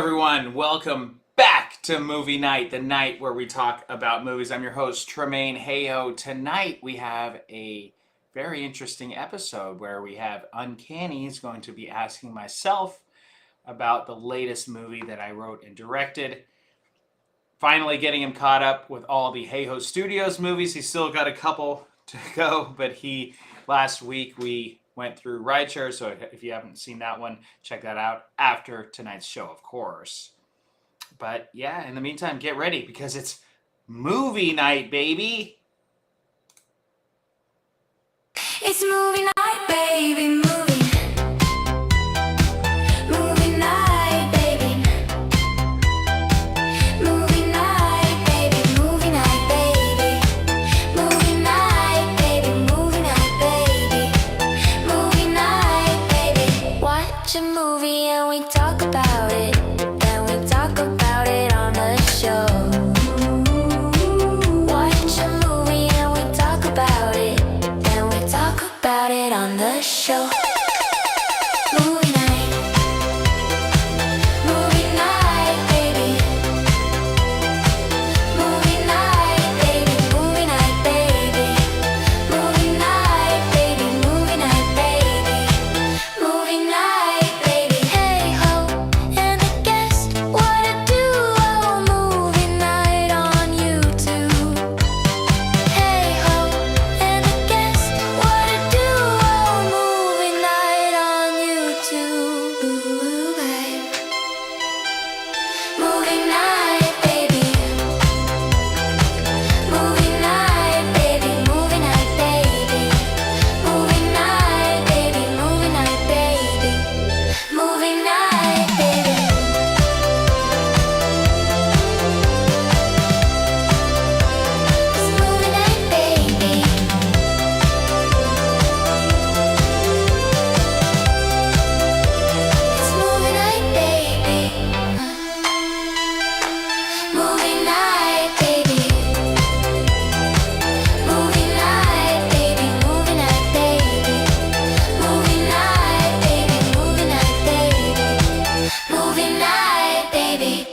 everyone. Welcome back to Movie Night, the night where we talk about movies. I'm your host, Tremain Hayhoe. Tonight we have a very interesting episode where we have Uncanny is going to be asking myself about the latest movie that I wrote and directed. Finally getting him caught up with all the Hayhoe Studios movies. He's still got a couple to go, but last week we went through Rideshare, so if you haven't seen that one, check that out after tonight's show, of course. But yeah, in the meantime, get ready because it's movie night, baby. It's movie night, baby, movie night, baby. Movie night, baby, movie night, baby. Movie night, baby, movie night, baby. Movie night, baby. Watch a movie and we talk about it. Then we talk about it on the show. Watch a movie and we talk about it. Then we talk about it on the show. Movie night. Movie night, baby. Movie night, baby. Movie night, baby. Movie night, baby. Movie night, baby. Movie night, baby. Hey ho, and I guess what I do. Oh, movie night on YouTube. Hey ho, and I guess what I do. Oh, movie night on YouTube. Ooh, babe. Movie night, baby. Movie night, baby. Movie night, baby. Movie night, baby. Movie night, baby. Movie night, baby. It's movie night, baby. It's movie night, baby. Movie night, baby. Movie night, baby. Movie night, baby. Movie night, baby. Movie night, baby. Movie night, baby.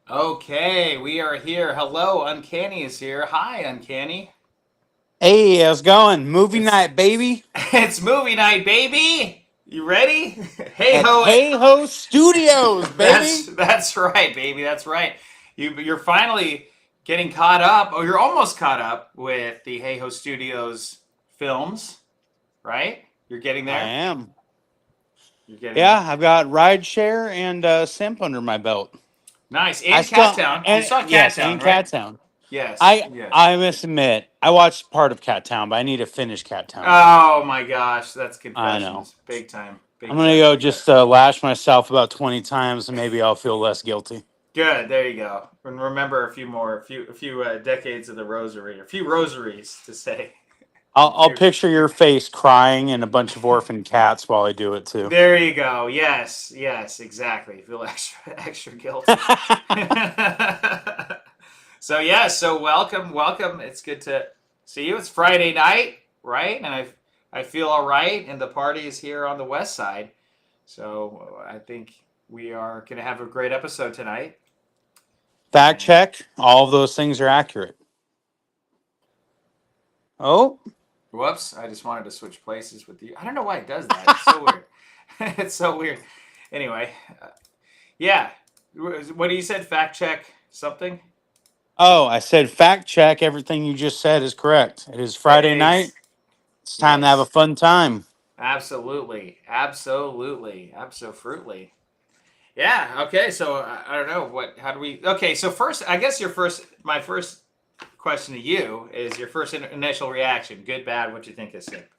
Okay, we are here. Hello, Uncanny is here. Hi, Uncanny. Hey, how's it going? Movie It's night, baby. it's movie night, baby. You ready? Hey At ho. Hayhoe Studios, baby. That's right, baby. That's right. You're finally getting caught up, or you're almost caught up with the Hayhoe Studios films, right? You're getting I there. am. You're getting Yeah, I've got Rideshare and SiMP under my belt. nice. I And still Cattown. You saw yes, Cattown, and right? Cattown. Yes. I Yes. I must admit, I watched part of Cattown, but I need to finish Cattown. Oh my gosh, that's I know. confessions. Big time. Big I'm gonna time. go just lash myself about 20 times, and maybe I'll feel less guilty. Good. There you go. And remember a few decades of the rosary, a few rosaries to say. I'll picture your face crying and a bunch of orphan cats while I do it too. There you go. Yes, exactly. Feel extra guilty. So welcome. It's good to see you. It's Friday night, right? And I feel all right, and the party is here on the west side. So I think we are going to have a great episode tonight. Fact check, all of those things are accurate. Oh, Whoops! I just wanted to switch places with you. I don't know why it does that. It's so weird. It's so weird. Anyway, yeah. What you said? Fact check something. I said fact check. Everything you just said is correct. It is Friday night. It's time to have a Yes. fun time. Absolutely. Yeah. Okay. So I don't know how do we? Okay. So first, I guess my first question to you is your first initial reaction. Good, bad. What do you think is it?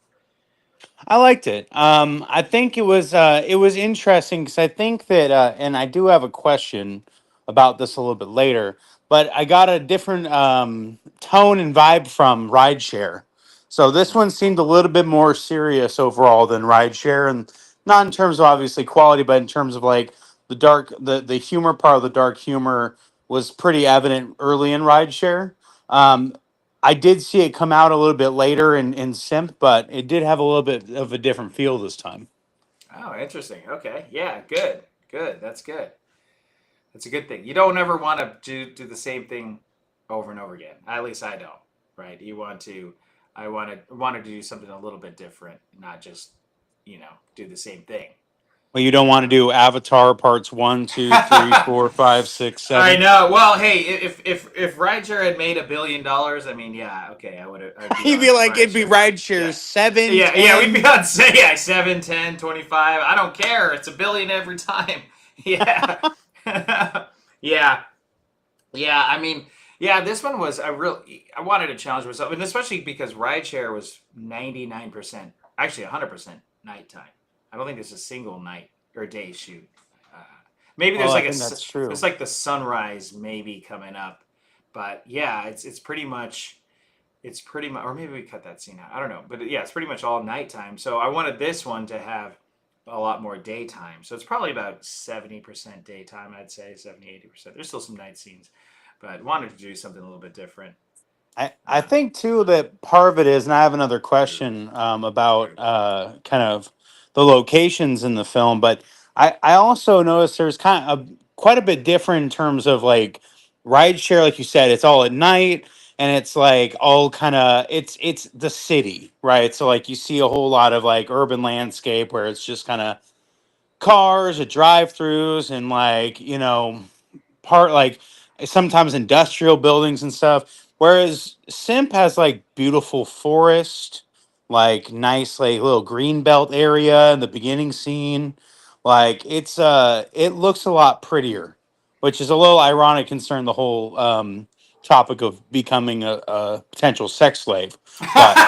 I liked it. I think it was interesting because I think that, and I do have a question about this a little bit later. But I got a different tone and vibe from Rideshare. So this one seemed a little bit more serious overall than Rideshare, and not in terms of obviously quality, but in terms of like the humor part of the dark humor was pretty evident early in Rideshare. Um, I did see it come out a little bit later in SiMP, but it did have a little bit of a different feel this time. Oh, interesting. Okay. Yeah. Good. Good. That's good. That's a good thing. You don't ever want to do the same thing over and over again. At least I don't. Right. You want to. I wanted to do something a little bit different, not just do the same thing. Well, you don't want to do Avatar parts one, two, three, four, five, six, I seven. know. Well, hey, if Rideshare had made $1 billion, I mean, yeah, okay, I'd be You'd be on like, it'd be Rideshare. rideshare Yeah, 7, yeah, we'd be 10. on say yeah 7, 10, 25. I don't care. It's $1 billion every time. Yeah, yeah, yeah. I mean, yeah. This one was I wanted to challenge myself, and especially because Rideshare was 99%, actually 100% nighttime. I don't think there's a single night or day shoot. Uh, Maybe Well, there's I like think that's there's true. like the sunrise maybe coming up, but yeah, it's pretty much, or maybe we cut that scene out. I don't know, but yeah, it's pretty much all nighttime. So I wanted this one to have a lot more daytime. So it's probably about 70% daytime, I'd say 70-80%. There's still some night scenes, but wanted to do something a little bit different. I think too that part of it is, and I have another question about kind of the locations in the film, but I also noticed there's kind of quite a bit different in terms of like rideshare, like you said, it's all at night and it's like all kind of it's the city, right? So like you see a whole lot of like urban landscape where it's just kind of cars, and drive-throughs, and like part like sometimes industrial buildings and stuff. Whereas Simp has like beautiful forest, like nice like little green belt area in the beginning scene. Like it looks a lot prettier, which is a little ironic concerning the whole topic of becoming a potential sex slave. But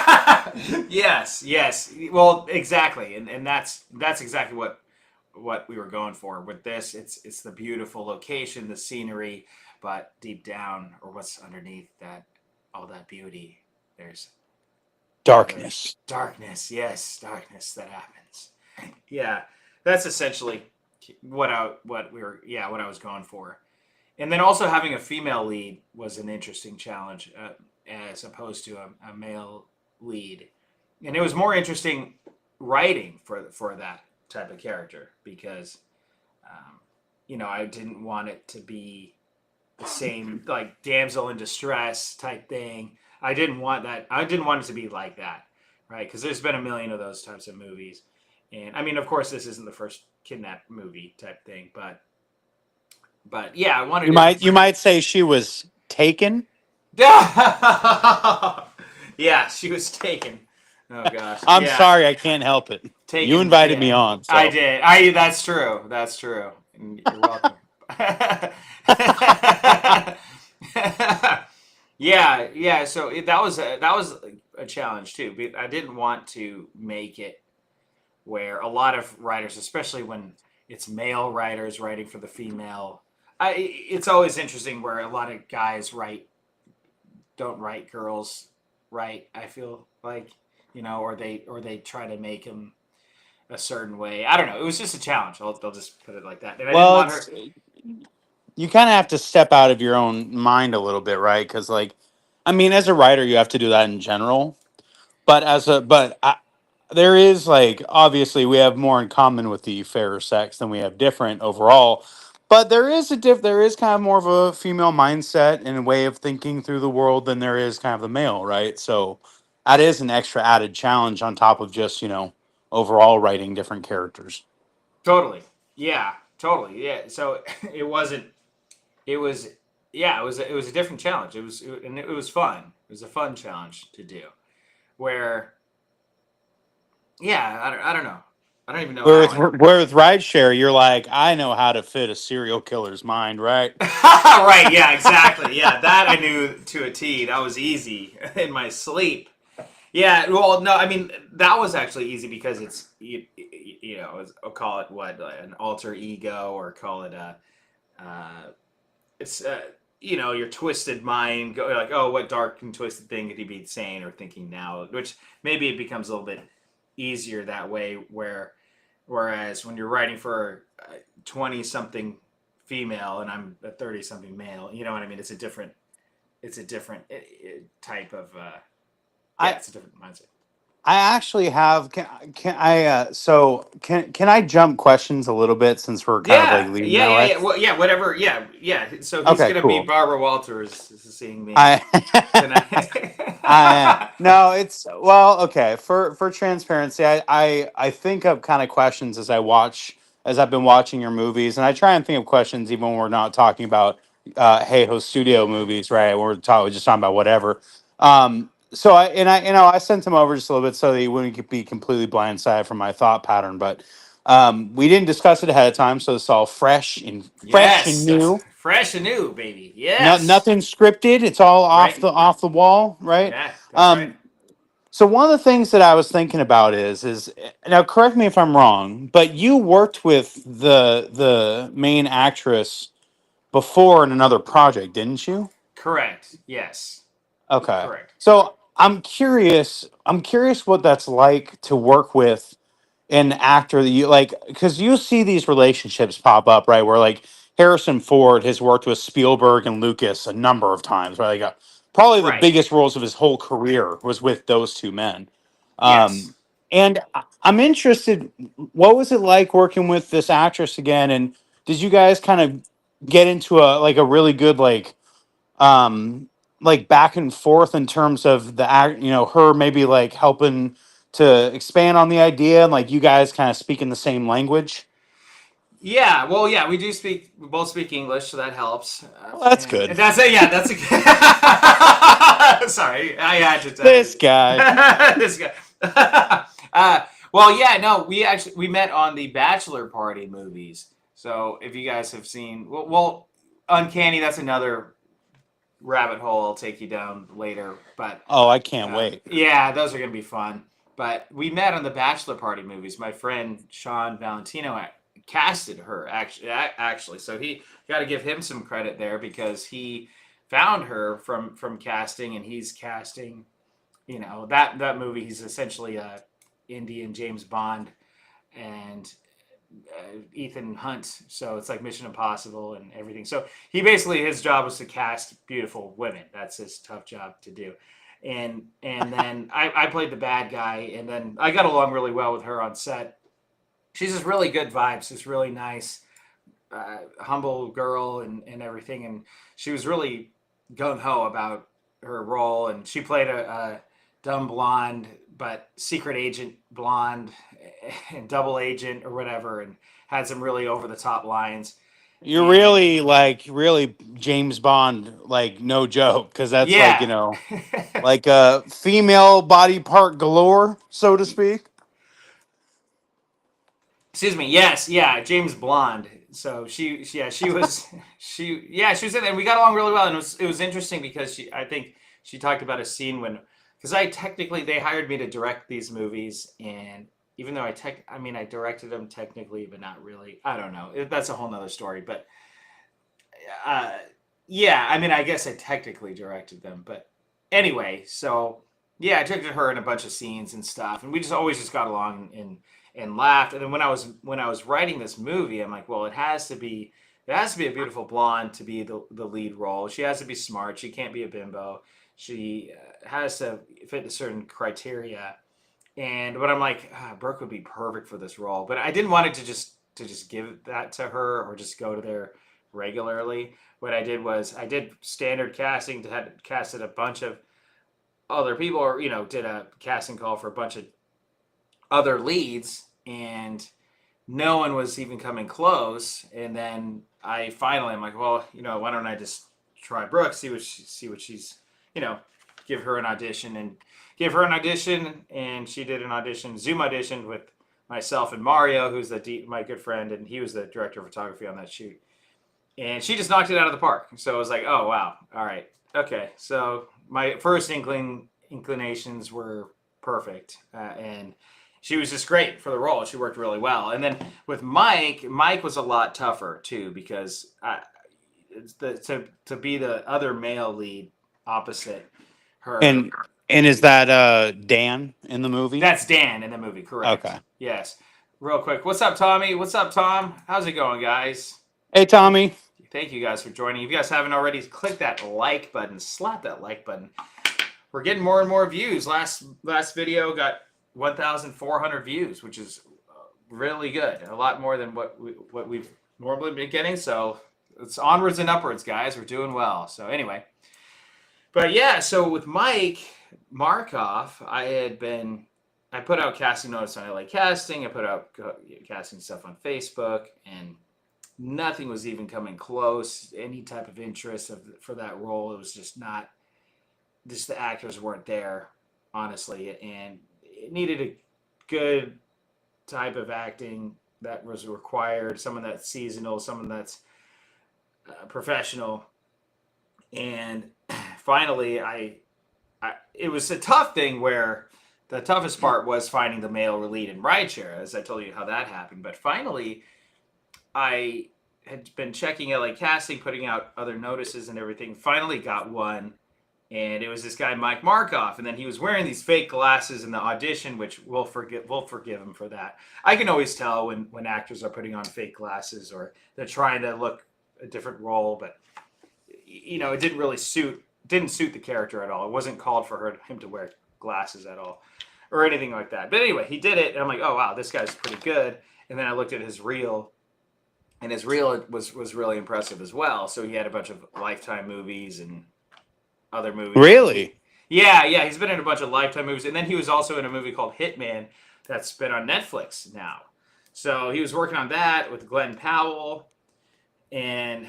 Yes, yes. Well, exactly, and that's exactly what we were going for with this. It's the beautiful location, the scenery, but deep down, or what's underneath that, all that beauty, there's there's darkness. darkness. Yes, darkness that happens. Yeah, that's essentially what I was going for. And then also having a female lead was an interesting challenge, as opposed to a male lead, and it was more interesting writing for that type of character because um, I didn't want it to be the same like damsel in distress type thing. I didn't want that. I didn't want it to be like that, right? Because there's been a million of those types of movies, and I mean, of course, this isn't the first kidnap movie type thing, but yeah, I wanted You it. might say she was taken. Yeah, she was taken. Oh gosh, I'm yeah, sorry, I can't help it. You taken. invited me Yeah, on, I so did. I That's true. That's true. And you're welcome. Yeah, yeah. So that was a challenge too. I didn't want to make it where a lot of writers, especially when it's male writers writing for the female, it's always interesting where a lot of guys don't write girls right. I feel like or they try to make them a certain way. I don't know. It was just a challenge. They'll just put it like that. And I didn't well, want it's her. you kind of have to step out of your own mind a little bit, right? Because, like, I mean, as a writer, you have to do that in general. There is like obviously we have more in common with the fairer sex than we have different overall. But there is kind of more of a female mindset and a way of thinking through the world than there is kind of the male, right? So that is an extra added challenge on top of just overall writing different characters. Totally. Yeah. Totally. Yeah. So it wasn't. It was. Yeah. It was a different challenge. And it was fun. It was a fun challenge to do. Where. Yeah. I don't know. I don't even know how I. Where with rideshare, you're like, I know how to fit a serial killer's mind, right? Right. Yeah. Exactly. Yeah. That I knew to a T. That was easy in my sleep. Yeah, well, no, I mean that was actually easy because I'll call it what an alter ego, or call it it's your twisted mind go like, oh, what dark and twisted thing could he be saying or thinking now? Which maybe it becomes a little bit easier that way. Whereas when you're writing for a 20 something female and I'm a 30 something male, you know what I mean? It's a different it's a different type of yeah, I it's a different mindset. I actually have can I so can I jump questions a little bit since we're kind of like Yeah, leading yeah, that yeah, way? yeah. Well, yeah, whatever. Yeah, yeah. So he's Okay, gonna be cool. Barbara Walters seeing me I tonight. I no, it's well, okay. For transparency, I think of kind of questions as I've been watching your movies, and I try and think of questions even when we're not talking about Hey Ho Studio movies, right? We're just talking about whatever. So I I sent him over just a little bit so that he wouldn't be completely blindsided from my thought pattern, but we didn't discuss it ahead of time, so it's all fresh and Yes, that's new. fresh and new, baby. No, Yes, nothing scripted. It's all right. off the wall, right? Yeah, that's right. Um, so one of the things that I was thinking about is now correct me if I'm wrong, but you worked with the main actress before in another project, didn't you? Correct. Yes, Okay. correct. So I'm curious what that's like to work with an actor that you like, because you see these relationships pop up, right? Where like Harrison Ford has worked with Spielberg and Lucas a number of times, right? Like probably the Right. biggest roles of his whole career was with those two men. Yes. And I'm interested, what was it like working with this actress again? And did you guys kind of get into a really good um back and forth in terms of the act, her maybe like helping to expand on the idea and like you guys kind of speaking the same language? Yeah. Well, yeah, we do speak. We both speak English, so that helps. Well, that's And good. that's it. Yeah, that's a. Sorry, I had to tell This you. guy. This guy. Well, yeah, no, we met on the Bachelor Party movies. So if you guys have seen, well, Uncanny, that's another rabbit hole I'll take you down later. But Oh, I can't wait. yeah, those are gonna be fun. But we met on the Bachelor Party movies. My friend Sean Valentino casted her actually. So he got to give him some credit there because he found her from casting, and he's casting. That movie. He's essentially a Indian James Bond and Ethan Hunt. So it's like Mission Impossible and everything. So he basically, his job was to cast beautiful women. That's his tough job to do. And then I played the bad guy, and then I got along really well with her on set. She's just really good vibes. Just really nice, humble girl, and everything. And she was really gung ho about her role, and she played a dumb blonde but secret agent blonde and double agent or whatever, and had some really over the top lines. You're And really James Bond, like no joke, because that's like, yeah. like a female body part galore, so to speak. Excuse me. Yes, yeah, James Blonde. So yeah, she was, she was in there, and we got along really well, and it was interesting because I think she talked about a scene when, because I technically they hired me to direct these movies, and even though I mean I directed them technically, but not really. I don't know. That's a whole nother story, but uh, yeah, I mean I guess I technically directed them, but anyway, so yeah, I directed her in a bunch of scenes and stuff, and we just always just got along and laughed. And then when I was writing this movie, I'm like, well, it has to be a beautiful blonde to be the lead role. She has to be smart. She can't be a bimbo. She has to fit a certain criteria. But I'm like, Brooke would be perfect for this role. But I didn't want it to just give that to her or just go to there regularly. What I did was I did standard casting, to had casted a bunch of other people, or did a casting call for a bunch of other leads, and no one was even coming close. And then I'm like, well, why don't I just try Brooke, see what she's, you know, give her an audition, and she did an audition, Zoom audition with myself and Mario, who's my good friend, and he was the director of photography on that shoot. And she just knocked it out of the park. So I was like, oh wow, all right, okay. So my first inclinations were perfect, and she was just great for the role. She worked really well. And then with Mike was a lot tougher too, because to be the other male lead opposite her. And is that Dan in the movie? That's Dan in the movie, correct? Okay. Yes. Real quick, what's up, Tommy? What's up, Tom? How's it going, guys? Hey Tommy. Thank you guys for joining. If you guys haven't already, click that like button, slap that like button. We're getting more and more views. Last video got 1,400 views, which is really good. A lot more than what we've normally been getting. So it's onwards and upwards, guys. We're doing well. So anyway, but yeah. So with Mike Markoff, I put out casting notice on LA Casting. I put out casting stuff on Facebook, and nothing was even coming close. Any type of interest for that role, it was just not. Just the actors weren't there, honestly, and it needed a good type of acting that was required. Someone that's seasonal, someone that's professional, and finally, it was a tough thing where the toughest part was finding the male lead in rideshare, as I told you how that happened. But finally, I had been checking LA Casting, putting out other notices and everything. Finally got one, and it was this guy Mike Markoff, and then he was wearing these fake glasses in the audition, which we'll forgive him for that. I can always tell when actors are putting on fake glasses or they're trying to look a different role, but it didn't suit the character at all. It wasn't called for him to wear glasses at all or anything like that. But anyway, he did it, and I'm like, oh wow, this guy's pretty good. And then I looked at his reel, and his reel was really impressive as well. So he had a bunch of Lifetime movies and other movies. Really? Yeah, he's been in a bunch of Lifetime movies, and then he was also in a movie called Hitman that's been on Netflix now. So he was working on that with Glenn Powell and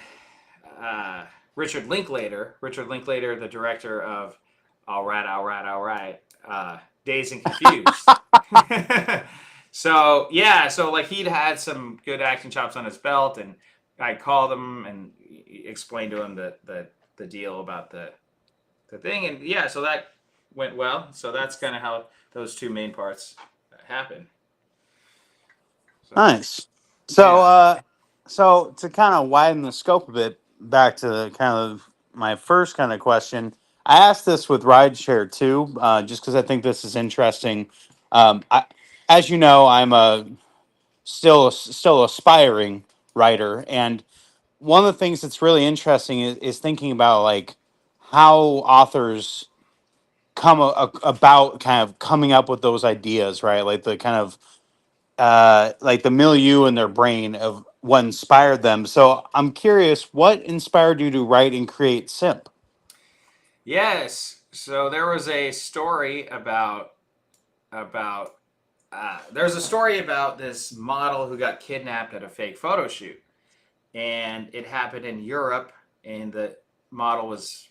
Richard Linklater. Richard Linklater, the director of All Right, Dazed and Confused. So like he'd had some good acting chops on his belt, and I called him and explained to him the deal about the thing, and so that went well. So that's kind of how those two main parts happen. So, Nice. So, so to kind of widen the scope a bit, back to kind of my first kind of question, I asked this with rideshare too, just because I think this is interesting. As you know, I'm still aspiring writer, and one of the things that's really interesting is thinking about like how authors about kind of coming up with those ideas, right? Like the kind of like the milieu in their brain of what inspired them. So I'm curious, what inspired you to write and create SiMP? yes. So there was a story about there's a story about this model who got kidnapped at a fake photo shoot, and it happened in Europe, and the model was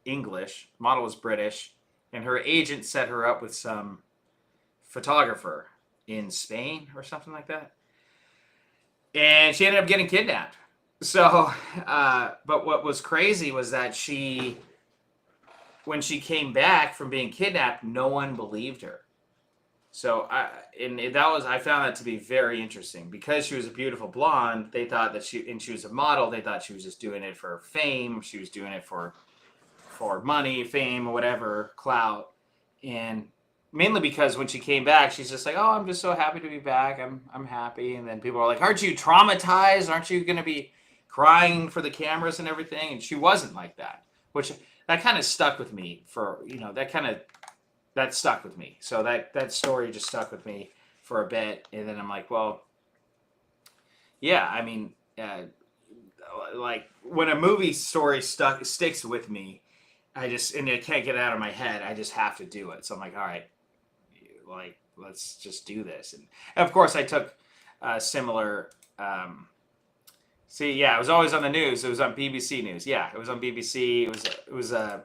English, model was British, and her agent set her up with some photographer in Spain or something like that, and she ended up getting kidnapped. So, but what was crazy was that when she came back from being kidnapped, no one believed her. So I found that to be very interesting because she was a beautiful blonde. They thought that she was a model. They thought she was just doing it for fame. She was doing it for money, fame, or whatever, clout. And mainly because when she came back, she's just like, "Oh, I'm just so happy to be back. I'm happy." And then people are like, "Aren't you traumatized? Aren't you going to be crying for the cameras and everything?" And she wasn't like that, which that kind of stuck with me that stuck with me. So that story just stuck with me for a bit, and then I'm like, well, yeah, I mean, like when a movie story sticks with me, I can't get it out of my head. I just have to do it. So I'm like, all right, like let's just do this. And of course, I took similar. It was always on the news. It was on BBC News. Yeah, it was on BBC.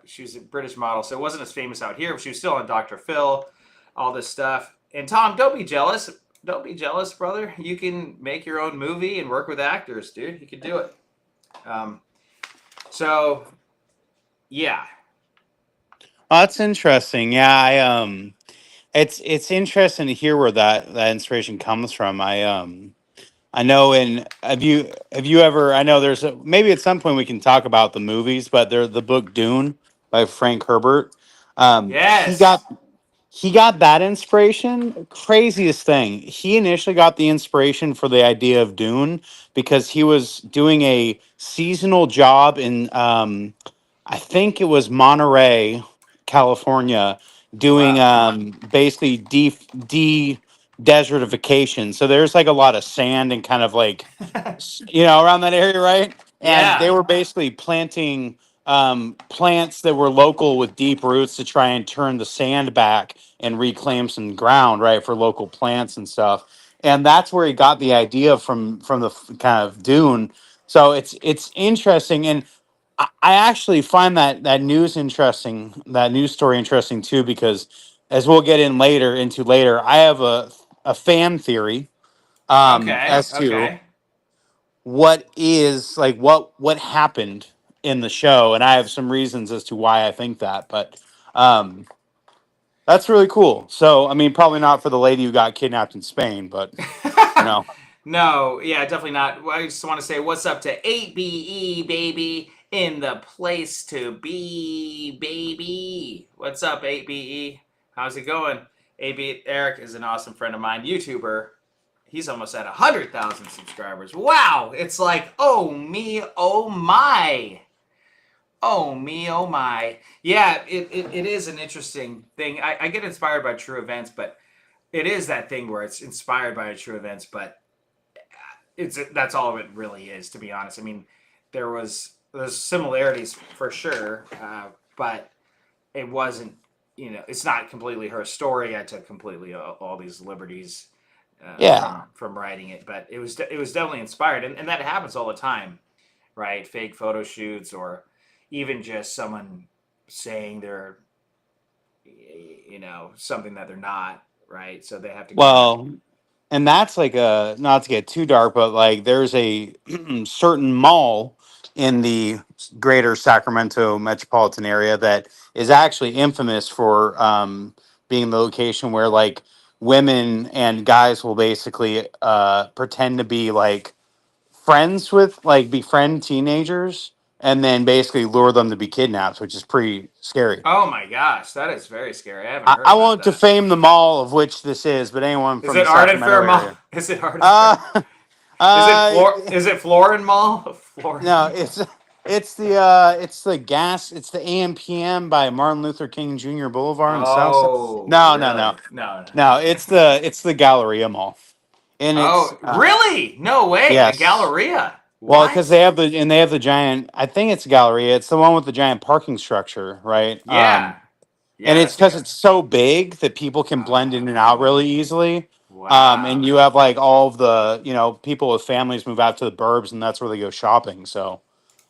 She was a British model, so it wasn't as famous out here. But she was still on Dr. Phil, all this stuff. And Tom, don't be jealous. Don't be jealous, brother. You can make your own movie and work with actors, dude. You can do it. So, yeah. Oh, that's interesting. Yeah, it's interesting to hear where that inspiration comes from. I know. And have you ever? I know maybe at some point we can talk about the movies, but there's the book Dune by Frank Herbert. He got Yes. he got that inspiration. Craziest thing. He initially got the inspiration for the idea of Dune because he was doing a seasonal job in I think it was Monterey, California, doing Wow. basically desertification. So there's like a lot of sand and kind of like around that area, right? And Yeah. they were basically planting plants that were local with deep roots to try and turn the sand back and reclaim some ground, right, for local plants and stuff. And that's where he got the idea from the kind of dune. So it's interesting, and I actually find that news interesting, that news story interesting too, because as we'll get into later, I have a fan theory Okay. as to Okay. what happened in the show, and I have some reasons as to why I think that, but um that's really cool. So I mean, probably not for the lady who got kidnapped in Spain, but you know. No, yeah, definitely not. Well, I just want to say what's up to 8BE, baby, in the place to be, baby. What's up, 8BE? How's it going? AB Eric is an awesome friend of mine, YouTuber. He's almost at 100,000 subscribers. Wow, it's like, oh me, oh my. Oh me, oh my. Yeah, it is an interesting thing. I get inspired by true events, but it is that thing where it's inspired by true events, but that's all it really is, to be honest. I mean, there's similarities for sure, but it wasn't. It's not completely her story. I took completely all these liberties Yeah. from writing it, but it was definitely inspired, and that happens all the time, right? Fake photo shoots, or even just someone saying they're something that they're not, right? So they have to kind of. Well, and that's like a, not to get too dark, but like there's a certain mall in the greater Sacramento metropolitan area that is actually infamous for being the location where like women and guys will basically pretend to be like friends with, like, befriend teenagers and then basically lure them to be kidnapped, which is pretty scary. Oh my gosh, that is very scary. I haven't I, heard I about won't that. defame the mall of which this is, but anyone Is from the it Arden Sacramento Fair Mall? area. Is it Arden Fair? Uh, Is it uh, Flor? Is it Florin Mall? Florin. no, it's the gas, it's the AMPM by Martin Luther King Jr. Boulevard in South. Oh, No, no, no, really? No. no. It's the Galleria Mall, and it's Oh, really? No way. A yes. Galleria. Well, because What? they have the giant. I think it's Galleria. It's the one with the giant parking structure, right? Yeah. And Yeah, it's that's a because guy. it's so big that people can blend in and out really Oh, easily. And wow. you have like all of the people with families move out to the burbs, and that's where they go shopping. So,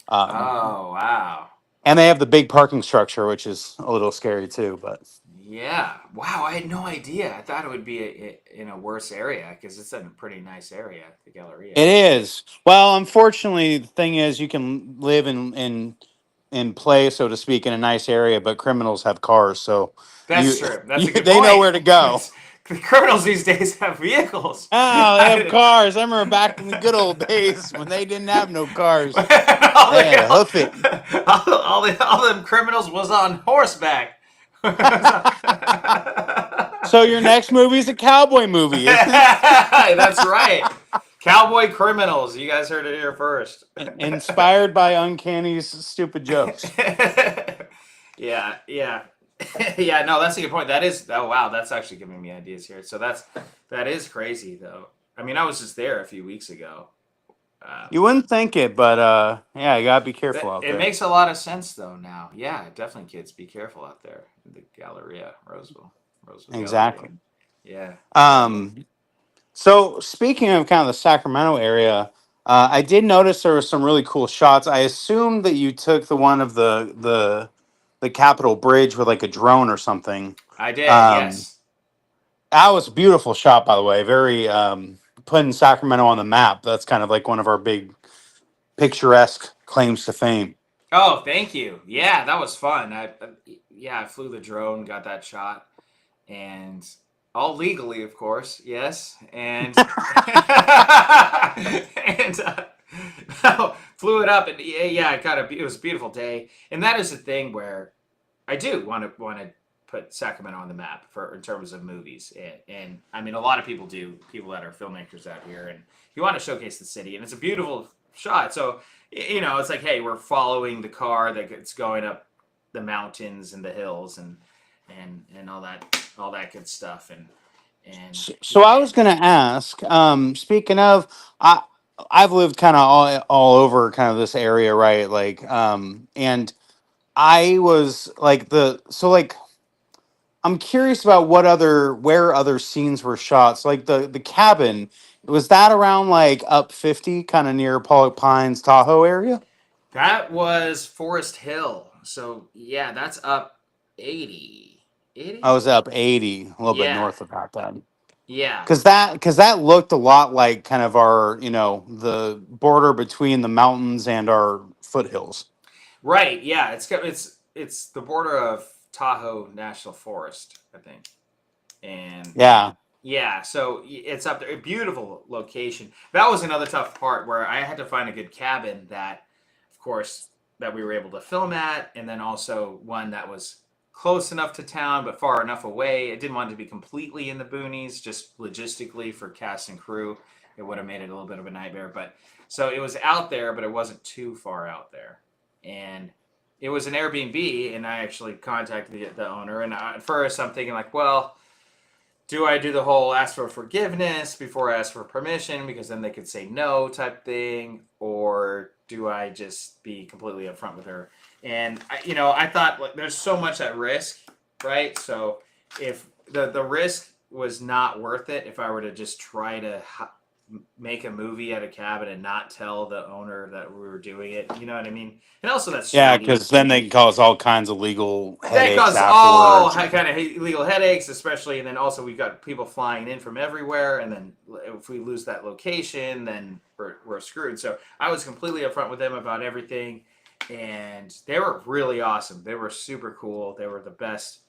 um, Oh, wow. and they have the big parking structure, which is a little scary too. But Yeah. Wow, I had no idea. I thought it would be in a worse area because it's in a pretty nice area, the Galleria. it is. Well, unfortunately, the thing is, you can live in play, so to speak, in a nice area, but criminals have cars, so That's true. That's a good they know point. where to go. The criminals these days have vehicles. Oh, they have cars. I remember back in the good old days when they didn't have no cars. all, They had the, to hoof it. all them criminals was on horseback. So your next movie is a cowboy movie, isn't it? That's right. Cowboy criminals. You guys heard it here first. Inspired by Uncanny's stupid jokes. Yeah, yeah. Yeah, no, that's a good point. That is, oh wow, that's actually giving me ideas here. So that is crazy though. I mean, I was just there a few weeks ago. Um, You wouldn't think it, but yeah, you gotta be careful out it there. makes a lot of sense though now. Yeah, definitely, kids, be careful out there in the Galleria, Roseville Galleria. Exactly. Yeah, definitely. Um, so speaking of kind of the Sacramento area, I did notice there were some really cool shots. I assumed that you took the one of the Capitol Bridge with like a drone or something. I did. Um, Yes. that was a beautiful shot, by the way. Very putting Sacramento on the map. That's kind of like one of our big picturesque claims to fame. Oh, thank you. Yeah, that was fun. I flew the drone, got that shot, and all legally, of course. Yes, and and flew it up, and yeah, it was a beautiful day. And that is the thing where I do want to put Sacramento on the map for in terms of movies. And I mean, a lot of people do. People that are filmmakers out here, and you want to showcase the city, and it's a beautiful shot. So it's like, hey, we're following the car that's going up the mountains and the hills and all that good stuff. And So I was going to ask. Speaking of, I've lived kind of all over kind of this area, right? Like, and I was like I'm curious about where other scenes were shot. So like the cabin, was that around like up 50, kind of near Pollock Pines, Tahoe area? that was Forest Hill. So yeah, that's up 80. I 80? was up 80, a little bit Yeah. north of that then. Yeah. Because that looked a lot like kind of our, the border between the mountains and our foothills. Right. Yeah. It's the border of Tahoe National Forest, I think. And Yeah. yeah, so it's up there. A beautiful location. That was another tough part where I had to find a good cabin that, of course, that we were able to film at, and then also one that was close enough to town but far enough away. I didn't want it to be completely in the boonies, just logistically for cast and crew. It would have made it a little bit of a nightmare. But so it was out there, but it wasn't too far out there. And it was an Airbnb, and I actually contacted the owner. And at first, I'm thinking like, well, do I do the whole ask for forgiveness before I ask for permission because then they could say no type thing, or do I just be completely upfront with her? And I thought like there's so much at risk, right? So if the risk was not worth it, if I were to just try to make a movie at a cabin and not tell the owner that we were doing it, you know what I mean? And also that's Yeah, shady. because then they can cause all kinds of legal That headaches causes all afterwards. kind of legal headaches, especially, and then also we've got people flying in from everywhere, and then if we lose that location, then we're screwed. So I was completely upfront with them about everything, and they were really awesome. They were super cool. They were the best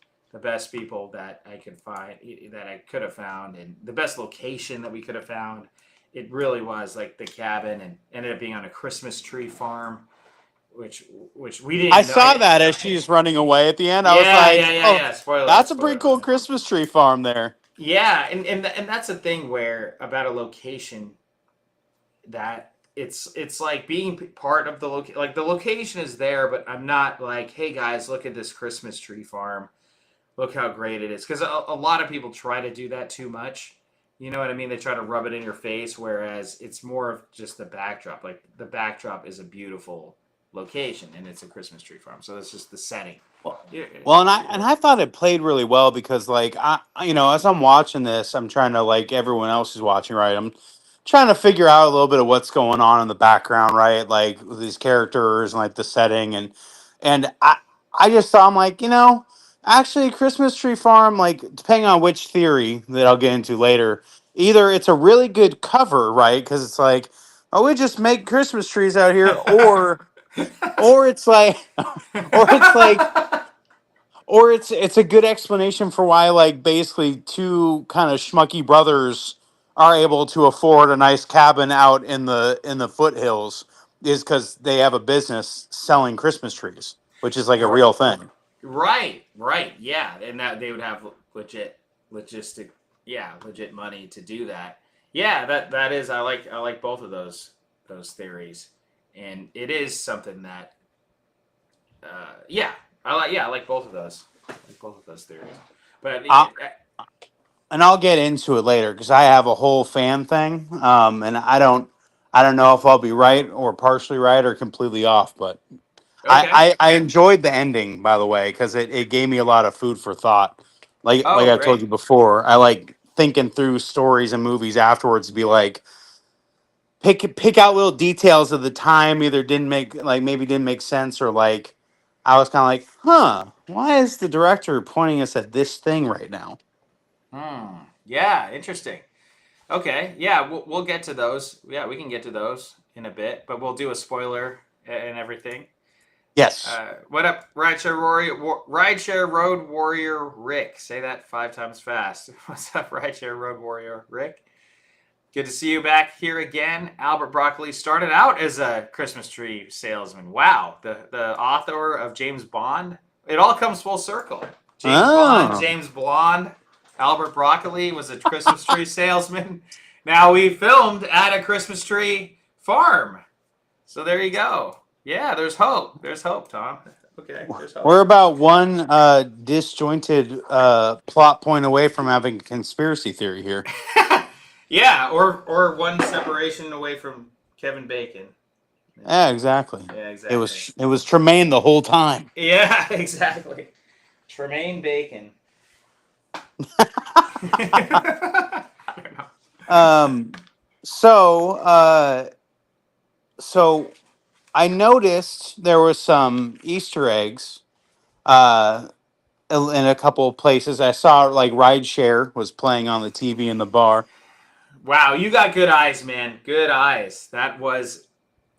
people that I could find, that I could have found, and the best location that we could have found. It really was like the cabin, and ended up being on a Christmas tree farm, which we I didn't know. saw that as she's running away at the end. I was Yeah, like, yeah, yeah, oh, yeah. Spoiler, that's a pretty spoiler. cool Christmas tree farm there. Yeah, and that's the thing where about a location that it's like being part of the location. Like the location is there, but I'm not like, hey guys, look at this Christmas tree farm. Look how great it is. Because a lot of people try to do that too much. You know what I mean? They try to rub it in your face, whereas it's more of just the backdrop. Like the backdrop is a beautiful location, and it's a Christmas tree farm. So that's just the setting. Well, Yeah, well, and I thought it played really well because like as I'm watching this, I'm trying to like everyone else is watching, right? I'm trying to figure out a little bit of what's going on in the background, right? Like with these characters and like the setting and I just thought I'm like, actually Christmas Tree Farm, like depending on which theory that I'll get into later, either it's a really good cover, right? Because it's like, oh, we just make Christmas trees out here, or it's like or it's like or it's a good explanation for why like basically two kind of schmucky brothers are able to afford a nice cabin out in the foothills is because they have a business selling Christmas trees, which is like a real thing. Right, right, yeah, and that they would have logistic, yeah, legit money to do that. Yeah, that is. I like both of those theories, and it is something that, yeah, I like both of those. I like both of those theories, but And I'll get into it later because I have a whole fan thing, and I don't know if I'll be right or partially right or completely off, but okay. I enjoyed the ending, by the way, because it gave me a lot of food for thought. Like Oh, I told great. you before, I like thinking through stories and movies afterwards to be like pick out little details of the time either didn't make like maybe didn't make sense or like I was kind of like, huh, why is the director pointing us at this thing right now? Hmm. Yeah, interesting. Okay. Yeah, we'll get to those. Yeah, we can get to those in a bit, but we'll do a spoiler and everything. Yes. What up, Rideshare Road Warrior Rick? Say that 5 times fast. What's up, Rideshare Road Warrior Rick? Good to see you back here again. Albert Broccoli started out as a Christmas tree salesman. Wow, the author of James Bond. It all comes full circle. Oh. James Blonde, Albert Broccoli was a Christmas tree salesman. Now we filmed at a Christmas tree farm. So there you go. Yeah, there's hope. There's hope, Tom. Okay, there's hope. We're about one disjointed plot point away from having a conspiracy theory here. Yeah, or one separation away from Kevin Bacon. Yeah, exactly. Yeah, It exactly. was Tremaine the whole time. Yeah, exactly. Tremain Bacon. I don't know. Um, so so I noticed there was some Easter eggs uh, in a couple of places. I saw like Rideshare was playing on the TV in the bar. Wow, you got good eyes, man. Good eyes. That was,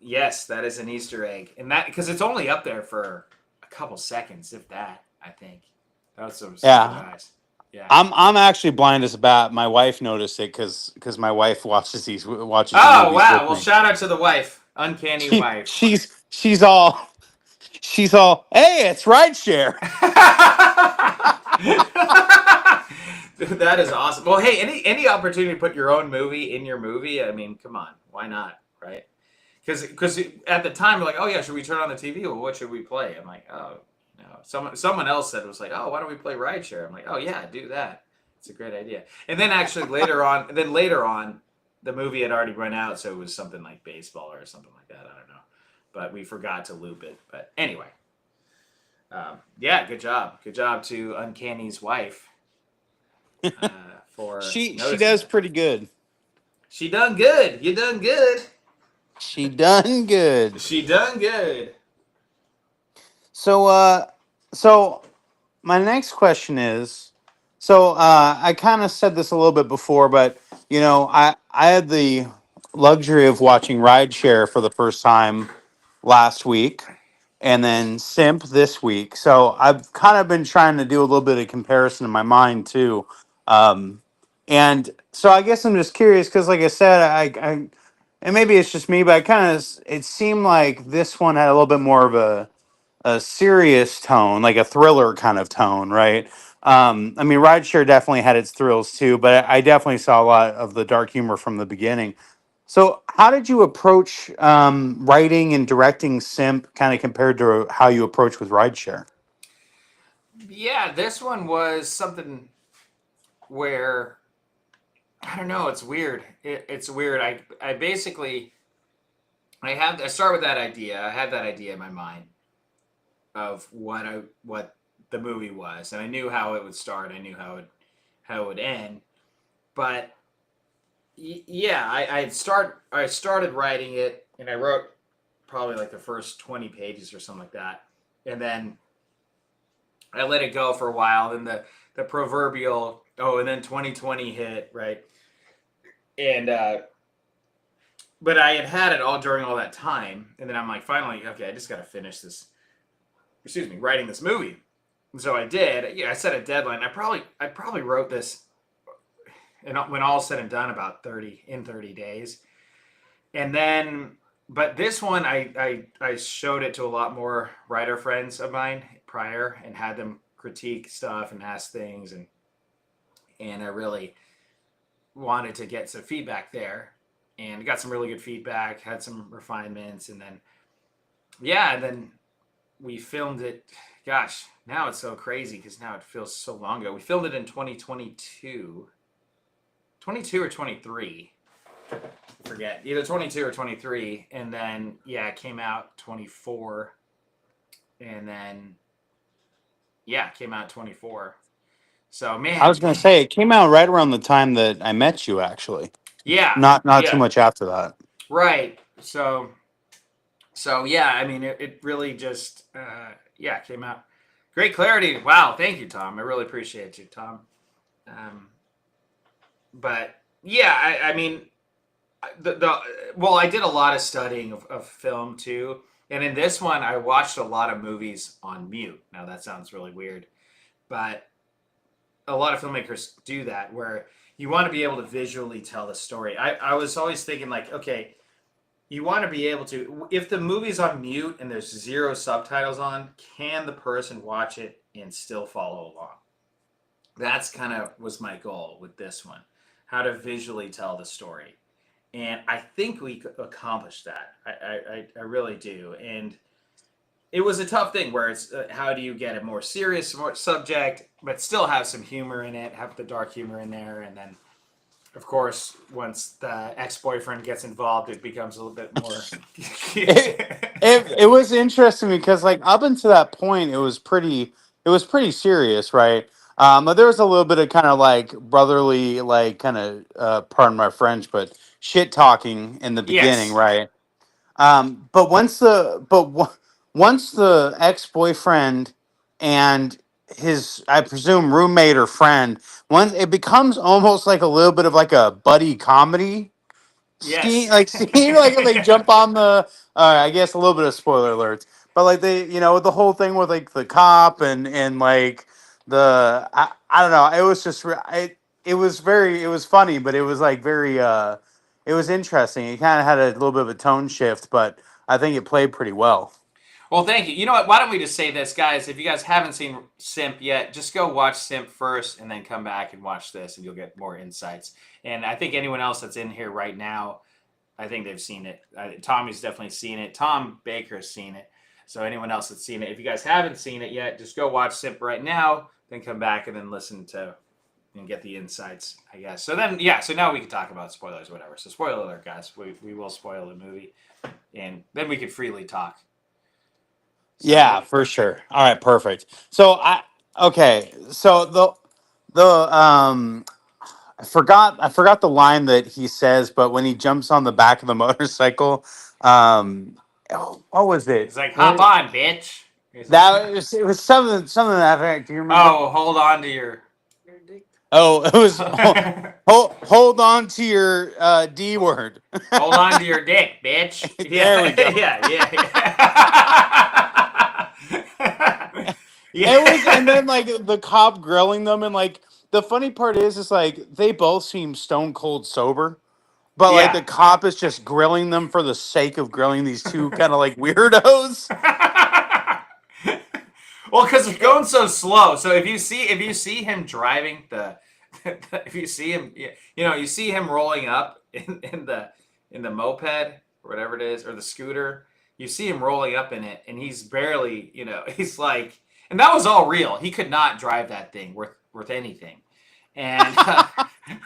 yes, that is an Easter egg, and that because it's only up there for a couple seconds, if that. I think that was some good Yeah, eyes. Yeah. I'm actually blind as a bat. My wife noticed it because my wife watches the Oh movies wow. with Well, me. shout out to the wife, Uncanny wife. She's all hey, it's Rideshare. That is awesome. Well, hey, any opportunity to put your own movie in your movie, I mean, come on, why not, right? Because at the time, we're like, oh yeah, should we turn on the TV? Well, what should we play? I'm like, oh no. Someone else said it was like, oh, why don't we play Rideshare? I'm like, oh yeah, do that. It's a great idea. And then actually later on, the movie had already run out, so it was something like baseball or something like that. I don't know, but we forgot to loop it. But anyway, yeah, good job to Uncanny's wife for She noticing does that. pretty good. She done good. You done good. She done good. She done good. So so my next question is I kind of said this a little bit before, but I had the luxury of watching Rideshare for the first time last week and then SiMP this week. So I've kind of been trying to do a little bit of comparison in my mind too. And so I guess I'm just curious because, like I said, I and maybe it's just me, but I kind of it seemed like this one had a little bit more of a serious tone, like a thriller kind of tone, right? I mean, Rideshare definitely had its thrills too, but I definitely saw a lot of the dark humor from the beginning. So, how did you approach writing and directing SiMP kind of compared to how you approach with Rideshare? Yeah, this one was something where I don't know. It's weird. It's weird. I basically I start with that idea. I had that idea in my mind of what the movie was, and I knew how it would start. I knew how it would end. But yeah, I started writing it, and I wrote probably like the first 20 pages or something like that, and then I let it go for a while. Then the proverbial and then 2020 hit, right, and but I had it all during all that time, and then I'm like, finally, okay, I just got to finish this. Excuse me, writing this movie. And so I did. Yeah, I set a deadline. I probably wrote this, and when all said and done, about 30 days. And then, but this one, I showed it to a lot more writer friends of mine prior, and had them critique stuff and ask things, and I really wanted to get some feedback there, and got some really good feedback. Had some refinements, and then yeah, and then we filmed it. Gosh, now it's so crazy because now it feels so long ago. We filmed it in 2022, 22 or 23. I forget, either 22 or 23, and then yeah, it came out 24, and then yeah, it came out 24. So I man, was going to say it came out right around the time that I met you, actually. yeah, Not too yeah, much after that. right. So yeah, I mean, it really just yeah, came out great clarity. Wow, thank you, Tom. I really appreciate you, Tom. Um, but yeah, I mean, the well, I did a lot of studying of film too, and in this one, I watched a lot of movies on mute. Now that sounds really weird, but a lot of filmmakers do that where you want to be able to visually tell the story. I was always thinking like, okay, you want to be able to, if the movie's on mute and there's zero subtitles on, can the person watch it and still follow along. That's kind of was my goal with this one, how to visually tell the story. And I think we accomplished that. I really do. And it was a tough thing where it's how do you get a more serious more subject, but still have some humor in it, have the dark humor in there, and then of course once the ex-boyfriend gets involved, it becomes a little bit more. it, it was interesting because like up until that point it was pretty serious, right? But there was a little bit of kind of like brotherly, like kind of pardon my French, but shit talking in the beginning, Yes. right? But once the ex boyfriend and his, I presume, roommate or friend, when it becomes almost like a little bit of like a buddy comedy scheme, Yes. like scheme, like if they jump on the, I guess a little bit of spoiler alerts, but like they, the whole thing with like the cop and like I don't know, it was just it was very, it was funny, but it was like very it was interesting. It kind of had a little bit of a tone shift, but I think it played pretty well. Well, thank you. You know what? Why don't we just say this, guys? If you guys haven't seen SiMP yet, just go watch SiMP first and then come back and watch this, and you'll get more insights. And I think anyone else that's in here right now, I think they've seen it. Tommy's definitely seen it. Tom Baker's seen it. So anyone else that's seen it, if you guys haven't seen it yet, just go watch SiMP right now, then come back and then listen to and get the insights, I guess. So then, yeah, so now we can talk about spoilers, whatever. So spoiler alert, guys. We will spoil the movie, and then we can freely talk. Sound Yeah, good? for sure. All right, perfect. So okay, so the I forgot the line that he says, but when he jumps on the back of the motorcycle, what was it? It's like, hop on, bitch. It was something to that effect. Do you remember? Oh, hold on to your. Oh, it was hold hold on to your D word. on to your dick, bitch. There we Yeah, go. yeah. It was, and Yeah. then like the cop grilling them, and like the funny part is like they both seem stone cold sober, but like Yeah. the cop is just grilling them for the sake of grilling these two kind of like weirdos. Well, because it's going so slow. So if you see him driving if you see him, you see him rolling up in the moped or whatever it is, or the scooter. You see him rolling up in it, and he's barely, he's like, and that was all real. He could not drive that thing worth anything, and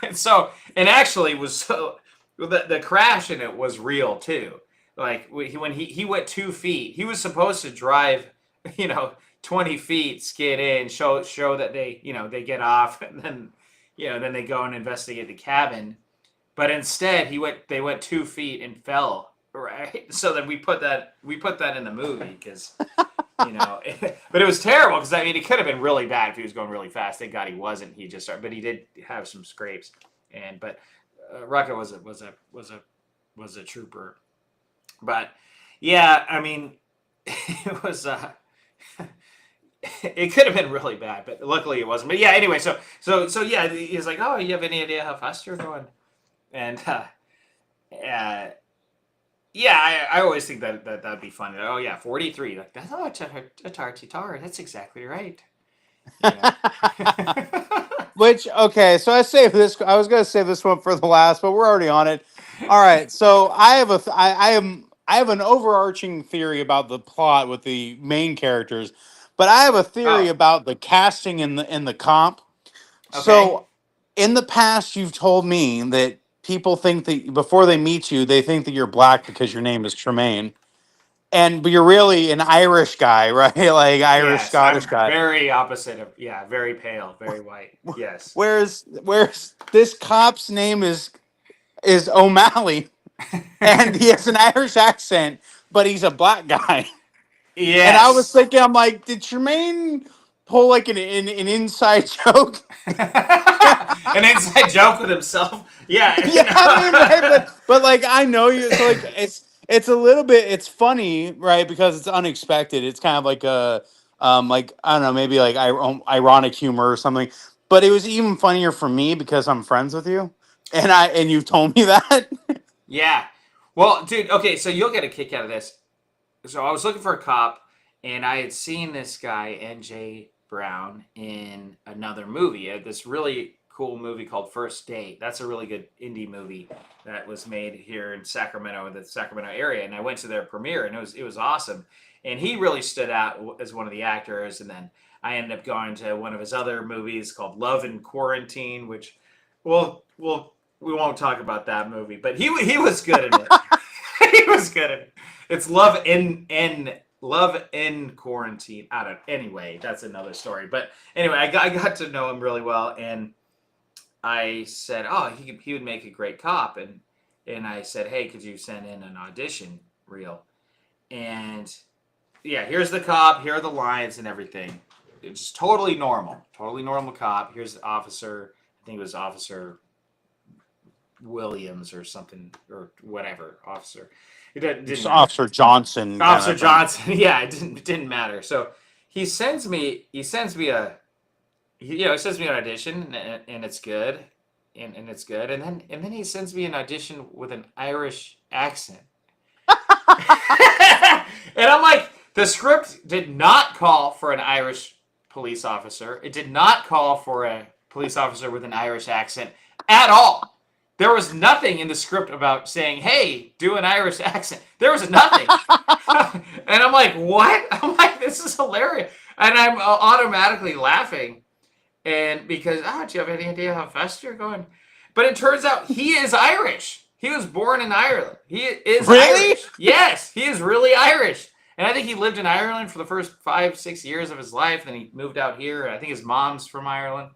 and so and actually was so the crash in it was real too. Like when he went 2 feet, he was supposed to drive, you know, 20 feet, skid in, show that they get off, and then then they go and investigate the cabin. But instead, they went 2 feet and fell. Right, so then we put that in the movie because but it was terrible because I mean it could have been really bad if he was going really fast. Thank God he wasn't. He just started, but he did have some scrapes, and but Rucka was a trooper. But yeah, I mean it was it could have been really bad, but luckily it wasn't. But yeah, anyway, so yeah, he's like, oh, you have any idea how fast you're going? And uh, yeah, I always think that'd be funny. Oh yeah, 43. Like that's a tar. That's exactly right. Yeah. Which, okay, so I was gonna save this one for the last, but we're already on it. All right, so I have an overarching theory about the plot with the main characters, but I have a theory Oh, about the casting in the comp. okay. So in the past, you've told me that people think that before they meet you, they think that you're black because your name is Tremaine, but you're really an Irish guy, right? Like Irish Yes, Scottish I'm guy. very opposite of very pale, very white. Yes. Whereas this cop's name is O'Malley, and he has an Irish accent, but he's a black guy. And I was Yes. thinking, I'm like, did Tremaine pull like an inside joke? An inside joke with himself. Yeah, I mean, right, Yeah. but like I know you, so like it's a little bit, it's funny, right? Because it's unexpected. It's kind of like a like I don't know, maybe like ironic humor or something. But it was even funnier for me because I'm friends with you, and you've told me that. Yeah. Well, dude, okay, so you'll get a kick out of this. So I was looking for a cop, and I had seen this guy, NJ. Brown in another movie. This really cool movie called First Date. That's a really good indie movie that was made here in Sacramento, the Sacramento area. And I went to their premiere, and it was awesome. And he really stood out as one of the actors. And then I ended up going to one of his other movies called Love in Quarantine, which, we won't talk about that movie, but he was good in it. He was good in it. It's Love in Quarantine. I don't. Anyway, that's another story. But anyway, I got to know him really well, and I said, "Oh, he would make a great cop." And I said, "Hey, could you send in an audition reel?" And yeah, here's the cop. Here are the lines and everything. It's totally normal cop. Here's the officer. I think it was Officer Williams or something or whatever officer. It's Officer Johnson. Officer Johnson. Yeah, it didn't matter. So he sends me an audition, and it's good, and it's good, and then he sends me an audition with an Irish accent, and I'm like, the script did not call for an Irish police officer. It did not call for a police officer with an Irish accent at all. There was nothing in the script about saying, "Hey, do an Irish accent." There was nothing. And I'm like, what? I'm like, this is hilarious. And I'm automatically laughing. And because, do you have any idea how fast you're going? But it turns out he is Irish. He was born in Ireland. He is Really? Irish. Yes, he is really Irish. And I think he lived in Ireland for the first 5-6 years of his life. Then he moved out here. I think his mom's from Ireland.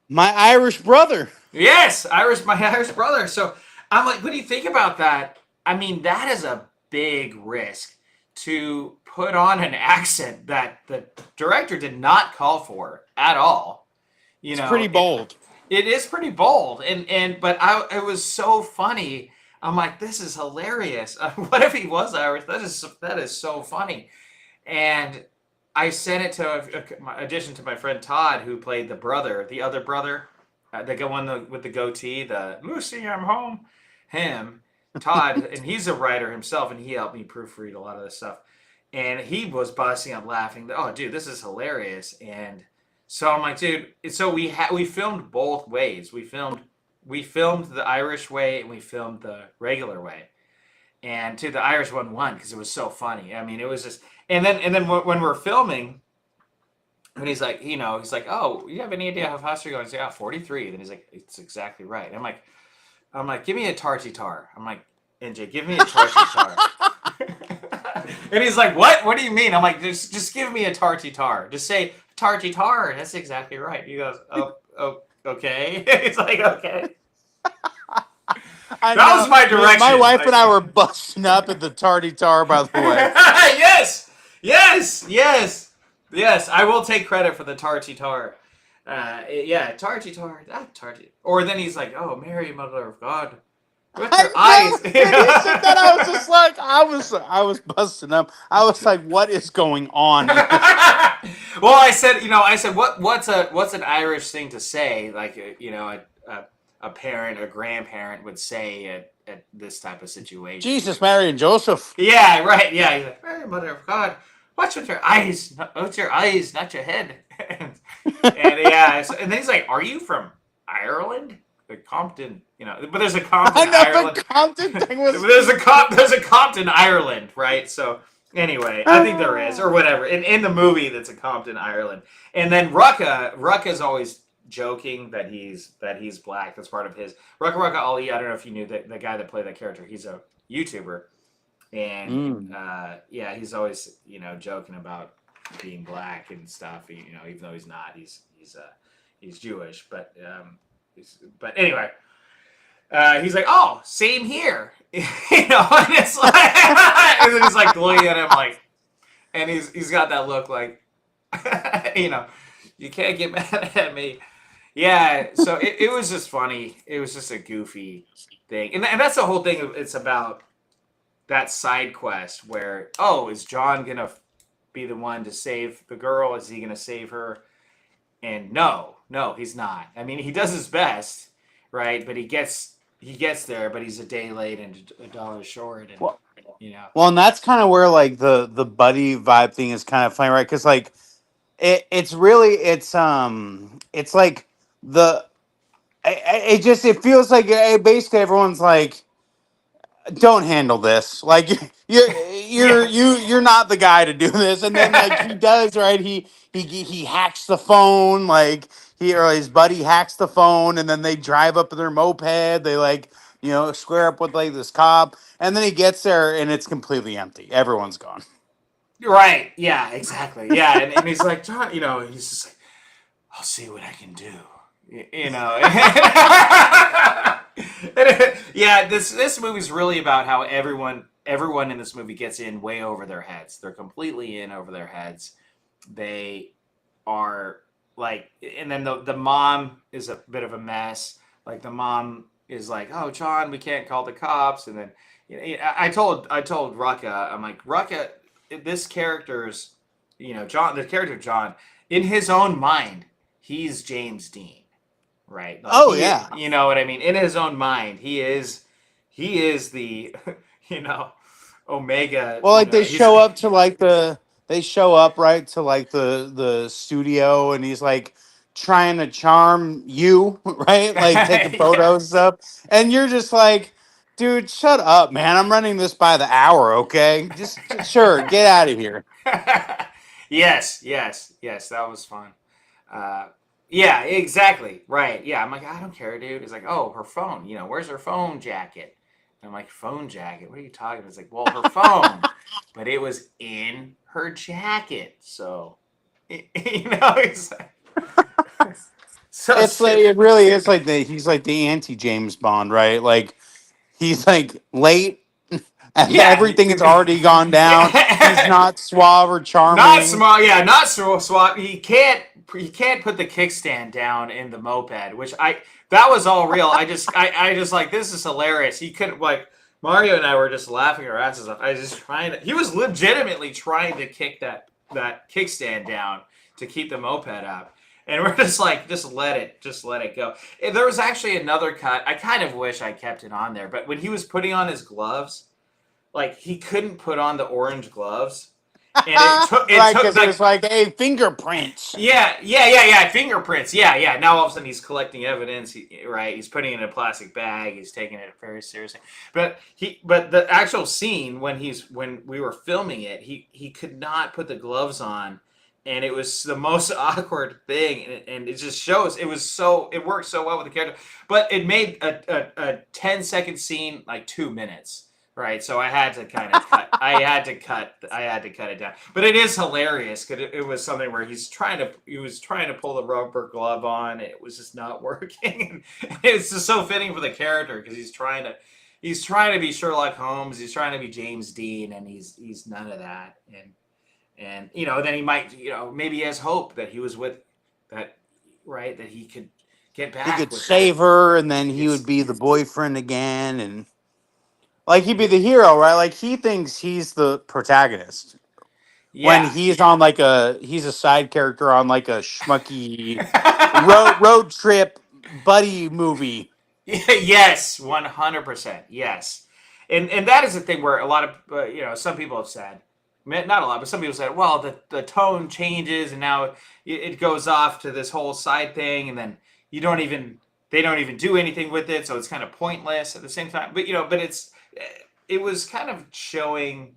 My Irish brother. Yes, my Irish brother. So I'm like, what do you think about that? I mean, that is a big risk to put on an accent that the director did not call for at all. It's pretty bold. It is pretty bold, but it was so funny. I'm like, this is hilarious. What if he was Irish? That is so funny. And I sent it to my audition to my friend Todd, who played the other brother, the one with the goatee, the Lucy, I'm home. Him, Todd, and he's a writer himself, and he helped me proofread a lot of this stuff. And he was busting up laughing. Oh, dude, this is hilarious. And so I'm like, dude. So we filmed both ways. We filmed the Irish way, and we filmed the regular way. And the Irish one won because it was so funny. I mean, it was just. And then when we're filming, and he's like, "Oh, you have any idea how fast you're going?" I say, 43. Then he's like, "It's exactly right." I'm like, "Give me a tarty-tar." I'm like, "NJ, give me a tarty-tar." And he's like, "What? What do you mean?" I'm like, "Just give me a tarty-tar. Just say tarty-tar. That's exactly right." He goes, "Oh, okay." He's like, "Okay." That was my direction. My wife and I were busting up at the tarty-tar, by the way. Yes. I will take credit for the tarty-tar. Tarty-tar. Tarty. Or then he's like, "Oh, Mary, Mother of God, with your eyes." When he said that, I was just like, I was busting up. I was like, what is going on? Well, I said, what's an Irish thing to say? Like, a parent or grandparent would say at this type of situation. Jesus, Mary, and Joseph. Yeah, right. Yeah, he's like, "Mary, Mother of God, watch with your eyes, not your head." And and then he's like, "Are you from Ireland?" Like Compton, but there's a Compton, Ireland. The Compton thing was. There's a Compton, Ireland, right? So anyway, I think there is, or whatever. In the movie, that's a Compton, Ireland. And then Rucka's always joking that he's black. That's part of his Rucka Ali. I don't know if you knew the guy that played that character. He's a YouTuber, and he's always joking about being black and stuff. Even though he's not, he's Jewish. But anyway, he's like, "Oh, same here," and it's like, and then he's like looking at him like, and he's got that look like, you can't get mad at me. Yeah, so it was just funny. It was just a goofy thing. And that's the whole thing. It's about that side quest where, is John going to be the one to save the girl? Is he going to save her? And no, he's not. I mean, he does his best, right? But he gets there, but he's a day late and $1 short. And, well, and that's kind of where, like, the buddy vibe thing is kind of funny, right? Because, like, it's really it's like the it just it feels like basically everyone's like, don't handle this. Like Yeah. you're not the guy to do this. And then like he does, right? He hacks the phone, like he or his buddy hacks the phone, and then they drive up in their moped. They like, square up with like this cop, and then he gets there and it's completely empty. Everyone's gone. Right. Yeah. Exactly. Yeah. And he's like, John. He's just like, I'll see what I can do. You know. Yeah. This movie's really about how everyone in this movie gets in way over their heads. They're completely in over their heads. They are like, and then the mom is a bit of a mess. Like the mom is like, oh John, we can't call the cops. And then I told Rucka, I'm like, Rucka, this character's, John, the character of John, in his own mind, he's James Dean, right? Like Oh yeah. you know what I mean? In his own mind, he is the you know Omega. Well, like He's they show up right to like the studio, and he's like trying to charm you, right? Like taking yeah. photos and stuff, and you're just like, dude, shut up, man. I'm running this by the hour, okay? Just sure, get out of here. Yes, yes, yes. That was fun. Uh, yeah, exactly. Right. Yeah. I'm like, I don't care, dude. It's like, oh, her phone. Where's her phone jacket? And I'm like, phone jacket? What are you talking about? It's like, well, her phone, but it was in her jacket. So, it's so It's like stupid. it really is like he's like the anti James Bond, right? Like he's like late. And Yeah. everything has already gone down. He's Yeah. not suave or Not charming. smart. Yeah, not swap. He can't put the kickstand down in the moped, which that was all real. I just like, this is hilarious. He couldn't, like, Mario and I were just laughing our asses off. I was just trying to. He was legitimately trying to kick that kickstand down to keep the moped up. And we're just like, just let it go. And there was actually another cut. I kind of wish I kept it on there, but when he was putting on his gloves, like he couldn't put on the orange gloves, and it Right, took because it like, was like, hey, fingerprints. yeah, fingerprints. Yeah. Now all of a sudden he's collecting evidence. Right, he's putting it in a plastic bag. He's taking it very seriously. But the actual scene when we were filming it, he could not put the gloves on, and it was the most awkward thing. And it just shows it worked so well with the character, but it made a 10-second scene like 2 minutes. Right, so I had to kind of cut. I had to cut it down. But it is hilarious because it was something where he was trying to pull the rubber glove on, and it was just not working. And it's just so fitting for the character because he's trying to be Sherlock Holmes. He's trying to be James Dean, and he's none of that. And then he might, maybe he has hope that he was with that, right, that he could get He back could with her. save her, and then He he would gets, be the boyfriend again, and like he'd be the hero, right? Like he thinks he's the protagonist when yeah. he's a side character on like a schmucky road trip buddy movie. Yes, 100%. Yes. And that is the thing where a lot of, some people have said, not a lot, but some people said, well, the tone changes and now it goes off to this whole side thing, and then you don't even, they don't even do anything with it, so it's kind of pointless at the same time. But it was kind of showing,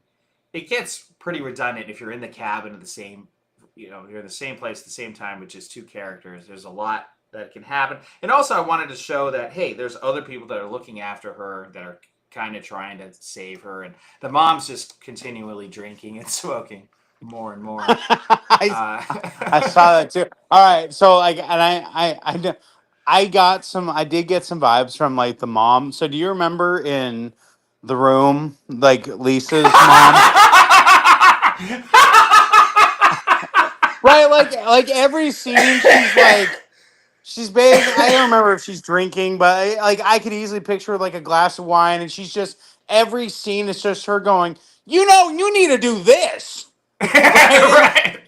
it gets pretty redundant if you're in the cabin of the same, you're in the same place at the same time with just two characters. There's a lot that can happen. And also, I wanted to show that, hey, there's other people that are looking after her, that are kind of trying to save her. And the mom's just continually drinking and smoking more and more. I Uh, I saw that too. All right, so like, and I did get some vibes from like the mom. So do you remember in the room, like Lisa's mom? Right, like every scene, she's basically. I don't remember if she's drinking, but like I could easily picture like a glass of wine, and she's just every scene is just her going. You need to do this, right? right.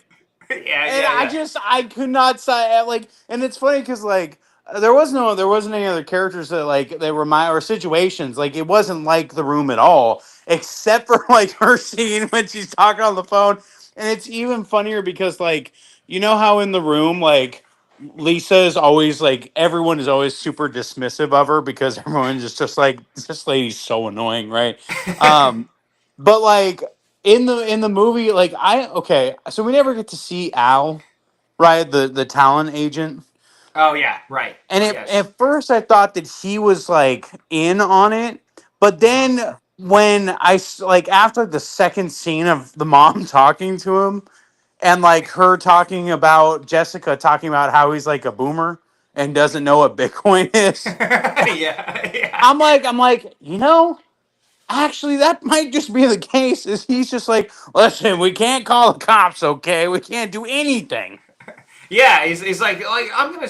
Yeah, And yeah, yeah. I could not say like, and it's funny because like there wasn't any other characters that like they remind or situations like it wasn't like the room at all except for like her scene when she's talking on the phone, and it's even funnier because like you know how in the room, like Lisa is always like everyone is always super dismissive of her because everyone's just like this lady's so annoying, right? Um, but like in the movie, like okay, so we never get to see Al, right? The talent agent. Oh yeah, right. And Yes. at first, I thought that he was like in on it, but Uh-huh. then when like after the second scene of the mom talking to him, and like her talking about Jessica talking about how he's like a boomer and doesn't know what Bitcoin is, Yeah, yeah. I'm like, actually, that might just be the case. Is he's just like, listen, we can't call the cops, okay? We can't do anything. Yeah, he's like I'm gonna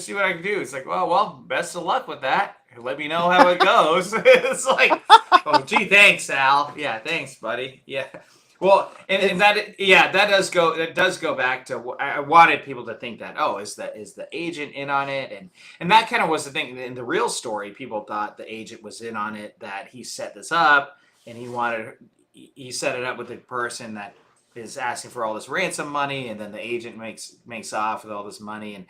see what I can do. It's like, well, best of luck with that. Let me know how it goes. It's like, oh, gee, thanks, Al. Yeah, thanks, buddy. Yeah. Well, and It's that yeah, that does go back to I wanted people to think that, oh, is the agent in on it, and that kind of was the thing in the real story. People thought the agent was in on it, that he set this up and he set it up with the person that is asking for all this ransom money, and then the agent makes off with all this money, and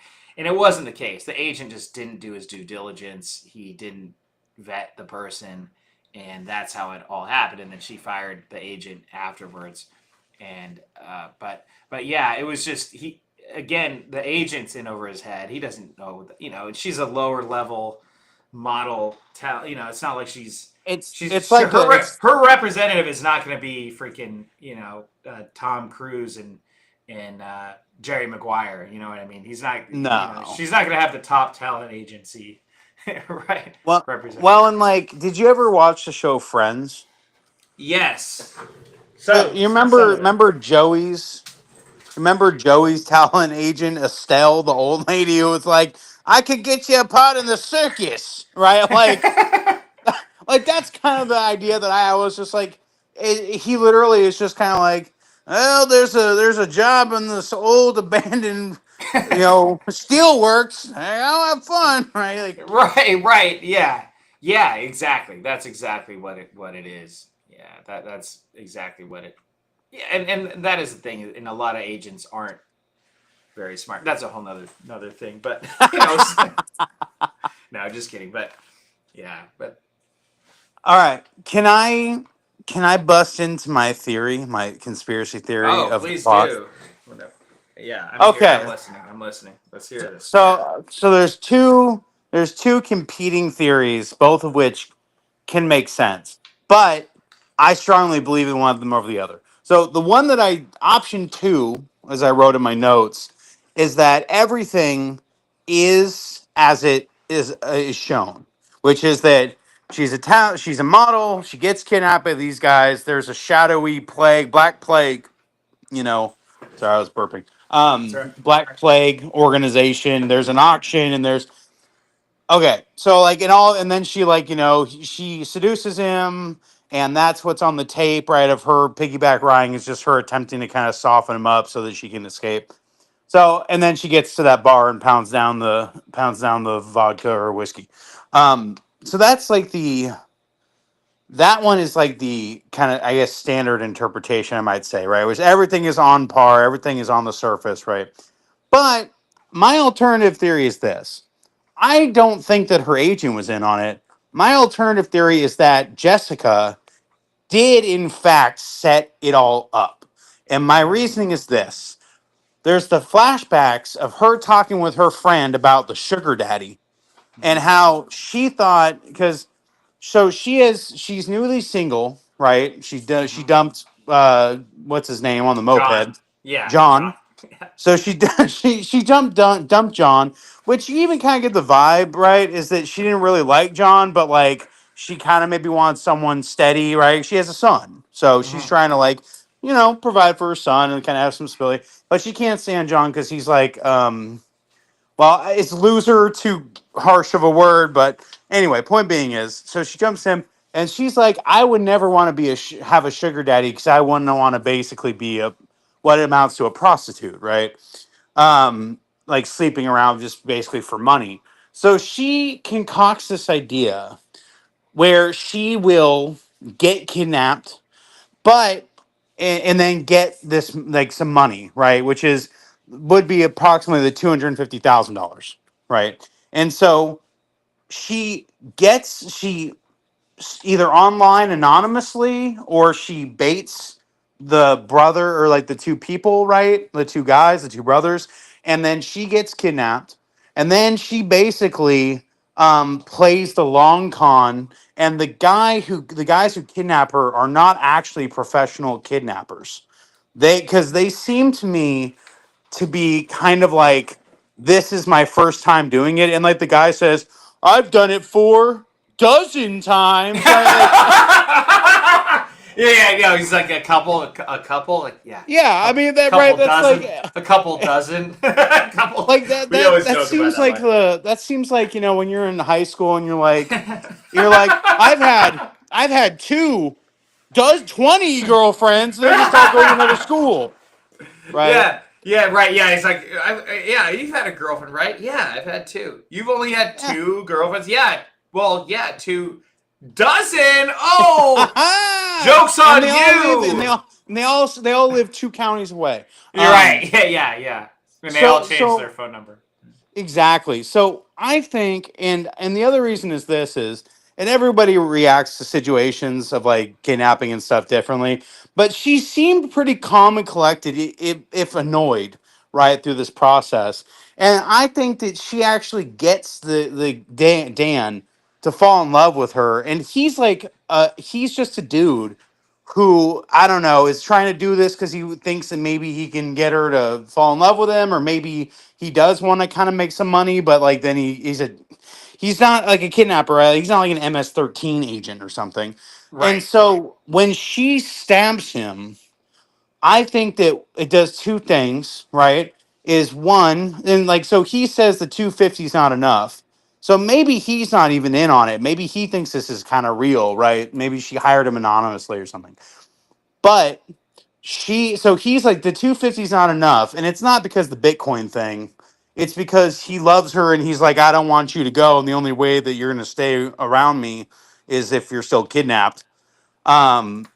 it wasn't the case. The agent just didn't do his due diligence. He didn't vet the person, and that's how it all happened. And then she fired the agent afterwards. And but yeah, it was just he again. The agent's in over his head. He doesn't know. She's a lower level model. It's not like it's like it's her representative is not going to be freaking Tom Cruise and Jerry Maguire. You know what I mean? He's not. no. She's not going to have the top talent agency, right? Well, Representing well, her. and like, did you ever watch the show Friends? Yes. So Some you some remember of it. remember Joey's remember Joey's talent agent Estelle, the old lady who was like, "I could get you a part in the circus," right? Like that's kind of the idea that I was just like, he literally is just kind of like, well, there's a job in this old abandoned, steelworks. Hey, I'll have fun, right? Like, Right, right, yeah, yeah, exactly. That's exactly what it is. Yeah, that's exactly what it. Yeah, and that is the thing. And a lot of agents aren't very smart. That's a whole another thing. But no, just kidding. But yeah, but all right, can I bust into my theory, my conspiracy theory oh, of the please plot? do. Whatever. Yeah, I'm here. I'm Okay, listening. I'm listening. Let's hear this. so there's two competing theories, both of which can make sense. But I strongly believe in one of them over the other. So the one that option two, as I wrote in my notes, is that everything is as it is shown, which is that she's a model, she gets kidnapped by these guys. There's a shadowy plague, black plague, you know. Sorry, I was burping. That's right. Black plague organization. There's an auction, and there's okay, so like in all, and then she like she seduces him, and that's what's on the tape, right? Of her piggyback riding is just her attempting to kind of soften him up so that she can escape. So, and then she gets to that bar and pounds down the vodka or whiskey. So that's like that one is like the kind of, I guess, standard interpretation, I might say, right? Which everything is on par, everything is on the surface, right? But my alternative theory is this. I don't think that her agent was in on it. My alternative theory is that Jessica did, in fact, set it all up. And my reasoning is this: there's the flashbacks of her talking with her friend about the sugar daddy and Mhm. how she thought, because so she's newly single, right? She Mhm. dumped what's his name on the John. moped, Yeah, John. John. So she dumped John, which you even kind of get the vibe, right? Is that she didn't really like John, but like she kind of maybe wants someone steady, right? She has a son, so she's Mhm. trying to like provide for her son and kind of have some stability. But she can't stand John because he's like well, it's loser too harsh of a word, but anyway, point being is, so she jumps him, and she's like, I would never want to be have a sugar daddy because I wouldn't want to basically be a what amounts to a prostitute, right? Like sleeping around just basically for money. So she concocts this idea where she will get kidnapped, but and then get this like some money, right? Which is would be approximately the $250,000, right? And so she she either online anonymously, or she baits the brother, or like the two people, right? The two guys, the two brothers, and then she gets kidnapped, and then she basically plays the long con. And the guys who kidnap her are not actually professional kidnappers. Because they seem to me to be kind of like, this is my first time doing it, and like the guy says, I've done it 4 dozen times, right? Like, Yeah, yeah, he's like a couple, like yeah, yeah, I couple, mean that, right? couple That's like, dozen, a couple dozen, a couple. like that We that always that joke about seems that like way. that seems like, when you're in high school and you're like, I've had two does 20 girlfriends, and they just all go to another school, right? Yeah, yeah, right. Yeah, he's like, yeah, you've had a girlfriend, right? Yeah, I've had two. You've only had Yeah. two girlfriends? Yeah. Well, yeah, 2 dozen. Oh, jokes And on they all live and you. they all live 2 counties away. You're right. Yeah, yeah, yeah. And they all So changed their so phone number. Exactly. So I think, and the other reason is this is, and everybody reacts to situations of like kidnapping and stuff differently, but she seemed pretty calm and collected, if annoyed, right, through this process. And I think that she actually gets the Dan to fall in love with her, and he's just a dude who, I don't know, is trying to do this because he thinks that maybe he can get her to fall in love with him, or maybe he does want to kind of make some money, but like then he's not like a kidnapper, right? He's not like an MS-13 agent or something. And Right. so when she stabs him, I think that it does two things, right? Is one, and like, so he says the 250 is not enough. So maybe he's not even in on it. Maybe he thinks this is kind of real, right? Maybe she hired him anonymously or something. But so he's like, the 250 is not enough, and it's not because the Bitcoin thing. It's because he loves her, and he's like, I don't want you to go, and the only way that you're going to stay around me is if you're still kidnapped. Um,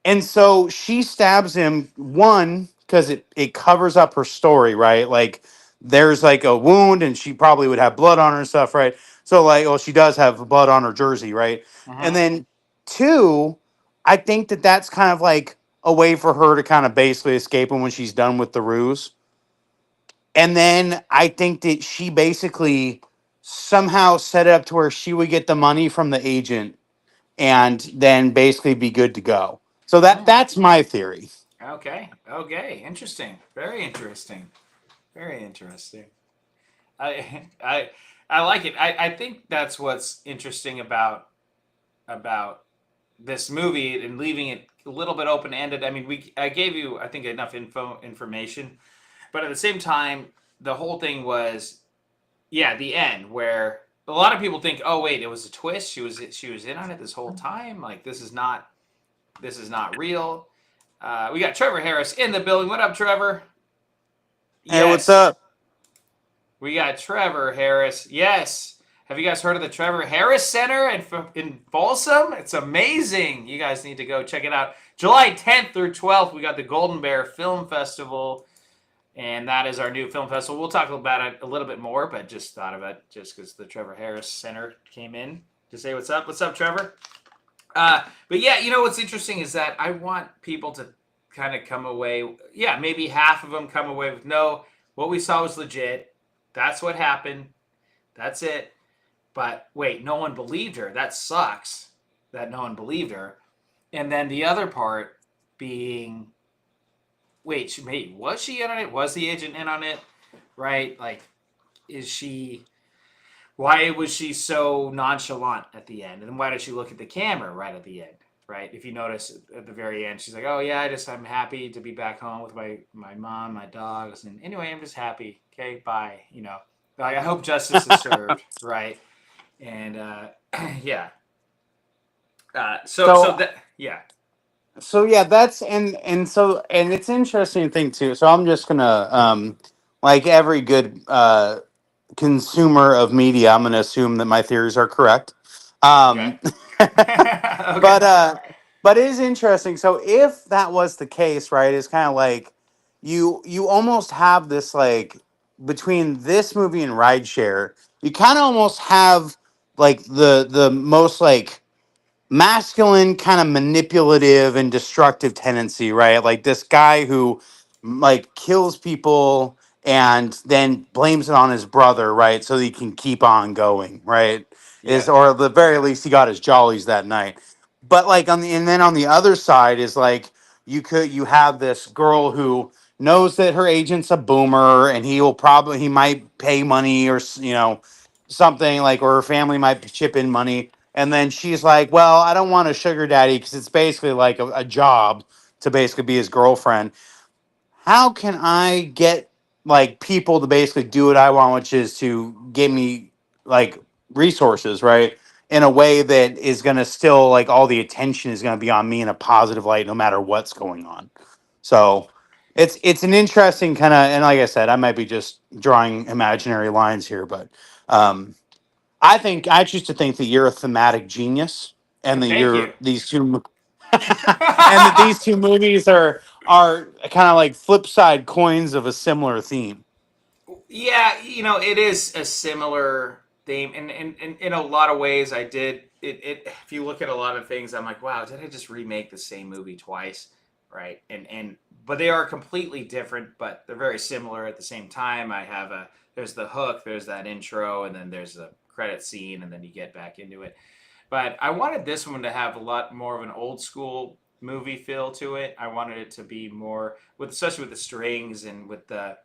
and so she stabs him, one, because it covers up her story, right? Like, there's like a wound, and she probably would have blood on her and stuff, right? So like, well, she does have blood on her jersey, right? And Mm-hmm. then two, I think that that's kind of like a way for her to kind of basically escape him when she's done with the ruse. And then I think that she basically somehow set it up to where she would get the money from the agent, and then basically be good to go. So Mm. that's my theory. Okay. Okay. Interesting. Very interesting. Very interesting. I like it. I think that's what's interesting about this movie and leaving it a little bit open ended. I mean, I gave you, I think, enough information, but at the same time, the whole thing was, yeah, the end where a lot of people think, oh wait, it was a twist. She was in on it this whole time. Like this is not real. We got Trevor Harris in the building. What up, Trevor? Hey, what's Yes, up? we got Trevor Harris. Yes. Have you guys heard of the Trevor Harris Center in Folsom? It's amazing. You guys need to go check it out. July 10th through 12th, we got the Golden Bear Film Festival, and that is our new film festival. We'll talk about it a little bit more, but just thought of it just because the Trevor Harris Center came in to say what's up. What's up, Trevor? But yeah, what's interesting is that I want people to kind of come away. Yeah, maybe half of them come away with no, what we saw was legit. That's what happened. That's it. But wait, no one believed her. That sucks that no one believed her. And then the other part being, wait, was she in on it? Was the agent in on it? Right? Like, is she? Why was she so nonchalant at the end? And why did she look at the camera right at the end? Right? If you notice at the very end, she's like, "Oh yeah, I'm happy to be back home with my mom, my dogs, and anyway, I'm just happy. Okay, bye." Like, I hope justice is served, right? And yeah. So So that yeah. so yeah, that's and it's interesting thing too. So I'm just gonna, like every good consumer of media, I'm gonna assume that my theories are correct. Okay. Um, Okay. but it is interesting. So if that was the case, right, it's kind of like, you almost have this like between this movie and Rideshare, you kind of almost have like the most like masculine kind of manipulative and destructive tendency, right? Like this guy who like kills people and then blames it on his brother, right? So that he can keep on going, right? Is Yeah. or at the very least he got his jollies that night. But like on the and then on the other side is like you have this girl who knows that her agent's a boomer and he might pay money or something like or her family might chip in money and then she's like, well, I don't want a sugar daddy because it's basically like a job to basically be his girlfriend. How can I get like people to basically do what I want, which is to give me like resources, right? In a way that is going to still like all the attention is going to be on me in a positive light, no matter what's going on. So it's an interesting kind of, and like I said, I might be just drawing imaginary lines here, but um, I choose to think that you're a thematic genius, and that Thank you're you. these two, and that these two movies are kind of like flip side coins of a similar theme. Yeah, it is a similar theme, and in a lot of ways, I did it. If you look at a lot of things, I'm like, wow, did I just remake the same movie twice, right? And but they are completely different, but they're very similar at the same time. There's the hook, there's that intro, and then there's the credit scene, and then you get back into it. But I wanted this one to have a lot more of an old school movie feel to it. I wanted it to be more with, especially with the strings and with the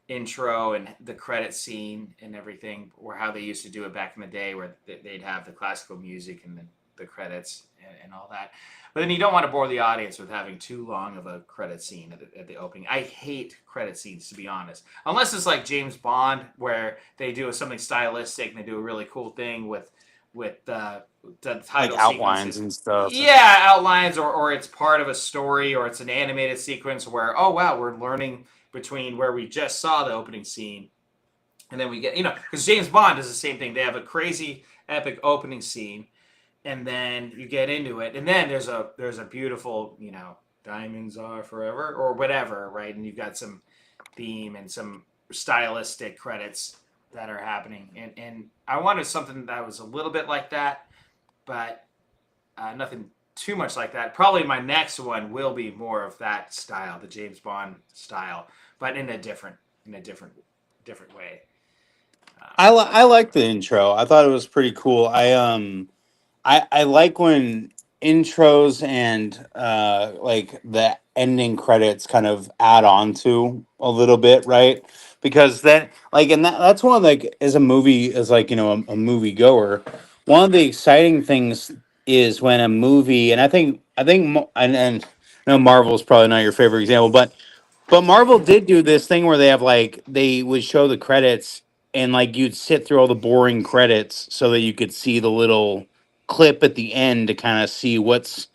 intro and the credit scene and everything, or how they used to do it back in the day, where they'd have the classical music and the credits and all that. But then you don't want to bore the audience with having too long of a credit scene at the opening. I hate credit scenes, to be honest, unless it's like James Bond, where they do something stylistic and they do a really cool thing with the Like title outlines sequences. and stuff. Yeah, outlines, or it's part of a story, or it's an animated sequence where, oh wow, we're learning between where we just saw the opening scene, and then we get, because James Bond does the same thing. They have a crazy epic opening scene, and then you get into it, and then there's a beautiful, diamonds are forever or whatever, right? And you've got some theme and some stylistic credits that are happening, and I wanted something that was a little bit like that, but nothing too much like that. Probably my next one will be more of that style, the James Bond style, but in a different way. I like the intro. I thought it was pretty cool. I like when intros and like the ending credits kind of add on to a little bit, right? Because then like and that's one of like as a movie as like a movie goer, one of the exciting things is when a movie and and I know Marvel is probably not your favorite example, but Marvel did do this thing where they have like they would show the credits and like you'd sit through all the boring credits so that you could see the little clip at the end to kind of see what's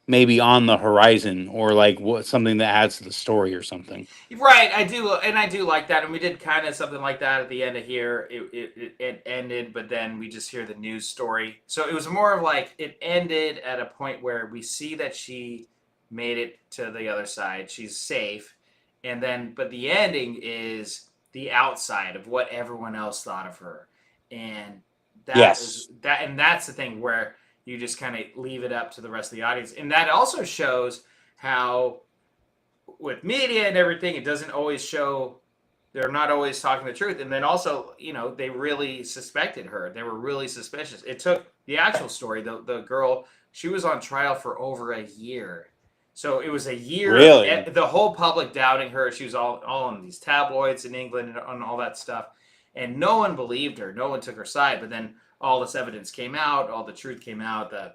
maybe on the horizon or like what something that adds to the story or something. Right, I do, and I do like that, and we did kind of something like that at the end of here. It ended, but then we just hear the news story. So it was more of like it ended at a point where we see that she made it to the other side. She's safe, and then but the ending is the outside of what everyone else thought of her, and Yes. that's the thing where you just kind of leave it up to the rest of the audience, and that also shows how with media and everything, it doesn't always show. They're not always talking the truth, and then also, they really suspected her. They were really suspicious. It took the actual story. The girl, she was on trial for over a year, so it was a year of Really? the whole public doubting her. She was all in these tabloids in England and all that stuff, and no one believed her. No one took her side. But then all this evidence came out. All the truth came out. The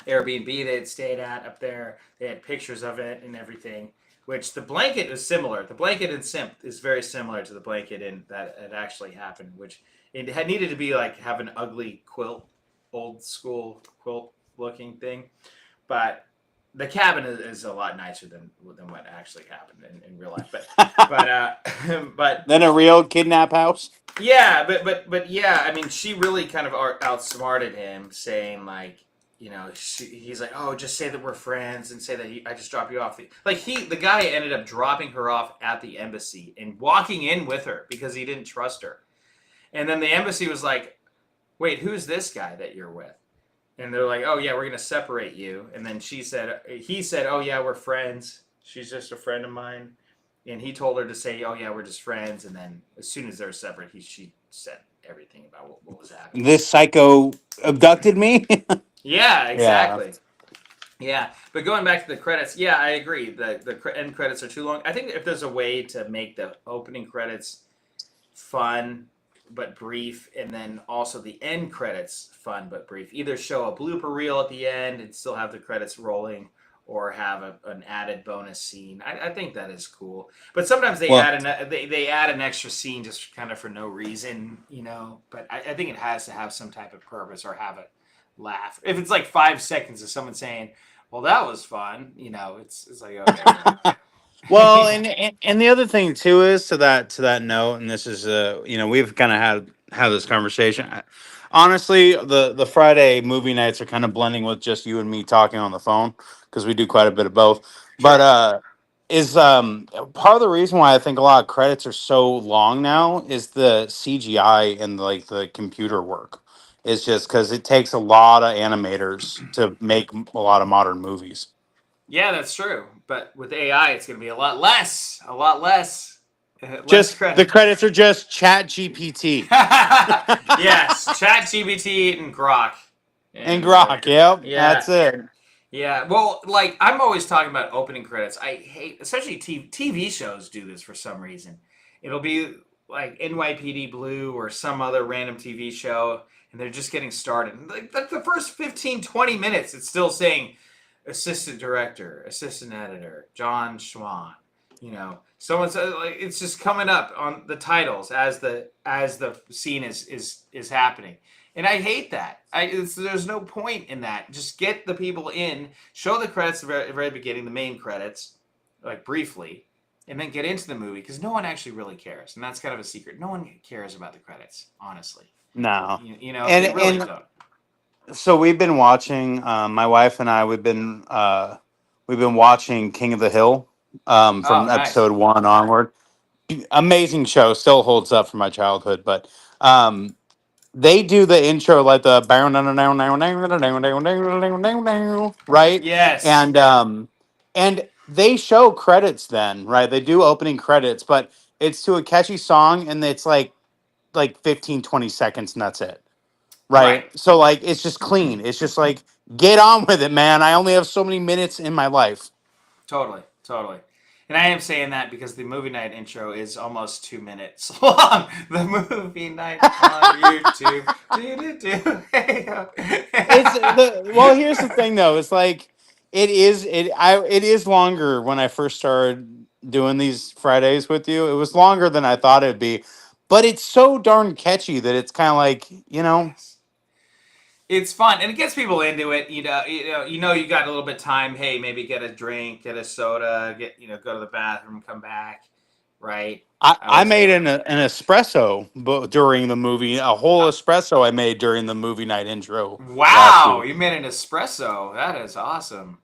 Airbnb they had stayed at up there. They had pictures of it and everything. Which the blanket is similar. The blanket in SiMP is very similar to the blanket in that it actually happened. Which it had needed to be like have an ugly quilt, old school quilt looking thing. But the cabin is a lot nicer than what actually happened in real life. But Then a real kidnap house? yeah, but yeah, I mean, she really kind of outsmarted him, saying like, he's like, oh, just say that we're friends and say that I just dropped you off. The guy ended up dropping her off at the embassy and walking in with her because he didn't trust her. And then the embassy was like, wait, who's this guy that you're with? And they're like, oh yeah, we're gonna separate you. And then he said, oh yeah, we're friends. She's just a friend of mine. And he told her to say, oh yeah, we're just friends. And then as soon as they're separate, she said everything about what was happening. This psycho abducted me. Yeah, Yeah. exactly. Yeah, but going back to the credits, yeah, I agree. The end credits are too long. I think if there's a way to make the opening credits fun but brief, and then also the end credits fun but brief, either show a blooper reel at the end and still have the credits rolling, or have an added bonus scene. I think that is cool. But sometimes Well, they add an extra scene just kind of for no reason, But I think it has to have some type of purpose or have a laugh. If it's like 5 seconds of someone saying, "Well, that was fun," it's like okay, well, yeah, and the other thing too is to that note, and this is we've kind of had this conversation. Honestly, the Friday movie nights are kind of blending with just you and me talking on the phone because we do quite a bit of both. But sure, is part of the reason why I think a lot of credits are so long now is the CGI and like the computer work. It's just because it takes a lot of animators to make a lot of modern movies. yeah, that's true. But with AI, it's going to be a lot less, less Just the credit. credits are just Chat GPT Yes, Chat GBT and Grok, and and Grok. Yep, yeah, that's it. yeah. Well, like I'm always talking about opening credits. I hate, especially TV shows do this for some reason. It'll be like NYPD Blue or some other random TV show, and they're just getting started. Like the first 15, 20 minutes, it's still saying assistant director, assistant editor, John Schwan. Someone said like it's just coming up on the titles as the scene is happening, and I hate that. There's no point in that. Just get the people in, show the credits at the very beginning, the main credits, like briefly, and then get into the movie because no one actually really cares, and that's kind of a secret. No one cares about the credits, honestly. No, They really and don't. so we've been watching. My wife and I we've been watching King of the Hill Oh, from nice. episode one onward. Amazing show, still holds up from my childhood, but they do the intro like the right, Yes. and they show credits then, right? They do opening credits, but it's to a catchy song, and it's like 15, 20 seconds, and that's it, right? Right. So like it's just clean. It's just like get on with it, man. I only have so many minutes in my life. Totally, totally. And I am saying that because the movie night intro is almost 2 minutes long. The movie night on YouTube. Do, do, do. Hey, It's the well. Here's the thing, though. It's like it is longer. When I first started doing these Fridays with you, it was longer than I thought it'd be, but it's so darn catchy that it's kind of like Yes. It's fun and it gets people into it. You got a little bit of time. Hey, maybe get a drink, get a soda, go to the bathroom, come back. Right. I I always made get. an espresso during the movie, a whole espresso I made during the movie night intro last Wow, week. you made an espresso. That is awesome.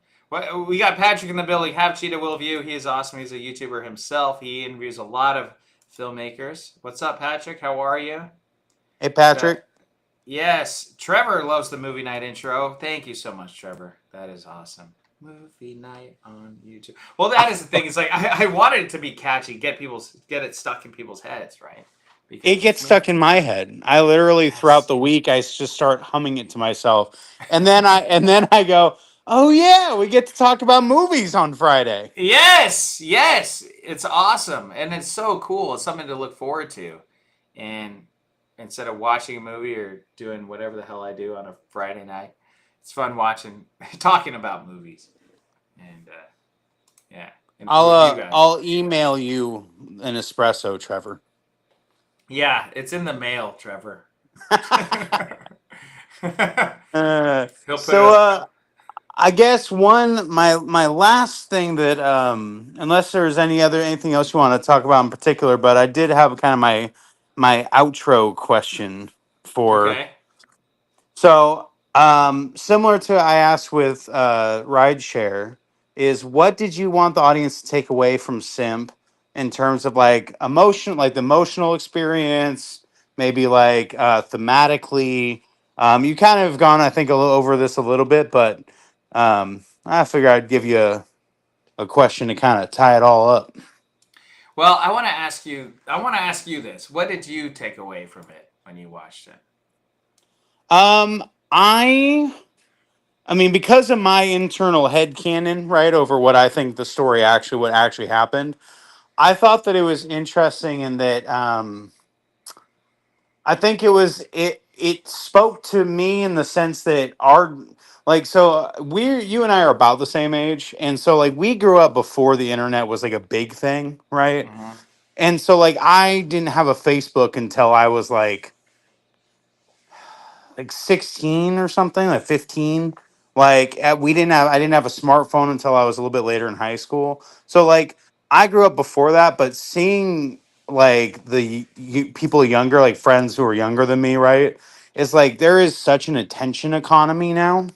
We got Patrick in the building. Have Cheetah Will View. He is awesome. He's a YouTuber himself. He interviews a lot of filmmakers. What's up, Patrick? How are you? Hey, Uh, Patrick. yes, Trevor loves the movie night intro. Thank you so much, Trevor. That is awesome. Movie night on YouTube. Well, that is the thing. It's like I wanted it to be catchy, get it stuck in people's heads, right? It Because gets it's me. stuck in my head. I literally throughout Yes. the week just start humming it to myself. And then I go, "Oh yeah, we get to talk about movies on Friday." Yes, yes, it's awesome and it's so cool. It's something to look forward to. And instead of watching a movie or doing whatever the hell I do on a Friday night, it's fun watching, talking about movies, and yeah, and with you guys. I'll email you an espresso, Trevor. Yeah, it's in the mail, Trevor. He'll put it So up. I guess my last thing that unless there's anything else you want to talk about in particular, but I did have kind of my outro question for Okay. so. Similar to I asked with rideshare, is what did you want the audience to take away from SiMP in terms of like emotion, like the emotional experience, maybe like thematically. You kind of gone, I think, a little over this a little bit, but I figure I'd give you a question to kind of tie it all up. Well, I want to ask you. I want to ask you this. What did you take away from it when you watched it? Um, I I mean, because of my internal headcanon, right, over what I think the story actually, what actually happened, I thought that it was interesting in that I think it spoke to me in the sense that our like you and I are about the same age, and so like we grew up before the internet was like a big thing, right? Mm-hmm. And so like I didn't have a Facebook until I was like 16 or something, like 15. We didn't have I didn't have a smartphone until I was a little bit later in high school. So like I grew up before that, but seeing like people younger, like friends who are younger than me, right? It's like there is such an attention economy now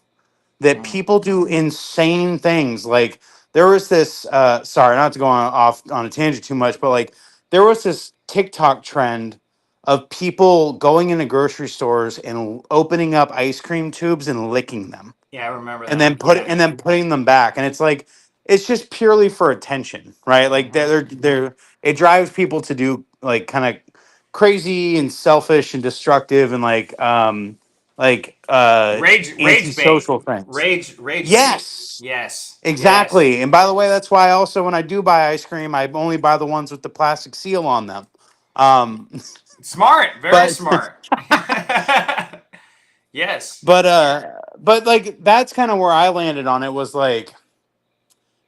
that Mm. people do insane things. Like there was this sorry, not to go off on a tangent too much, but like there was this TikTok trend of people going into grocery stores and opening up ice cream tubes and licking them Yeah, I remember and that. then Yeah. putting them back, and it's like it's just purely for attention, right? Like Mm-hmm. they're it drives people to do like kind of crazy and selfish and destructive and Rage bait. antisocial things. Rage bait. Yes, Yes. Yes. exactly. And by the way, that's why also when I do buy ice cream, I only buy the ones with the plastic seal on them. Um, Smart. Very but smart. Yes. but like that's kind of where I landed on it was like,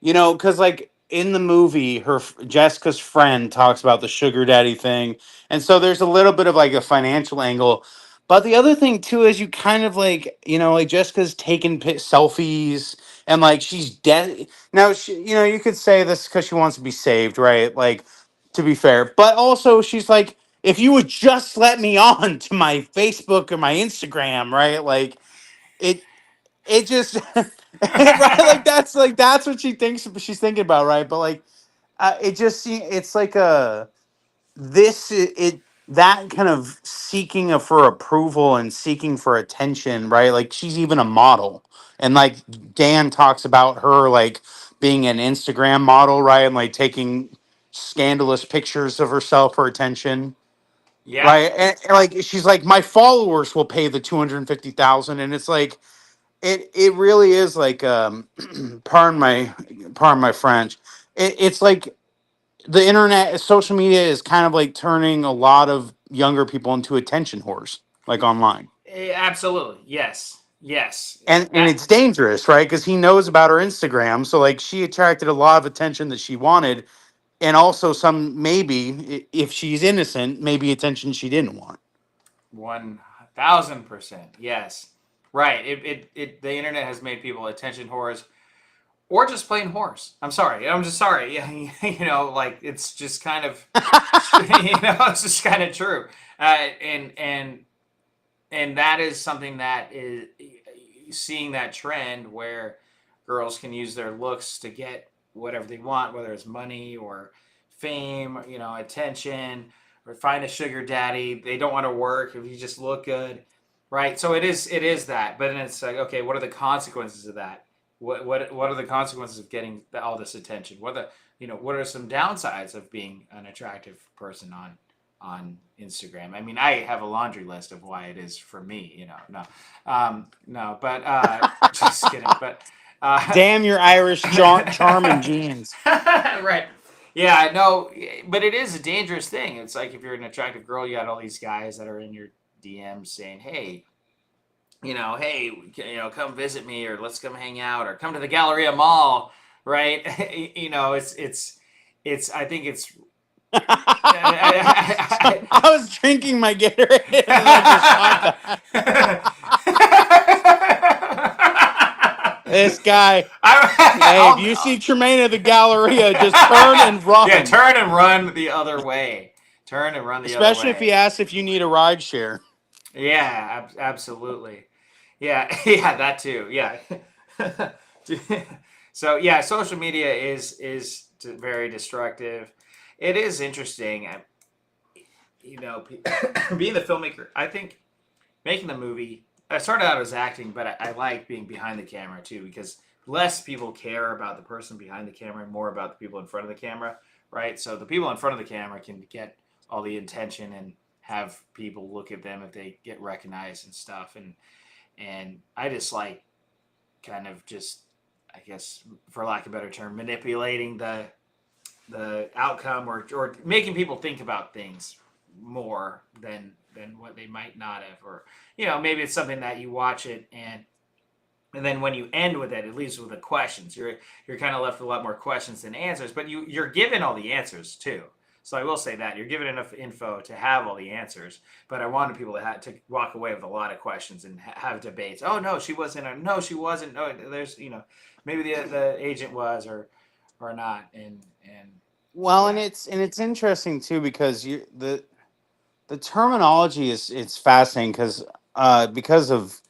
because like in the movie, Jessica's friend talks about the sugar daddy thing, and so there's a little bit of like a financial angle. But the other thing too is you kind of like like Jessica's taking selfies and like she's dead now. You could say this because she wants to be saved, right? Like to be fair, but also she's like, if you would just let me on to my Facebook or my Instagram, right? Like it it just right like that's what she thinks she's thinking about, right? But like it just it's like it that kind of seeking for approval and seeking for attention, right? Like she's even a model, and like Dan talks about her like being an Instagram model, right? And like taking scandalous pictures of herself for attention, Yeah. right? And like she's like, my followers will pay the 250,000, and it's like it really is like pardon my French. It's like the internet, social media is kind of like turning a lot of younger people into attention whores, like online. Absolutely. Yes. Yes. And That. it's dangerous, right? Because he knows about her Instagram, so like she attracted a lot of attention that she wanted, and also some maybe if she's innocent, maybe attention she didn't want. 1,000%. Yes. Right. The internet has made people attention whores or just plain whores. I'm sorry. I'm just sorry. Like it's just kind of, it's just kind of true. And that is something that is seeing that trend where girls can use their looks to get whatever they want, whether it's money or fame, attention, or find a sugar daddy. They don't want to work if you just look good, right? So it is that, but then it's like, okay, what are the consequences of that? What are the consequences of getting all this attention? What are some downsides of being an attractive person on Instagram? I mean, I have a laundry list of why it is for me. No, no, but just kidding. But Damn your Irish charm and jeans. right, yeah, no, but it is a dangerous thing. It's like if you're an attractive girl, you got all these guys that are in your DMs saying, "Hey, hey, come visit me, or let's come hang out, or come to the Galleria Mall." Right? It's. I think it's. I was drinking my Gatorade and I just shot that. This guy. Hey, if you see Tremain at the Galleria, just turn and Yeah, run. turn and run the other way. Turn and run the other Especially if he way. asks if you need a ride share. Yeah, absolutely. Yeah, yeah, that too. Yeah. So yeah, social media very destructive. It is interesting. Being the filmmaker, I think making the movie. I started out as acting, but I like being behind the camera too because less people care about the person behind the camera and more about the people in front of the camera, right? So the people in front of the camera can get all the attention and have people look at them if they get recognized and stuff. And I just like kind of just, I guess, for lack of a better term, manipulating the outcome or making people think about things more than what they might not have, or maybe it's something that you watch it and then when you end with it leaves with the questions. You're kind of left with a lot more questions than answers, but you're given all the answers too. So I will say that you're given enough info to have all the answers, but I wanted people to walk away with a lot of questions and have debates. Oh no, she wasn't. Or, no, she wasn't. No, there's maybe the agent was or not. And Well, and yeah. it's interesting too because the terminology is it's fascinating because of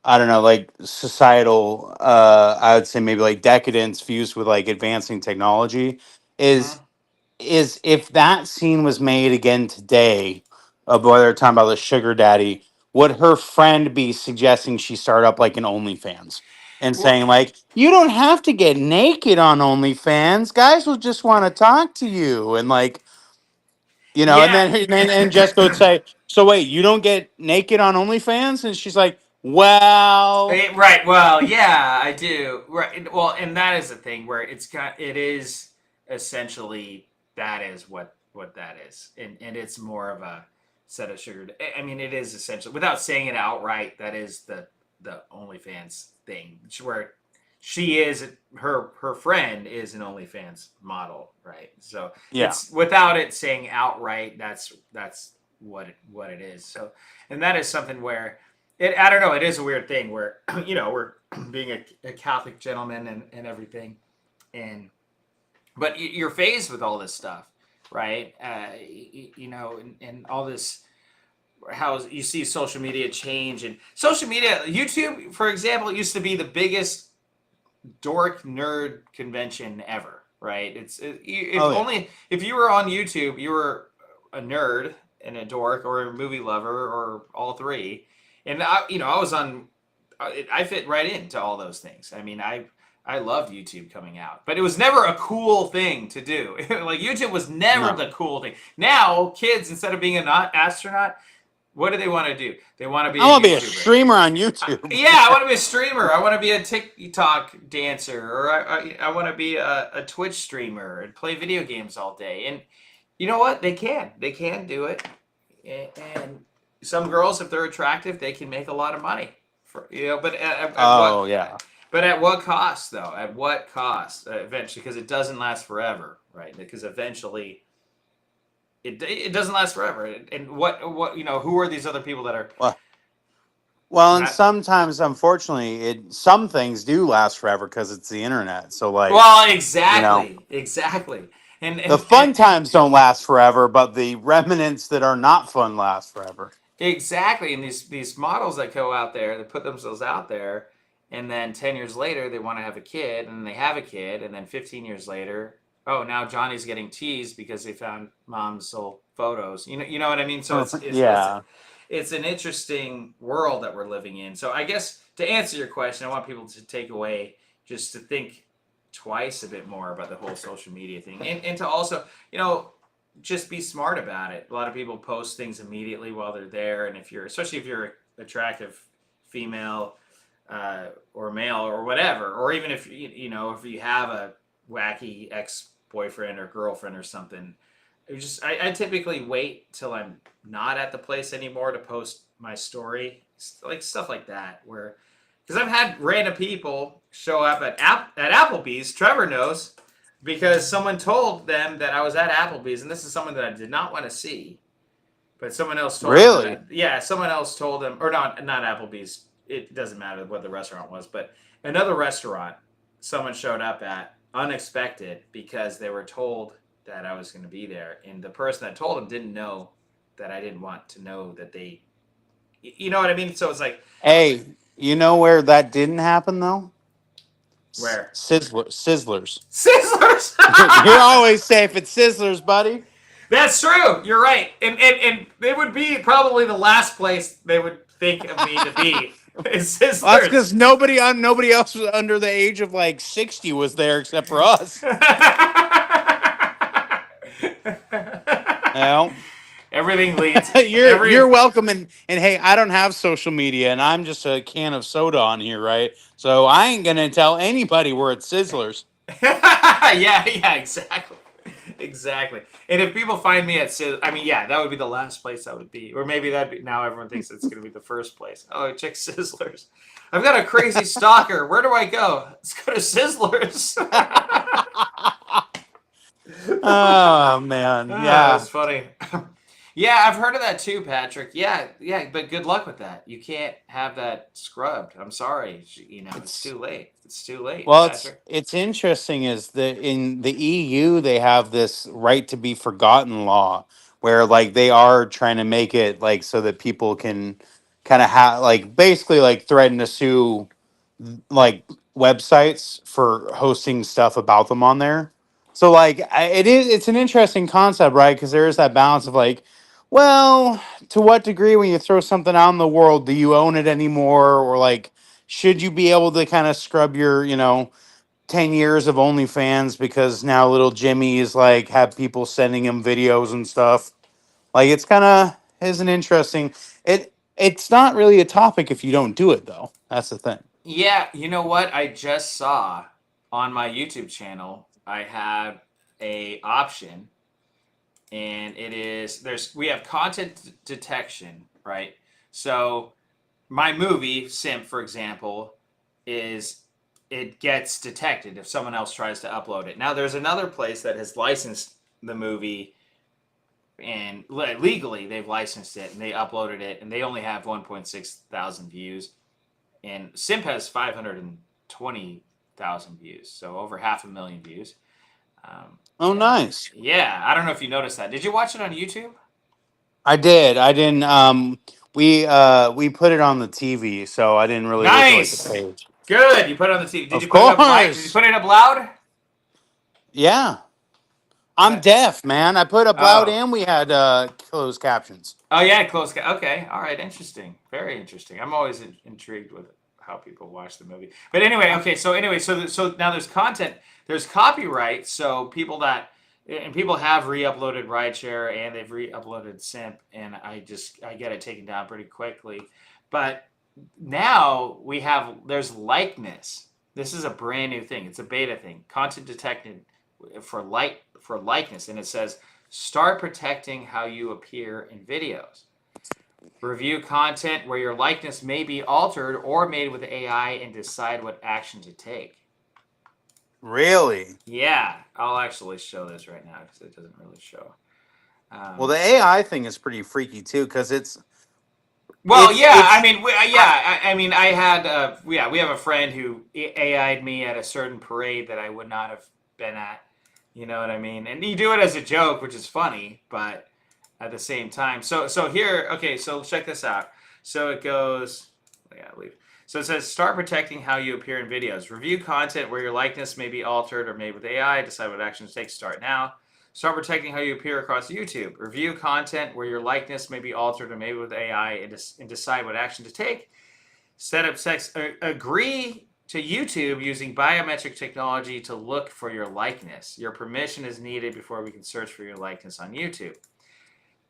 I don't know, like societal, I would say maybe like decadence fused with like advancing technology is Mm-hmm. is if that scene was made again today, of whether they're talking about the sugar daddy, would her friend be suggesting she start up like an OnlyFans and Well, saying like, you don't have to get naked on OnlyFans, guys will just want to talk to you and like, and yeah. then Jessica would say, so wait, you don't get naked on OnlyFans, and she's like, well. Right. Well, yeah, I do. Right. Well, and that is the thing where it is essentially that is what that is, and it's more of a set of sugar. I mean, it is essentially without saying it outright. That is the OnlyFans thing, where she is her friend is an OnlyFans model, right? So Yeah. it's without it saying outright. That's what it is. So, and that is something where I don't know. It is a weird thing where we're being a Catholic gentleman and everything, and but you're faced with all this stuff, right? And all this how you see social media change and social media. YouTube, for example, used to be the biggest dork nerd convention ever, right? If Oh yeah. only if you were on YouTube, you were a nerd and a dork or a movie lover or all three. And I was on. I fit right into all those things. I mean, I loved YouTube coming out, but it was never a cool thing to do. Like YouTube was never No. the cool thing. Now kids, instead of being an astronaut, what do they want to do? They want to be I a want to be a YouTuber. streamer on YouTube. Yeah, I want to be a streamer. I want to be a TikTok dancer, or I want to be a Twitch streamer and play video games all day. And you know what? They can do it. And some girls, if they're attractive, they can make a lot of money. But at what? Oh yeah. But at what cost, though? At what cost? Eventually, because it doesn't last forever, right? Because eventually, it doesn't last forever. And what who are these other people that are Well, well, and not. sometimes, unfortunately, some things do last forever because it's the internet. So, like, Well, you know, exactly, and the and, and fun times don't last forever, but the remnants that are not fun last forever. exactly, and these models that go out there, they put themselves out there, and then 10 years later they want to have a kid, and they have a kid, and then 15 years later, oh, now Johnny's getting teased because they found mom's old photos. You know what I mean? So Yeah. it's an interesting world that we're living in. So I guess to answer your question, I want people to take away just to think twice a bit more about the whole social media thing, and to also just be smart about it. A lot of people post things immediately while they're there, and especially if you're attractive female or male or whatever, or even if if you have a wacky ex boyfriend or girlfriend or something, I typically wait till I'm not at the place anymore to post my story, like stuff like that, where because I've had random people show up at Applebee's. Trevor knows because someone told them that I was at Applebee's, and this is someone that I did not want to see, but someone else told them Really? yeah, someone else told them, or not Applebee's. It doesn't matter what the restaurant was, but another restaurant someone showed up at unexpected because they were told that I was going to be there, and the person that told them didn't know that I didn't want to know that they, you know what I mean? So it's like, Hey, You know where that didn't happen though? Where? Sizzlers. Sizzlers. You're always safe at Sizzlers, buddy. That's true. You're right. And it would be probably the last place they would think of me to be is Well, that's Sizzlers. because nobody else was under the age of like 60 was there except for us. You know? Everything leads. You're Every welcome, and hey, I don't have social media, and I'm just a can of soda on here, right? So I ain't gonna tell anybody we're at Sizzlers. yeah, exactly. Exactly. And if people find me at I mean, yeah, that would be the last place I would be. Or maybe that'd be now everyone thinks it's going to be the first place. Oh, check Sizzlers. I've got a crazy stalker. Where do I go? Let's go to Sizzlers. Oh man, That's yeah. funny. Yeah, I've heard of that too, Patrick. Yeah, yeah, but good luck with that. You can't have that scrubbed. I'm sorry. It's It's too late. It's too late, Well, Patrick. it's interesting is that in the EU they have this right to be forgotten law where like they are trying to make it like so that people can kind of have like basically like threaten to sue like websites for hosting stuff about them on there. So like it's an interesting concept, right? Because there is that balance of like, well, to what degree when you throw something out in the world do you own it anymore, or like should you be able to kind of scrub your 10 years of OnlyFans because now little Jimmy is like have people sending him videos and stuff. Like it's kind of is an interesting it's not really a topic if you don't do it though. That's the thing. Yeah, you know what? I just saw on my YouTube channel, I have a option, and it is we have content detection, right? So my movie SiMP, for example, is it gets detected if someone else tries to upload it. Now there's another place that has licensed the movie, and legally they've licensed it and they uploaded it, and they only have 1.6 thousand views, and SiMP has 520,000 views, so over half a million views. Oh, And nice. yeah, I don't know if you noticed that. Did you watch it on YouTube? I did. I didn't we put it on the TV, so I didn't really look at like the Nice, page. good. You put it on the TV. Did you Of put it up light? Did you course. put it up loud? Yeah. I'm That, deaf, man. I put up loud oh, and we had closed captions. oh yeah, close. Okay, all right, interesting. Very interesting. I'm always intrigued with how people watch the movie. But anyway, okay. So now there's content. There's copyright. So people have re-uploaded Rideshare and they've re-uploaded SiMP, and I get it taken down pretty quickly. But now there's likeness. This is a brand new thing. It's a beta thing. Content detected for likeness, and it says start protecting how you appear in videos. Review content where your likeness may be altered or made with AI and decide what action to take. Really? Yeah, I'll actually show this right now because it doesn't really show. Well, the Um, AI thing is pretty freaky too because well, it's yeah, I it's mean, I, I mean, I had, yeah, we have a friend who AI'd me at a certain parade that I would not have been at. You know what I mean? And you do it as a joke, which is funny, but at the same time. So here, okay, so check this out. So it goes, I gotta leave. So it says start protecting how you appear in videos. Review content where your likeness may be altered or made with AI. Decide what actions to take. Start now. Start protecting how you appear across YouTube. Review content where your likeness may be altered or made with AI and decide what action to take. Set up agree to YouTube using biometric technology to look for your likeness. Your permission is needed before we can search for your likeness on YouTube.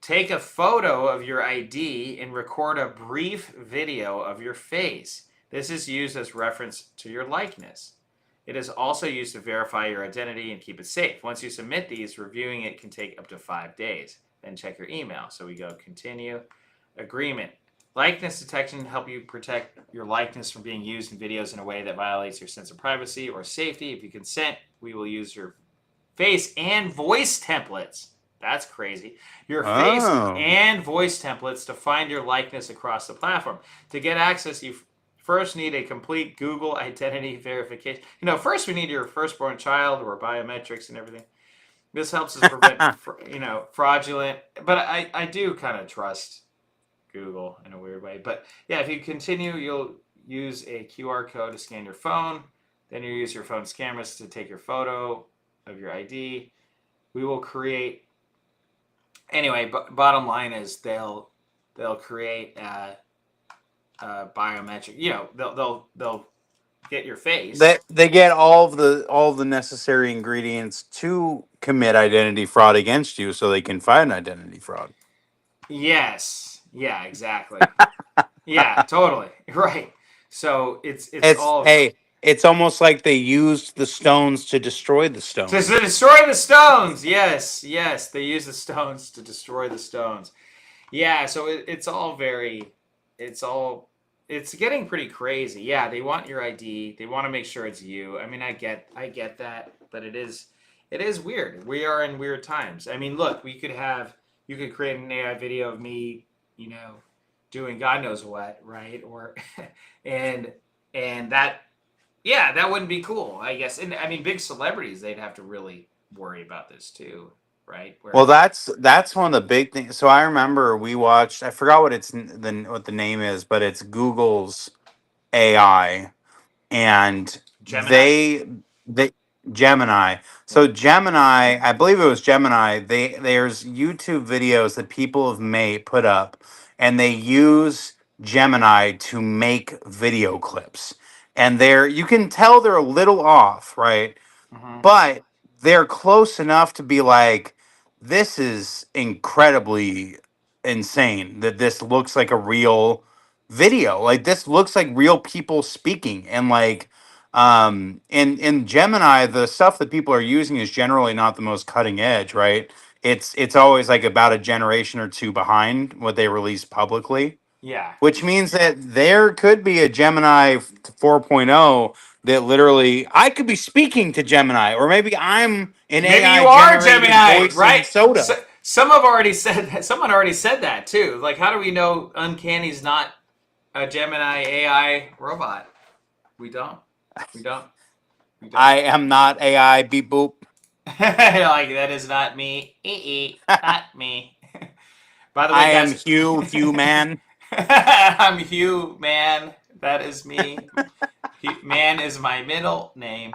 Take a photo of your ID and record a brief video of your face. This is used as reference to your likeness. It is also used to verify your identity and keep it safe. Once you submit these, reviewing it can take up to 5 days. Then check your email. So we go continue. Agreement. Likeness detection help you protect your likeness from being used in videos in a way that violates your sense of privacy or safety. If you consent, we will use your face and voice templates. That's crazy. Your face oh and voice templates to find your likeness across the platform. To get access, you first need a complete Google identity verification. First we need your firstborn child or biometrics and everything. This helps us prevent, fraudulent. But I do kind of trust Google in a weird way. But yeah, if you continue, use a QR code to scan your phone. Then you use your phone's cameras to take your photo of your ID. We will create. Anyway, bottom line is they'll create a biometric. They'll get your face. They get all the necessary ingredients to commit identity fraud against you, so they can find identity fraud. Yes. Yeah. Exactly. Yeah. Totally. Right. So it's It's all hey, it's almost like they used the stones to destroy the to stones. destroy the stones. Yes. Yes. They use the stones to destroy the stones. Yeah. So it's all very. It's all. It's getting pretty crazy. Yeah. They want your ID. They want to make sure it's you. I mean, I get that, but it is weird. We are in weird times. I mean, look, you could create an AI video of me, doing God knows what, right? Or and that, yeah, that wouldn't be cool, I guess. And I mean, big celebrities, they'd have to really worry about this too, right? Well, Where that's one of the big things. So I remember we watched. I forgot what the name is, but it's Google's AI, and Gemini. they Gemini. So Gemini, I believe it was Gemini. There's YouTube videos that people have made put up, and they use Gemini to make video clips, and you can tell they're a little off, right? Hmm. But they're close enough to be like, this is incredibly insane that this looks like a real video. Like this looks like real people speaking. And like in Gemini, the stuff that people are using is generally not the most cutting edge, right? It's always like about a generation or two behind what they release publicly, Yeah. which means that there could be a Gemini 4.0 that literally I could be speaking to Gemini, or maybe I'm an Maybe you AI are generated Gemini, voice in right? soda. Some have already said that. Someone already said that too. Like, how do we know Uncanny's not a Gemini AI robot? We don't. We don't. We don't. I am not AI. Beep boop. Like, that is not me. Not me. By the way, I am guys, Hugh Man. I'm Hugh Man. That is me. Man is my middle name.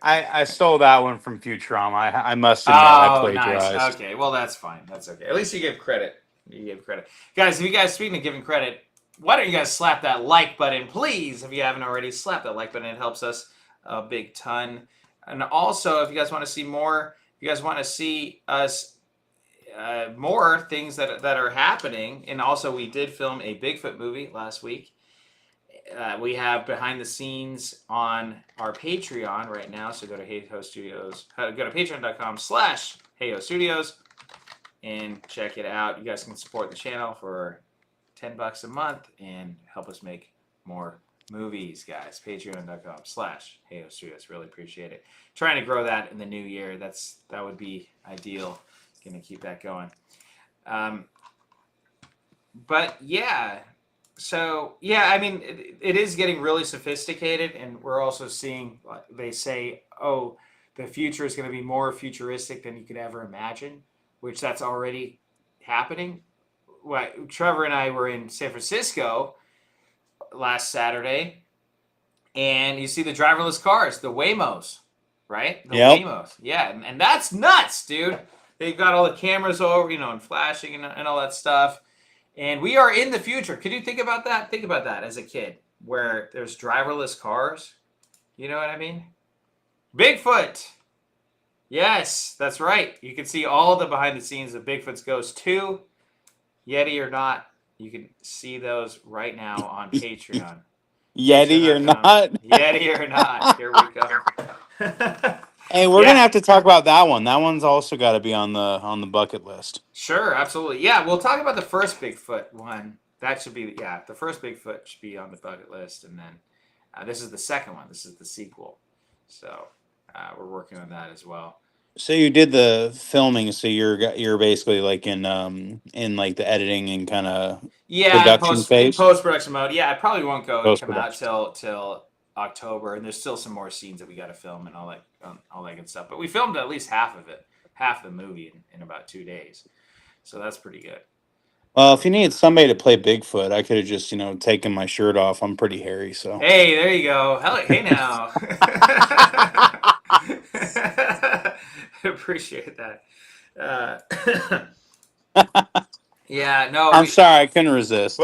I stole that one from Futurama. I must admit I Oh, nice. plagiarized. Okay, well, that's fine. That's okay. At least you give credit. You give credit, guys. If you guys, speaking of giving credit, why don't you guys slap that like button, please? If you haven't already, slap that like button. It helps us a big ton. And also, if you guys want to see more, if you guys want to see us more things that are happening, and also we did film a Bigfoot movie last week. We have behind the scenes on our Patreon right now. So go to Hayhoe Studios. Go to patreon.com/Hayhoe Studios and check it out. You guys can support the channel for $10 a month and help us make more movies, guys. Patreon.com/Hayhoe Studios. Really appreciate it. Trying to grow that in the new year. That would be ideal. Gonna keep that going. But yeah. So yeah, I mean, it is getting really sophisticated, and we're also seeing. They say, "Oh, the future is going to be more futuristic than you could ever imagine," which that's already happening. What Trevor and I were in San Francisco last Saturday, and you see the driverless cars, the Waymos, right? The Yep. Waymos, yeah, and that's nuts, dude. They've got all the cameras over, and flashing and all that stuff. And we are in the future. Could you think about that? Think about that as a kid, where there's driverless cars. You know what I mean? Bigfoot. Yes, that's right. You can see all the behind the scenes of Bigfoot's Ghost 2, Yeti or not. You can see those right now on Patreon. Yeti or Patreon.com. not. Yeti or not. Here we go. Hey, we're gonna Yeah. have to talk about that one. That one's also got to be on the bucket list. Sure, absolutely. Yeah, we'll talk about the first Bigfoot one. That should be, yeah, the first Bigfoot should be on the bucket list. And then this is the second one. This is the sequel. So we're working on that as well. So you did the filming, so you're basically like in like the editing and kind of Yeah, production in phase. post production mode. Yeah, it probably won't Post come out production. till October, and there's still some more scenes that we got to film and all that good stuff. But we filmed at least half of it, half the movie in about 2 days, so that's pretty good. Well, if you needed somebody to play Bigfoot, I could have just, taken my shirt off. I'm pretty hairy, so. Hey, there you go. Hell, hey now. Appreciate that. Uh, yeah, no, I'm sorry, I couldn't resist.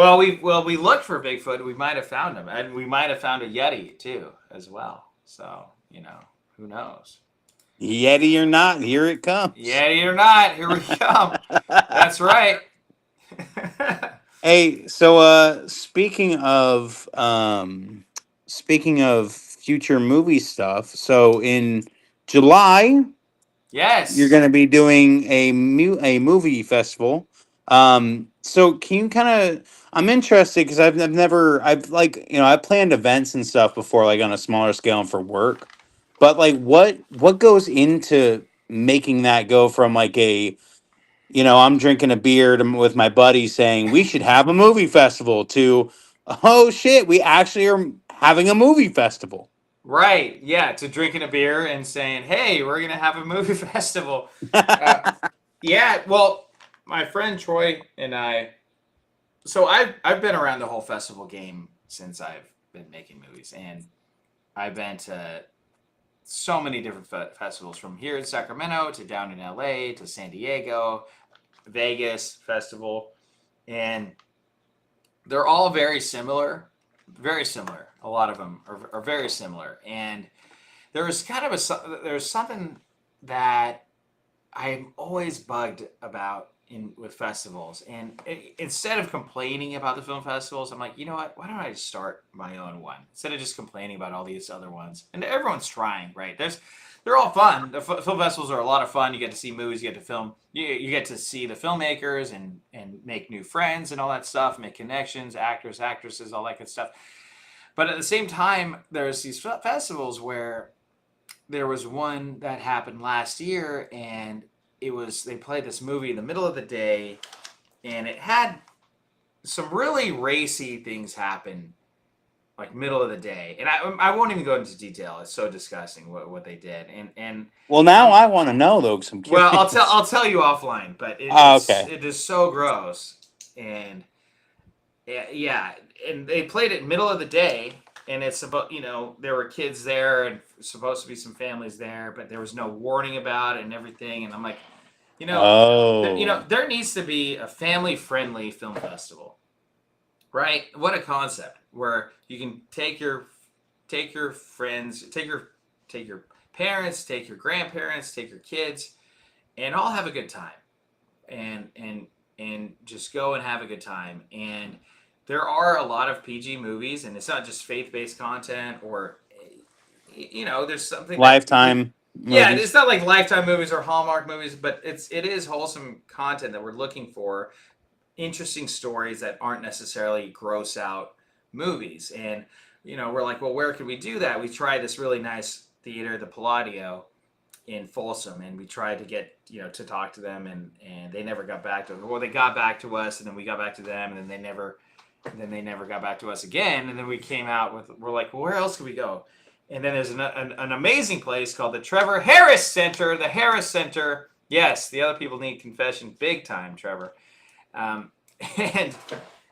we looked for Bigfoot. We might have found him, and we might have found a Yeti too, as well. So who knows? Yeti or not, here it comes. Yeti or not, here we come. That's right. Hey, so speaking of future movie stuff, so in July you're Yes. going to be doing a movie festival. So can you kind of? I'm interested because I've never I've planned events and stuff before, like on a smaller scale and for work, but like what goes into making that go from like I'm drinking a beer with my buddy saying we should have a movie festival to, oh shit, we actually are having a movie festival. Right. Yeah. To drinking a beer and saying, "Hey, we're gonna have a movie festival." Uh, yeah. Well, my friend Troy and I. So I've been around the whole festival game since I've been making movies, and I've been to so many different festivals from here in Sacramento to down in LA to San Diego, Vegas festival, and they're all very similar. Very similar. A lot of them are very similar, and there was kind of there's something that I'm always bugged about in with festivals, and instead of complaining about the film festivals, I'm like, you know what? Why don't I just start my own one instead of just complaining about all these other ones? And everyone's trying, right? They're all fun. The film festivals are a lot of fun. You get to see movies, you get to film, you get to see the filmmakers and make new friends and all that stuff, make connections, actors, actresses, all that good stuff. But at the same time, there's these festivals where there was one that happened last year, and they played this movie in the middle of the day, and it had some really racy things happen, like middle of the day. And I won't even go into detail. It's so disgusting what they did. And Well, now um, I want to know though, because I'm well, curious. I'll tell you offline. But Oh, okay. it is so gross. And yeah, and they played it middle of the day, and it's about there were kids there and supposed to be some families there, but there was no warning about it and everything. And I'm like, you know, Oh, there needs to be a family friendly film festival, right? What a concept where you can take your friends, take your parents, take your grandparents, take your kids, and all have a good time, and just go and have a good time. And there are a lot of PG movies, and it's not just faith based content or there's something that Lifetime yeah, movies. it's not like Lifetime movies or Hallmark movies, but it is wholesome content that we're looking for, interesting stories that aren't necessarily gross out movies. And we're like, well, where could we do that? We tried this really nice theater, the Palladio in Folsom, and we tried to get to talk to them, and they never got back to us. Well, they got back to us, and then we got back to them, and then they never got back to us again. And then we came out with, we're like, well, where else could we go? And then there's an amazing place called the Trevor Harris Center. The Harris Center. Yes, the other people need confession big time, Trevor. Um, and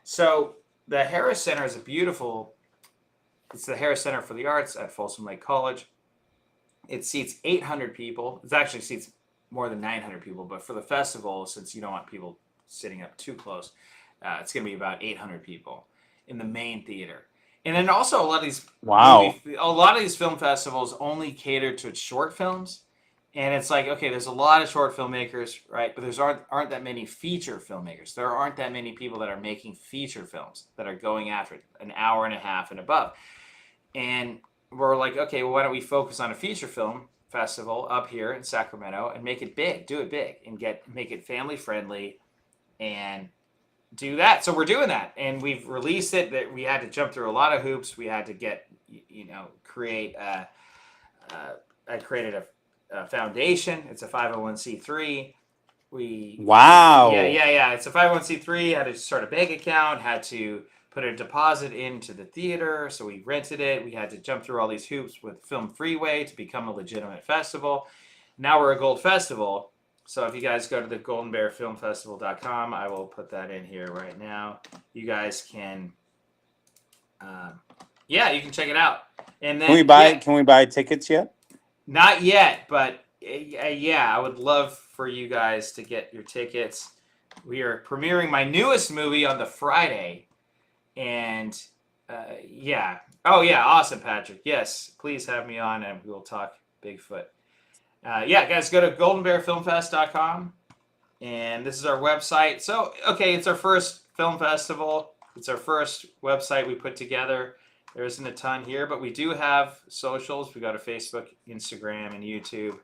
so the Harris Center is it's the Harris Center for the Arts at Folsom Lake College. It seats 800 people. It actually seats more than 900 people, but for the festival, since you don't want people sitting up too close, it's going to be about 800 people in the main theater. And then also Wow. a lot of these film festivals only cater to short films, and it's like, okay, there's a lot of short filmmakers, right? But there's aren't that many feature filmmakers. There aren't that many people that are making feature films that are going after it, an hour and a half and above. And we're like, okay, well, why don't we focus on a feature film festival up here in Sacramento and make it big, do it big, and make it family friendly, and do that. So we're doing that, and we've released it. That we had to jump through a lot of hoops. We had to create. I created a foundation. It's a 501c3. Wow. Yeah. It's a 501c3. Had to start a bank account. Had to put a deposit into the theater. So we rented it. We had to jump through all these hoops with Film Freeway to become a legitimate festival. Now we're a gold festival. So if you guys go to the goldenbearfilmfestival.com, I will put that in here right now. You guys can, yeah, you can check it out. And Can we then, buy? yeah, Can we buy tickets yet? not yet, but yeah, I would love for you guys to get your tickets. We are premiering my newest movie on the Friday, and yeah. Oh yeah, awesome, Patrick. Yes, please have me on, and we will talk Bigfoot. Yeah, guys, go to goldenbearfilmfest.com, and this is our website. So, okay, it's our first film festival. It's our first website we put together. There isn't a ton here, but we do have socials. We got a Facebook, Instagram, and YouTube.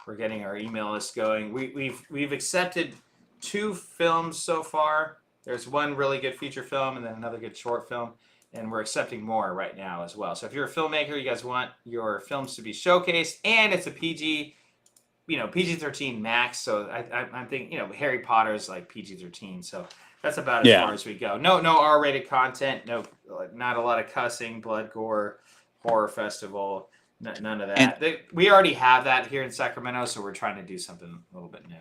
We're getting our email list going. We've accepted 2 films so far. There's one really good feature film and then another good short film, and we're accepting more right now as well. So if you're a filmmaker, you guys want your films to be showcased, and it's a PG, PG-13 max. So I'm thinking, Harry Potter is like PG-13. So that's about as far Yeah. as we go. No R-rated content. No, not a lot of cussing, blood, gore, horror festival. None of And that. We already have that here in Sacramento, so we're trying to do something a little bit new.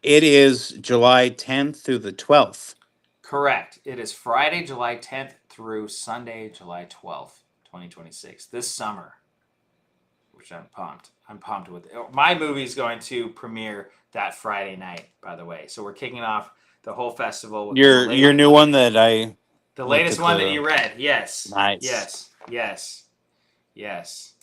it is July 10th through the 12th. Correct. It is Friday, July 10th through Sunday, July 12th, 2026. This summer, which I'm pumped. I'm pumped with it. My movie is going to premiere that Friday night, by the way. So we're kicking off the whole festival with Your new one that I the looked latest at one that the you read. Yes. nice. Yes. Yes. Yes.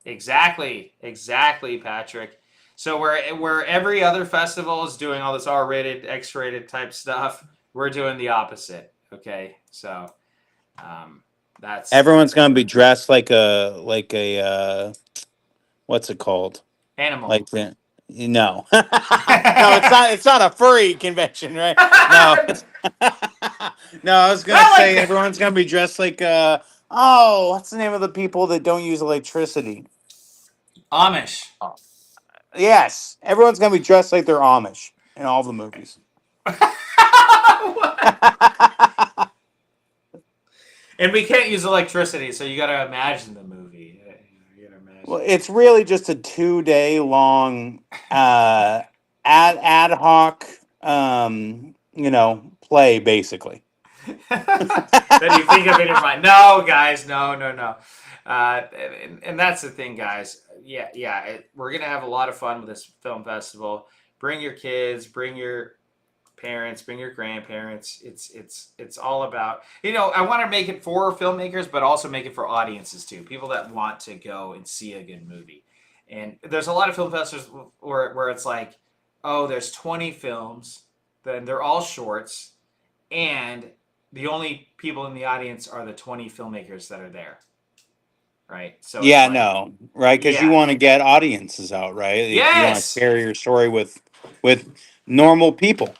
Exactly. Exactly, Patrick. So where every other festival is doing all this R-rated, X-rated type stuff, we're doing the opposite. Okay. So that's Everyone's gonna be dressed like a what's it called? animal. Like the no. No, it's not a furry convention, right? No. No, I was gonna Not like say that. everyone's gonna be dressed like oh, what's the name of the people that don't use electricity? Amish. Yes. Everyone's gonna be dressed like they're Amish in all the movies. And we can't use electricity, so you got to imagine the movie. You got to Well, imagine. it's really just a 2 day long ad hoc play basically. That you think of in your mind. No, guys, no, no, no. And that's the thing, guys. Yeah. We're gonna have a lot of fun with this film festival. Bring your kids, bring your parents, bring your grandparents. It's all about, I want to make it for filmmakers, but also make it for audiences too, people that want to go and see a good movie. And there's a lot of film festivals where it's like, oh, there's 20 films, then they're all shorts, and the only people in the audience are the 20 filmmakers that are there, right? So it's Yeah, like, no, right? Because you yeah, want to get audiences out, right? You want to yes, share your story with normal people.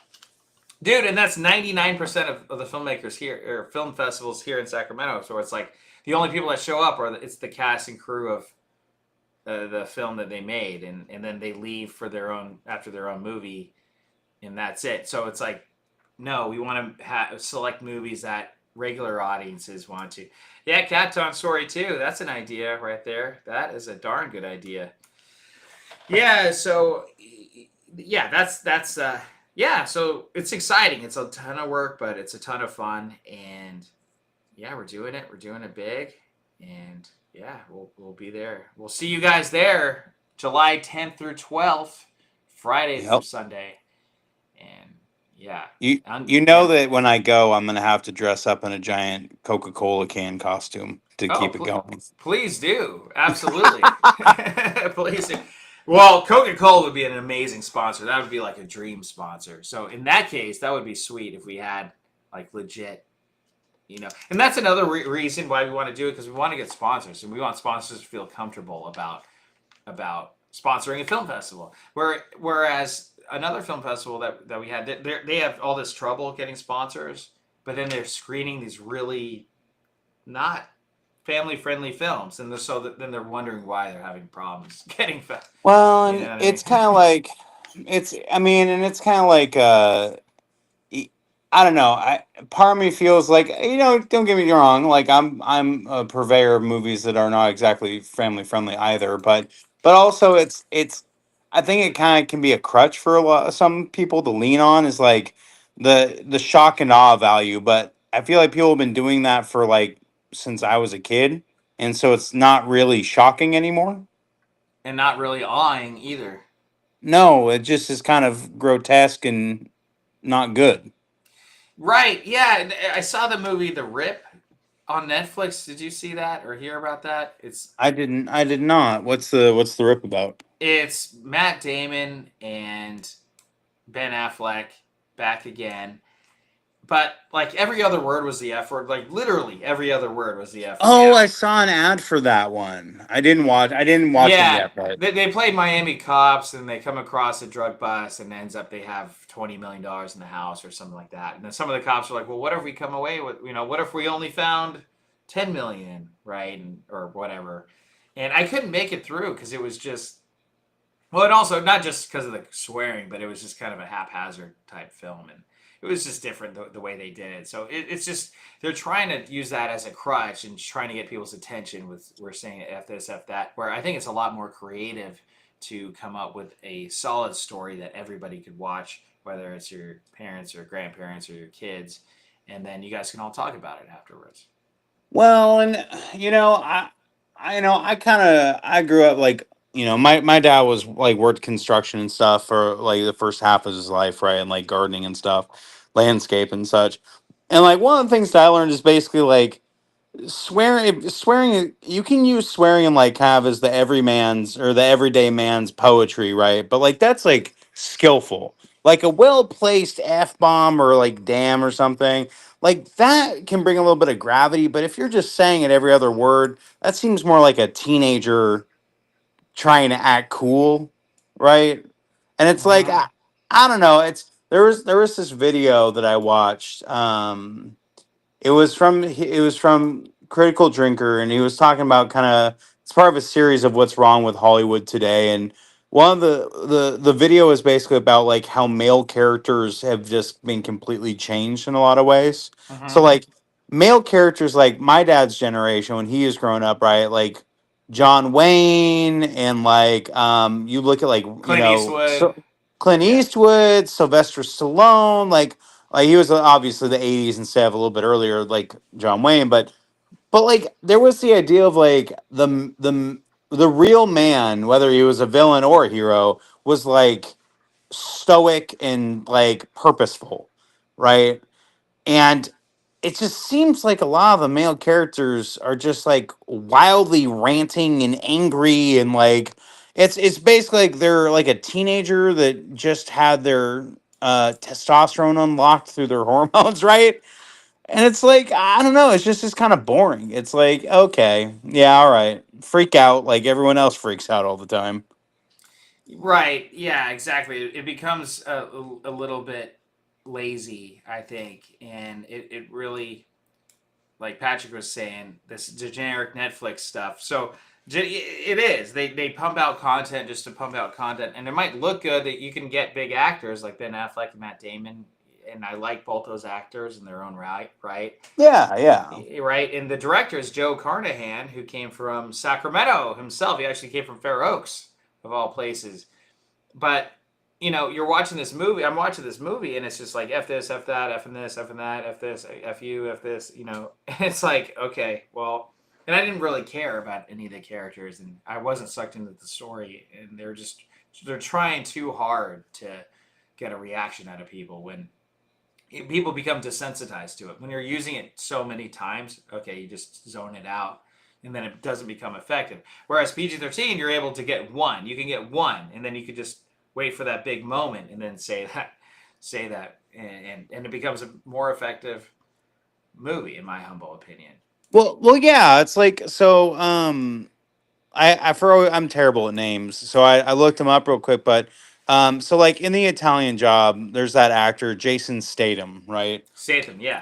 dude, and that's 99% of the filmmakers here, or film festivals here in Sacramento. So it's like the only people that show up it's the cast and crew of the film that they made, and then they leave for after their own movie, and that's it. So it's like, no, we want to select movies that regular audiences want to. Yeah, Cat Town Story 2. That's an idea right there. That is a darn good idea. Yeah. So yeah, that's yeah. So it's exciting. It's a ton of work, but it's a ton of fun, and yeah, we're doing it. We're doing it big, and yeah, we'll be there. We'll see you guys there, July 10th through 12th, Friday through Yep. Sunday, and yeah, You know yeah. that when I go, I'm gonna have to dress up in a giant Coca-Cola can costume to Oh, keep it going. please do. Absolutely. Please do. Well, Coca Cola would be an amazing sponsor. That would be like a dream sponsor. So, in that case, that would be sweet if we had like legit, And that's another reason why we want to do it, because we want to get sponsors, and we want sponsors to feel comfortable about sponsoring a film festival. Whereas another film festival that we had, they have all this trouble getting sponsors, but then they're screening these really not family friendly films, and then they're wondering why they're having problems getting Well, you know and what I mean? it's kind of like it's kind of like I don't know. Part of me feels like don't get me wrong. Like I'm a purveyor of movies that are not exactly family friendly either. But also it's I think it kind of can be a crutch for a lot some people to lean on is like the shock and awe value, but I feel like people have been doing that for like since I was a kid, and so it's not really shocking anymore. And not really awing either. No, it just is kind of grotesque and not good. Right? Yeah, I saw the movie The Rip on Netflix. Did you see that or hear about that? I did not. What's the rip about? It's Matt Damon and Ben Affleck back again. But like every other word was the F word. Like literally every other word was the F word. Oh, I saw an ad for that one. I didn't watch it Yeah, yet, but they play Miami cops and they come across a drug bust and ends up they have $20 million in the house or something like that. And then some of the cops are like, well, what if we come away with, what if we only found 10 million, right? Or whatever. And I couldn't make it through because it was just, well, and also not just because of the swearing, but it was just kind of a haphazard type film. And it was just different the way they did it. So it's just, they're trying to use that as a crutch and trying to get people's attention with we're saying F this, F that, where I think it's a lot more creative to come up with a solid story that everybody could watch, whether it's your parents or grandparents or your kids, and then you guys can all talk about it afterwards. well, and you know, I kind of I grew up like my dad was like worked construction and stuff for like the first half of his life, right, and like gardening and stuff, landscape and such, and like one of the things that I learned is basically like swearing you can use swearing in like kind of as the everyman's or the everyday man's poetry, right? But like that's like skillful, like a well placed f-bomb or like damn or something like that can bring a little bit of gravity. But if you're just saying it every other word, that seems more like a teenager trying to act cool, right? And it's like Mm-hmm. I don't know, it's there was this video that I watched. It was from Critical Drinker, and he was talking about kind of it's part of a series of what's wrong with Hollywood today. And one of the video is basically about like how male characters have just been completely changed in a lot of ways. So Mm-hmm. like male characters like my dad's generation when he was growing up, right? Like John Wayne and like you look at like Clint Eastwood. Clint Yeah. Eastwood, Sylvester Stallone, like he was obviously the 80s instead of a little bit earlier like John Wayne, but like there was the idea of like the real man, whether he was a villain or a hero, was like stoic and like purposeful, right? And it just seems like a lot of the male characters are just like wildly ranting and angry and like it's basically like they're like a teenager that just had their testosterone unlocked through their hormones, right? And it's like I don't know, it's kind of boring. It's like okay, yeah, all right, freak out like everyone else freaks out all the time. Right. Yeah, exactly. It becomes a little bit lazy, I think. And it really, like Patrick was saying, this generic Netflix stuff. So it is. They pump out content just to pump out content. And it might look good that you can get big actors like Ben Affleck and Matt Damon. And I like both those actors in their own right. Right. Yeah, yeah. Right. And the director is Joe Carnahan, who came from Sacramento himself. He actually came from Fair Oaks, of all places. But you're watching this movie. I'm watching this movie, and it's just like f this, f that, f and this, f and that, f this, f you, f this. It's like okay, well, and I didn't really care about any of the characters, and I wasn't sucked into the story, and they're trying too hard to get a reaction out of people when people become desensitized to it. When you're using it so many times, okay, you just zone it out and then it doesn't become effective. Whereas PG-13, you're able to get one. You can get one, and then you could just wait for that big moment and then say that, and it becomes a more effective movie, in my humble opinion. Well, yeah. It's like so. I'm terrible at names, so I looked him up real quick. But so like in the Italian Job, there's that actor Jason Statham, right? Statham, yeah.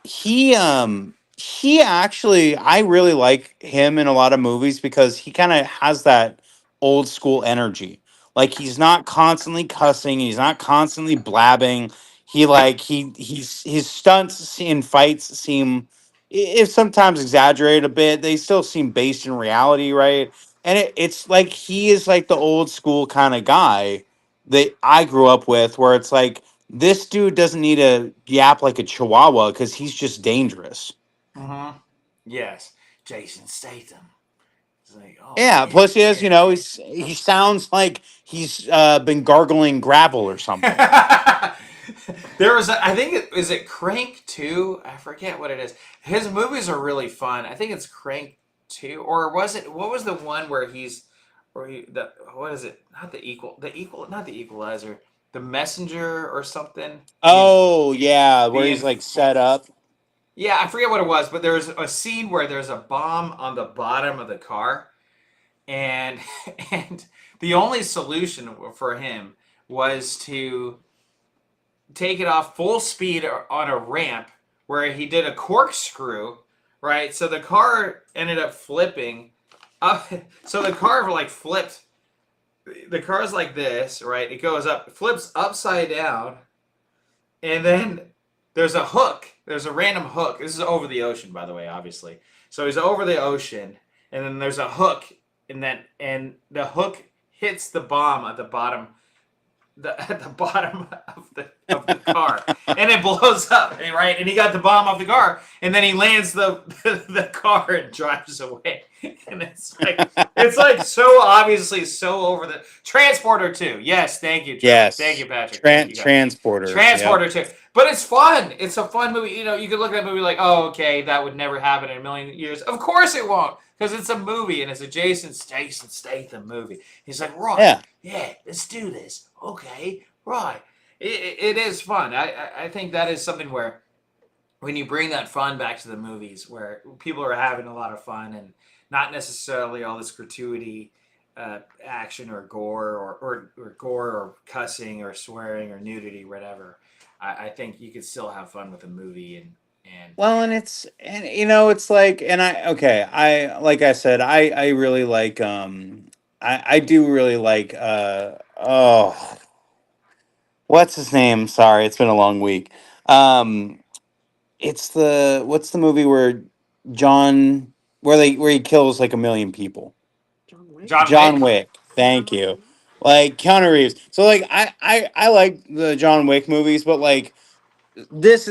He actually I really like him in a lot of movies because he kind of has that old school energy. Like he's not constantly cussing, he's not constantly blabbing. He's his stunts in fights seem if sometimes exaggerated a bit, they still seem based in reality, right? and it's like he is like the old school kind of guy that I grew up with, where it's like this dude doesn't need to yap like a chihuahua because he's just dangerous. Mm-hmm. Yes, Jason Statham. It's like, oh Yeah. yeah, Plus, he has, yeah. he sounds like he's been gargling gravel or something. There was, I think, is it Crank 2? I forget what it is. His movies are really fun. I think it's Crank 2, or was it? What was the one where what is it? Not not the Equalizer, the Messenger or something. Oh yeah, where The he's like inf- set up. yeah, I forget what it was, but there's a scene where there's a bomb on the bottom of the car, and and the only solution for him was to take it off full speed on a ramp where he did a corkscrew, right? So the car ended up flipping up. So the car like flipped. The car's like this, right? It goes up, flips upside down, and then there's a hook. There's a random hook. This is over the ocean, by the way, obviously. So he's over the ocean, and then there's a hook, and the hook hits the bomb at the bottom at the bottom of the car, and it blows up, right? And he got the bomb off the car, and then he lands the car and drives away. And it's like so obviously so over the Transporter 2. Yes, thank you, Tremaine. Thank Yes, you, Patrick. Thank you, guys. transporters. Yep. Transporter 2. But it's fun. It's a fun movie. You know, you could look at that movie like, oh, okay, that would never happen in a million years. Of course it won't, because it's a movie and it's a Jason Statham movie. He's like, right, Yeah. yeah, let's do this. Okay, right. It is fun. I think that is something where when you bring that fun back to the movies, where people are having a lot of fun and not necessarily all this gratuity, action or gore or gore or cussing or swearing or nudity, whatever. I think you could still have fun with a movie and Well, and it's like, and I like I said, I really like I do really like oh, what's his name? Sorry, it's been a long week. Um it's the what's the movie where John where he kills like a million people? John John Wick. Wick. Thank you. Like Keanu Reeves. So like I like the John Wick movies, but like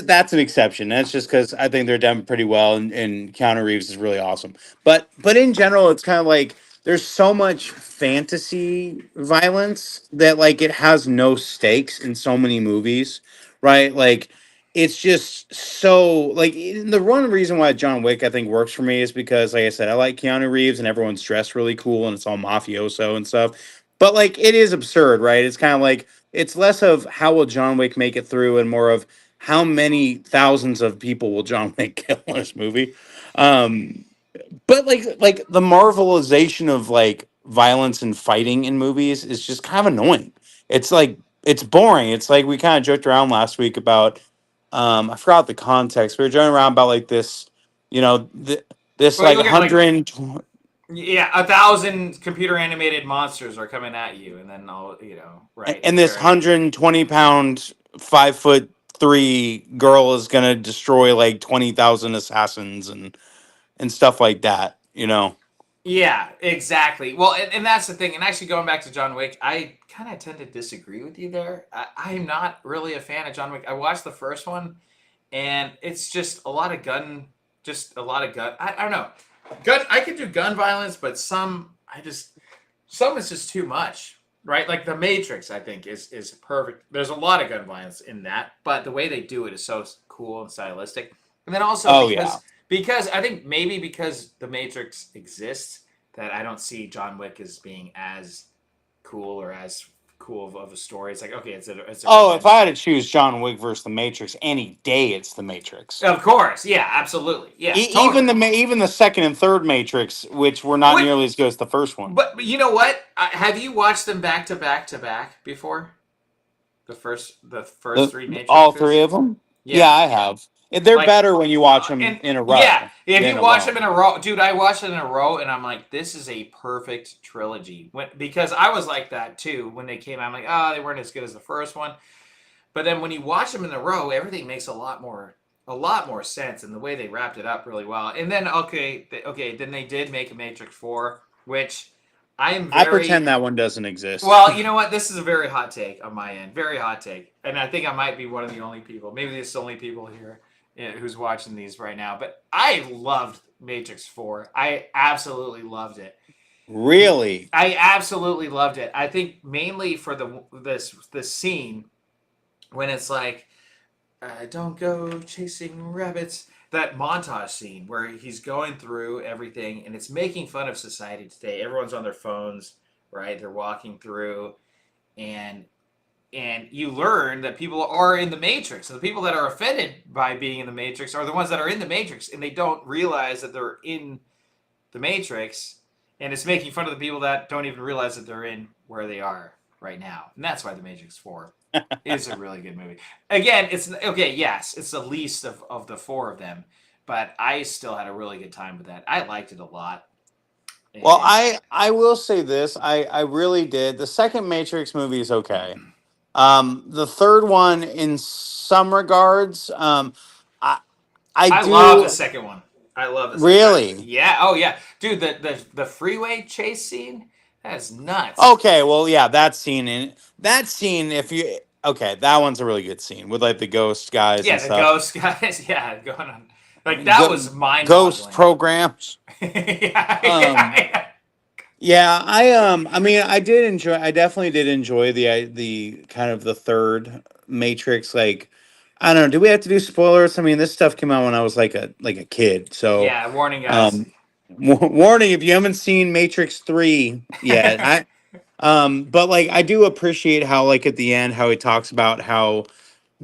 that's an exception. That's just because I think they're done pretty well, and Keanu Reeves is really awesome. But in general, it's kind of like there's so much fantasy violence that like it has no stakes in so many movies, right? Like it's just so like the one reason why John Wick I think works for me is because like I said, I like Keanu Reeves and everyone's dressed really cool and it's all mafioso and stuff. But like it is absurd, right? It's kind of like it's less of how will John Wick make it through and more of how many thousands of people will John Wick kill in this movie? Um, but like the marvelization of like violence and fighting in movies is just kind of annoying. It's like it's boring. It's like we kind of joked around last week about I forgot the context. We were joking around about like this, this Well, you like look at like 100 yeah, 1,000 computer animated monsters are coming at you, and then all right? and It's this very 120-pound 5'3" girl is gonna destroy like 20,000 assassins and stuff like that, you know. yeah, exactly. Well, and that's the thing. And actually, going back to John Wick, I kind of tend to disagree with you there. I'm not really a fan of John Wick. I watched the first one, and it's just a lot of gun, just a lot of gun. I don't know, gun. I can do gun violence, but some is just too much, right? Like the Matrix, I think is perfect. There's a lot of gun violence in that, but the way they do it is so cool and stylistic. And then also Oh yeah. because I think maybe because the Matrix exists, that I don't see John Wick as being as cool or as cool of a story. It's like okay, it's a Oh, if revenge. I had to choose John Wick versus the Matrix any day, it's the Matrix. Of course, yeah, absolutely, yeah, Even totally. even the second and third Matrix, which were not What? nearly as good as the first one. But you know what? Have you watched them back to back to back before? The first three All three Matrixes. of them? Yeah, Yeah, I have. They're like better when you watch them and in a yeah, row. if In you a watch them row. in a row, dude, I watched it in a row, and I'm like, this is a perfect trilogy. Because I was like that too when they came out. I'm like, oh, they weren't as good as the first one. But then when you watch them in a row, everything makes a lot more sense, and the way they wrapped it up really well. And then okay, then they did make a Matrix 4, which I am I pretend very that one doesn't exist. well. You know what? This is a very hot take on my end. Very hot take, and I think I might be one of the only people. Maybe there's the only people here who's watching these right now. But I loved Matrix Four. I absolutely loved it. Really? I absolutely loved it. I think mainly for this scene when it's like, don't go chasing rabbits. That montage scene where he's going through everything and it's making fun of society today. Everyone's on their phones, right? They're walking through, and you learn that people are in the matrix. And the people that are offended by being in the matrix are the ones that are in the matrix, and they don't realize that they're in the matrix, and it's making fun of the people that don't even realize that they're in where they are right now. And that's why the Matrix 4 is a really good movie. Again, it's okay, yes, it's the least of the four of them, but I still had a really good time with that. I liked it a lot. Well, And I will say this. I really did. The second Matrix movie is okay. The third one, in some regards, I I I love the do second one. I love this. really. Yeah, oh yeah. Dude, the freeway chase scene, that's nuts. Okay, well, yeah, that scene. If you okay, that one's a really good scene with like the ghost guys and Yeah, the stuff. ghost guys, yeah, going on. Like that was mind Ghost boggling. programs. yeah, Um, yeah. yeah, I mean, I did enjoy. I definitely did enjoy the kind of the third Matrix. Like, I don't know. Do we have to do spoilers? I mean, this stuff came out when I was like a kid. So, Yeah, warning guys. um, warning if you haven't seen Matrix 3 yet. But like I do appreciate how like at the end how he talks about how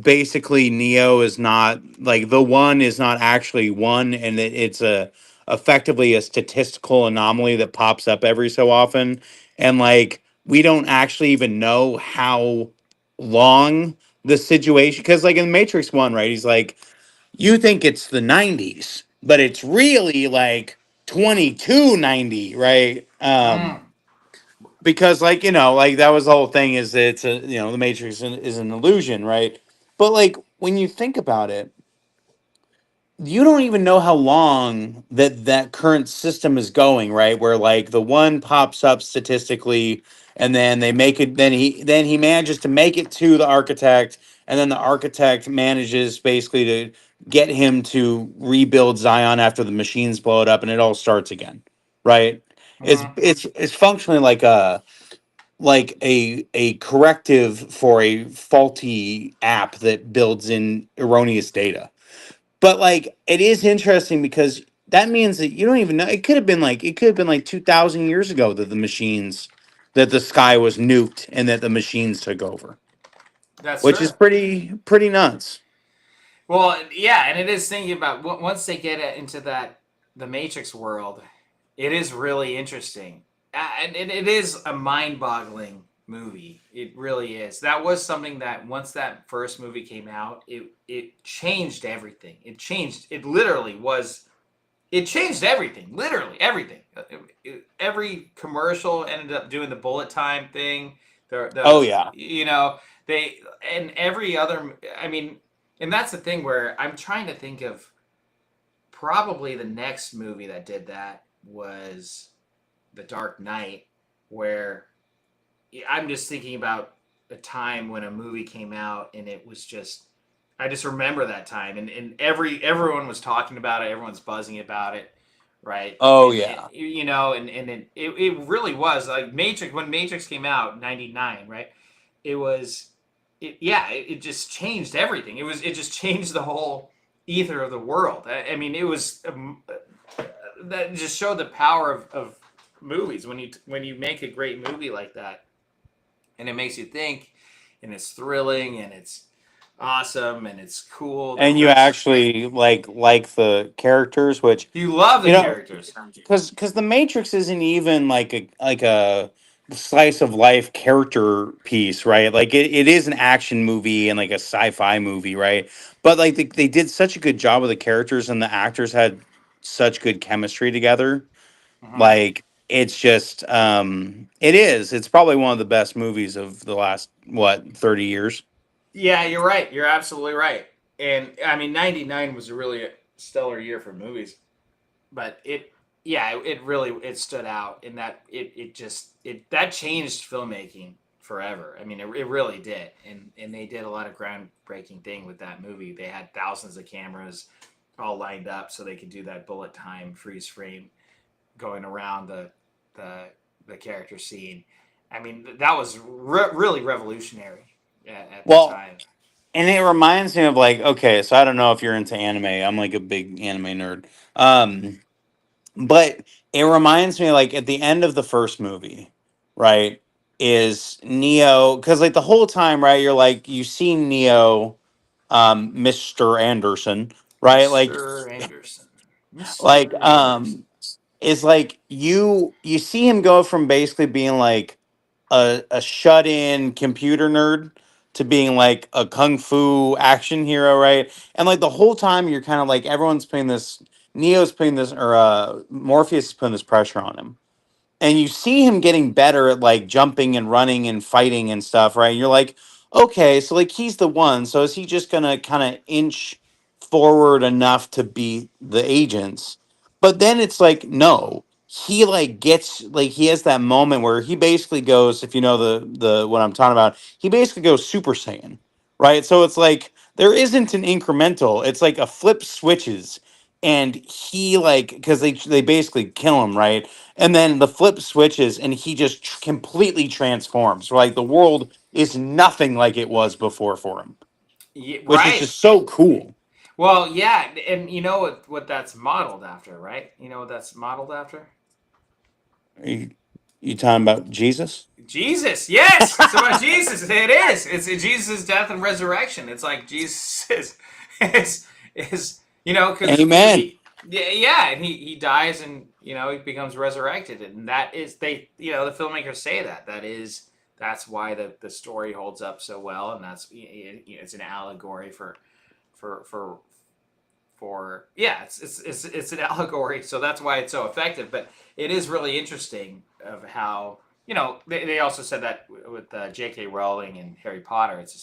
basically Neo is not like the one is not actually one, and it's a effectively a statistical anomaly that pops up every so often, and like we don't actually even know how long the situation, because like in Matrix 1, right, he's like, you think it's the 90s, but it's really like 2290, right? Mm. Because like like that was the whole thing, is that it's a the Matrix is an illusion, right? But like when you think about it, you don't even know how long that current system is going, right? Where like the one pops up statistically, and then they make it, then he manages to make it to the architect, and then the architect manages basically to get him to rebuild Zion after the machines blow it up, and it all starts again, right? Mhm. It's functionally like a corrective for a faulty app that builds in erroneous data. But like it is interesting because that means that you don't even know, it could have been like 2000 years ago that the sky was nuked and that the machines took over, That's which is true. pretty nuts. Well, yeah, and it is thinking about once they get into that the Matrix world, it is really interesting, and it is a mind-boggling movie. It really is. That was something that once that first movie came out, it changed everything. It changed. It literally was. It changed everything. Literally everything. Every commercial ended up doing the bullet time thing. Oh The yeah. they and every other. I mean, and that's the thing where I'm trying to think of probably the next movie that did that was The Dark Knight, where I'm just thinking about a time when a movie came out and it was just I just remember that time, and everyone was talking about it, everyone's buzzing about it, right? Oh And yeah. it really was like Matrix when Matrix came out '99, right? It was it just changed everything. It just changed the whole ether of the world. I mean, it was that just showed the power of movies when you make a great movie like that, and it makes you think, and it's thrilling, and it's awesome, and it's cool. And you actually like the characters, which You love the you know characters. because the Matrix isn't even like a slice of life character piece, right? Like it is an action movie and like a sci-fi movie, right? But like they did such a good job with the characters, and the actors had such good chemistry together. Mhm. Like it's probably one of the best movies of the last 30 years. Yeah, you're right. You're absolutely right. And I mean, '99 was a really stellar year for movies, but yeah, it really it stood out in that it just that changed filmmaking forever. I mean, it really did, and they did a lot of groundbreaking thing with that movie. They had thousands of cameras all lined up so they could do that bullet time freeze frame going around the the character scene. I mean, that was really revolutionary at the Well, time. and it reminds me of like, okay, so I don't know if you're into anime. I'm like a big anime nerd. But it reminds me like at the end of the first movie, right? Is Neo, because like the whole time, right? You're like you see Neo, Mr. Anderson, right? Mr. Anderson. Like Mr. Anderson. is like you see him go from basically being like a shut in computer nerd to being like a kung fu action hero, right? And like the whole time you're kind of like everyone's putting this, Neo's putting this, or Morpheus is putting this pressure on him, and you see him getting better at like jumping and running and fighting and stuff, right? And you're like, okay, so like he's the one. So is he just gonna kind of inch forward enough to beat the agents? But then it's like, no, he like gets like he has that moment where he basically goes, if you know the what I'm talking about, he basically goes Super Saiyan, right? So it's like there isn't an incremental, it's like a flip switches. And he like because they basically kill him, right? And then the flip switches and he just completely transforms. Like the world is nothing like it was before for him, Yeah, which is right. just so cool. Well, yeah, and you know what that's modeled after, right? You know what that's modeled after? You, you talking about Jesus? Jesus. Yes, it's about Jesus. It is. It's Jesus' death and resurrection. It's like Jesus is because Amen. yeah, and he dies and he becomes resurrected, and that is the filmmakers say that's why the story holds up so well, and that's it's an allegory for for yeah, it's an allegory, so that's why it's so effective. But it is really interesting of how they also said that with J.K. Rowling and Harry Potter, it's a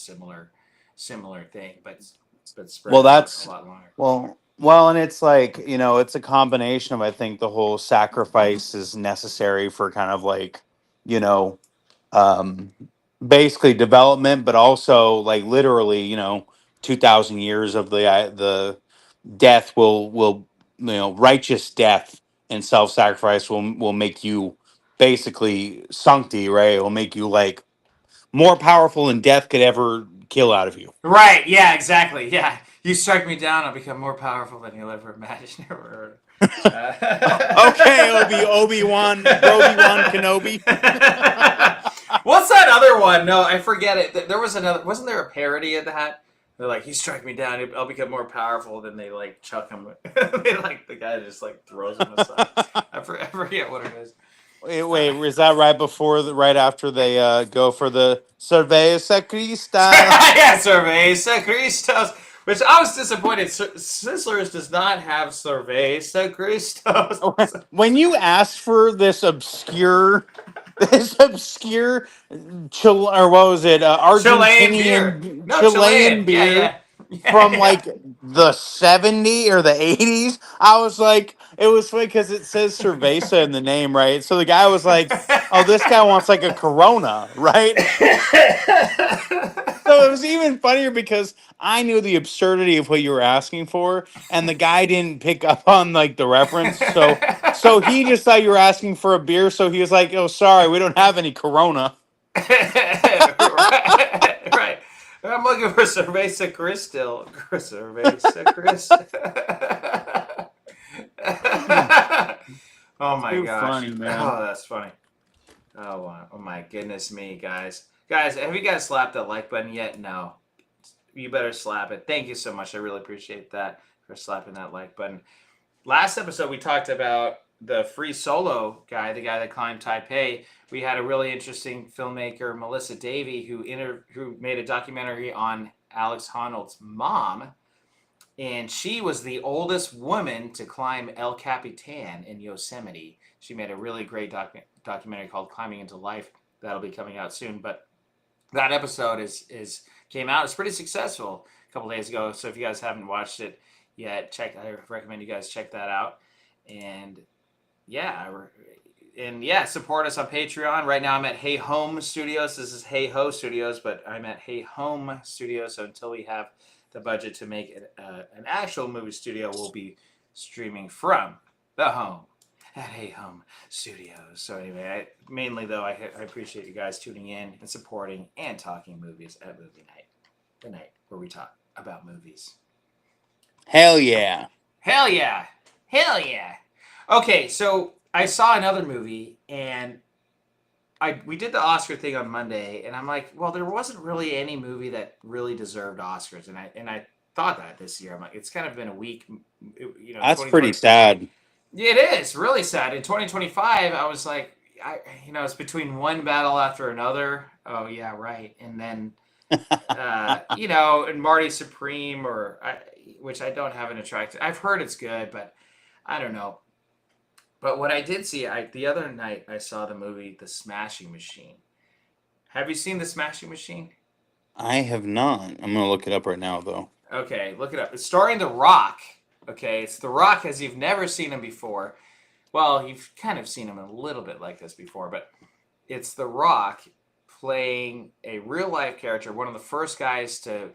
similar thing, but Well, spread out a that's lot longer. well, and it's like it's a combination of I think the whole sacrifice is necessary for kind of like you know um basically development, but also like literally 2,000 years of the death will righteous death and self-sacrifice will make you basically sancti, right? It will make you like more powerful than death could ever kill out of you. Right? Yeah, exactly. Yeah, you strike me down, I'll become more powerful than you'll ever imagine. Okay, Obi-Wan Broby-Wan Kenobi. What's that other one? No, I forget it. There was another. Wasn't there a parody of that? They're like, he struck me down. I'll become more powerful. Then they like chuck him. They like the guy just like throws him aside. I forget what it is. Wait, is that right before right after they go for the Cerveza Cristal? Yeah, Cerveza Cristos. Which I was disappointed. Sizzlers does not have Cerveza Cristos. When you ask for this obscure or what was it, Chilean beer. Argentinian No, Chilean. Chilean Yeah, beer yeah. from Yeah, like the 70s or the 80s, I was like, it was funny because it says cerveza in the name, right? So the guy was like, oh, this guy wants like a Corona, right? yeah. So it was even funnier because I knew the absurdity of what you were asking for, and the guy didn't pick up on like the reference. So he just thought you were asking for a beer. So he was like, "Oh, sorry, we don't have any Corona." Right, right. I'm looking for Cerveza Cristal. Cerveza Cristal. Oh my Too gosh. funny, man. Oh, that's funny. Oh, wow. Oh my goodness me, guys. Guys, have you guys slapped that like button yet? No. You better slap it. Thank you so much. I really appreciate that for slapping that like button. Last episode, we talked about the free solo guy, the guy that climbed Taipei. We had a really interesting filmmaker, Melissa Davey, who made a documentary on Alex Honnold's mom, and she was the oldest woman to climb El Capitan in Yosemite. She made a really great documentary called "Climbing into Life" that'll be coming out soon. But that episode is came out. It's pretty successful a couple days ago. So if you guys haven't watched it yet, I recommend you guys check that out. And yeah, and yeah, support us on Patreon. Right now, I'm at Hey Home Studios. This is Hey Ho Studios, but I'm at Hey Home Studios. So until we have the budget to make it, an actual movie studio, we'll be streaming from the home at Hey Home Studios. So anyway, mainly though, I appreciate you guys tuning in and supporting and talking movies at Movie Night, the night where we talk about movies. Hell yeah. Hell yeah. Hell yeah. Okay, so I saw another movie and we did the Oscar thing on Monday and I'm like, well, there wasn't really any movie that really deserved Oscars and I thought that this year. I'm like, it's kind of been a weak, That's pretty 2020. sad. It is really sad. In 2025, I was like, it's between one battle after another. Oh yeah, right. And then and Marty Supreme which I don't have an attraction. I've heard it's good, but I don't know. But what I did see, the other night I saw the movie The Smashing Machine. Have you seen The Smashing Machine? I have not. I'm gonna look it up right now, though. Okay, look it up. It's starring The Rock. Okay, it's The Rock as you've never seen him before. Well, you've kind of seen him a little bit like this before, but it's The Rock playing a real life character, one of the first guys to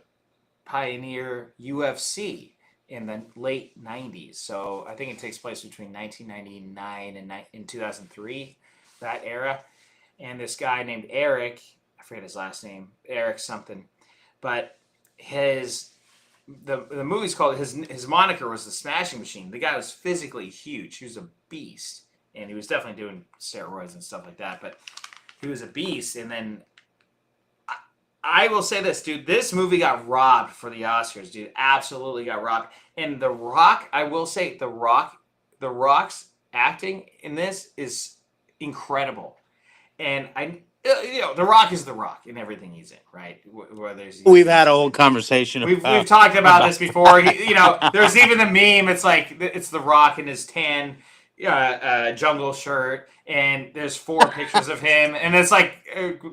pioneer UFC in the late 90s. So I think it takes place between 1999 and in 2003, that era. And this guy named Eric, I forget his last name, Eric something, but the movie's called, his moniker was The Smashing Machine. The guy was physically huge. He was a beast, and he was definitely doing steroids and stuff like that, but he was a beast. And then I will say this, dude. This movie got robbed for the Oscars, dude. Absolutely got robbed. And The Rock, I will say, The Rock's acting in this is incredible. And The Rock is The Rock in everything he's in, right? Whether We've had a whole conversation. We've talked about this before. There's even the meme. It's like it's The Rock in his tan jungle shirt, and there's 4 pictures of him, and it's like,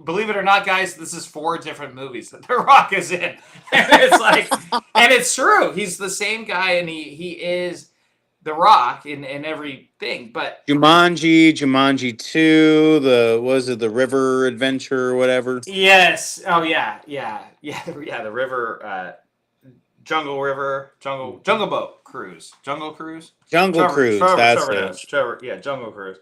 believe it or not, guys, this is 4 different movies that The Rock is in, and it's like, and it's true. He's the same guy, and he is The Rock in everything. But Jumanji 2, the River Adventure or whatever. yes, oh yeah, the river. Jungle Boat Cruise. Jungle Cruise? Jungle Cruise, that's it. Jungle Cruise.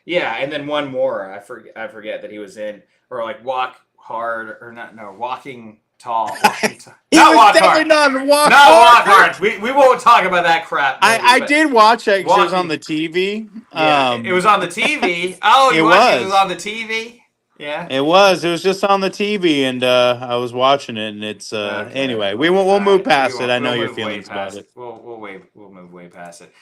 Yeah, and then one more. I forget that he was in, or like Walk Hard, or Walking Tall. Not Walk Hard. Not Walk Hard. We won't talk about that crap. I did watch it because it was on the TV. Yeah, it was on the TV. Oh, it was on the TV? Yeah, it was just on the TV, and I was watching it, and it's okay. Anyway, we'll move past it. I know your feelings about it. We'll move way past it.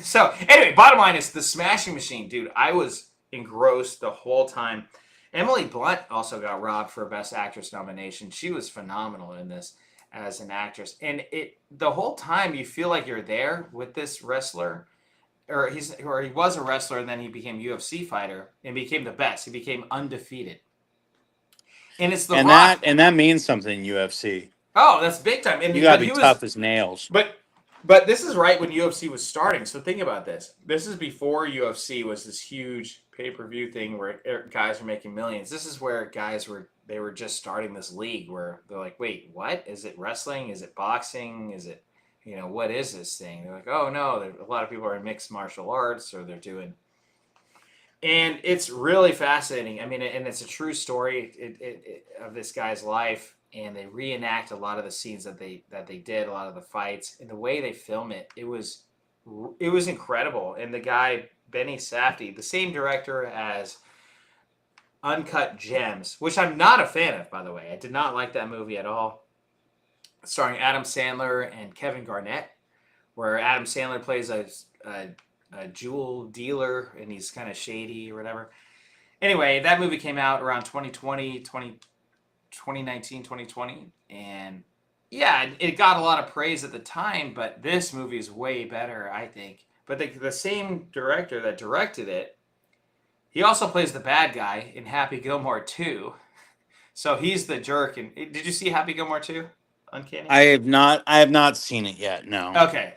So anyway, bottom line is The Smashing Machine, dude. I was engrossed the whole time. Emily Blunt also got robbed for a Best Actress nomination. She was phenomenal in this as an actress, and the whole time you feel like you're there with this wrestler. Or he was a wrestler, and then he became UFC fighter and became the best. He became undefeated. And it's Rock. That means something in UFC. Oh, that's big time. And you gotta be tough as nails. But this is right when UFC was starting. So think about this. This is before UFC was this huge pay-per-view thing where guys were making millions. This is where guys were just starting this league where they're like, wait, what? Is it wrestling? Is it boxing? Is it what is this thing? They're like, oh no, a lot of people are in mixed martial arts, or they're doing, and it's really fascinating. I mean, and it's a true story of this guy's life, and they reenact a lot of the scenes that they did, a lot of the fights, and the way they film it, it was incredible. And the guy Benny Safdie, the same director as Uncut Gems, which I'm not a fan of, by the way. I did not like that movie at all. Starring Adam Sandler and Kevin Garnett, where Adam Sandler plays a jewel dealer, and he's kind of shady or whatever. Anyway, that movie came out around 2019, 2020, and yeah, it got a lot of praise at the time, but this movie is way better, I think. But the same director that directed it, he also plays the bad guy in Happy Gilmore 2. So he's the jerk. And did you see Happy Gilmore 2? Uncanny? I have not seen it yet. No. Okay.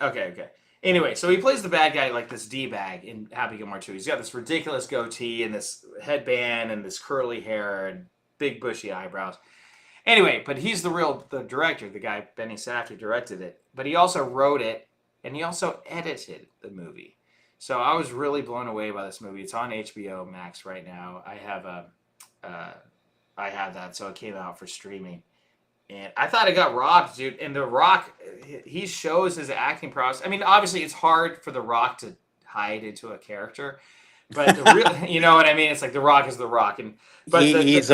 Anyway, so he plays the bad guy like this D-bag in Happy Gilmore 2. He's got this ridiculous goatee and this headband and this curly hair and big bushy eyebrows. Anyway, but he's the director, the guy, Benny Safdie, directed it. But he also wrote it, and he also edited the movie. So I was really blown away by this movie. It's on HBO Max right now. I have that, so it came out for streaming. And I thought it got robbed, dude. And The Rock, he shows his acting prowess. I mean, obviously, it's hard for The Rock to hide into a character, but the real, you know what I mean? It's like The Rock is The Rock, and but He is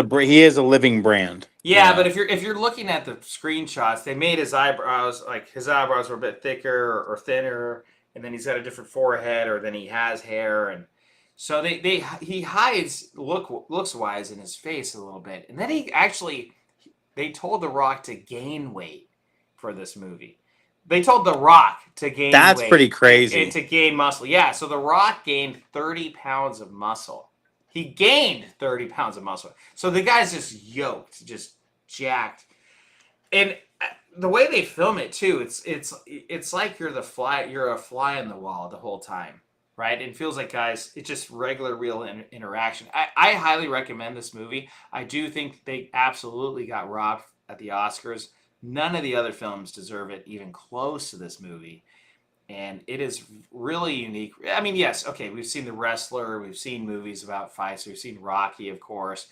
a living brand. yeah, but if you're looking at the screenshots, they made his eyebrows like his eyebrows were a bit thicker or thinner, and then he's got a different forehead, or then he has hair, and so he hides looks wise in his face a little bit, and then they told The Rock to gain weight for this movie. They told The Rock to gain That's weight. pretty crazy. And to gain muscle. Yeah, so The Rock gained 30 pounds of muscle. He gained 30 pounds of muscle. So the guy's just yoked, just jacked. And the way they film it too, it's like you're a fly on the wall the whole time, right? It feels like, guys, it's just regular real interaction. I highly recommend this movie. I do think they absolutely got robbed at the Oscars. None of the other films deserve it even close to this movie. And it is really unique. I mean, yes, okay, we've seen The Wrestler, we've seen movies about fights, we've seen Rocky, of course,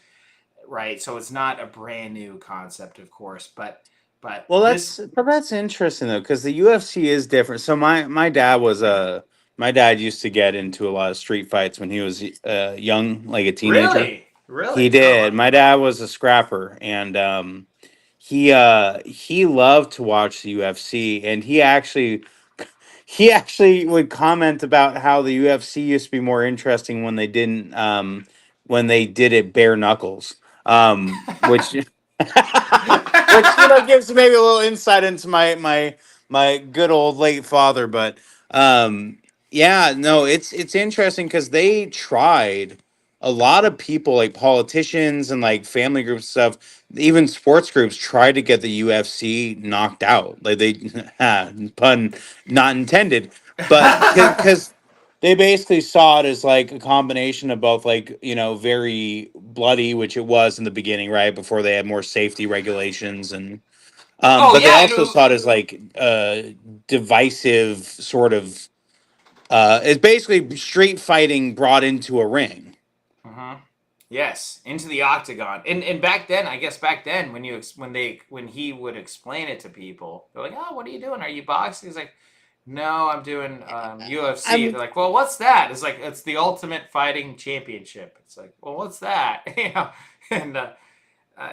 right? So it's not a brand new concept, of course, but Well, this, that's interesting though, because the UFC is different. So my dad used to get into a lot of street fights when he was young, like a teenager. He really, oh, did. My dad was a scrapper, and he loved to watch the UFC, and he actually would comment about how the UFC used to be more interesting when they did it bare knuckles, which which gives maybe a little insight into my good old late father. But yeah, no, it's interesting because they tried, a lot of people like politicians and like family groups and stuff, even sports groups tried to get the UFC knocked out. Like they pun not intended, but because they basically saw it as like a combination of both, like, very bloody, which it was in the beginning, right before they had more safety regulations, and oh but they yeah, also saw it as like divisive sort of, it's basically street fighting brought into a ring. uh-huh. Yes, into the octagon. And back then, I guess back then, when he would explain it to people, they're like, "Oh, what are you doing? Are you boxing?" He's like, "No, I'm doing UFC." I'm They're like, "Well, what's that?" It's like, "It's the Ultimate Fighting Championship." It's like, "Well, what's that?" And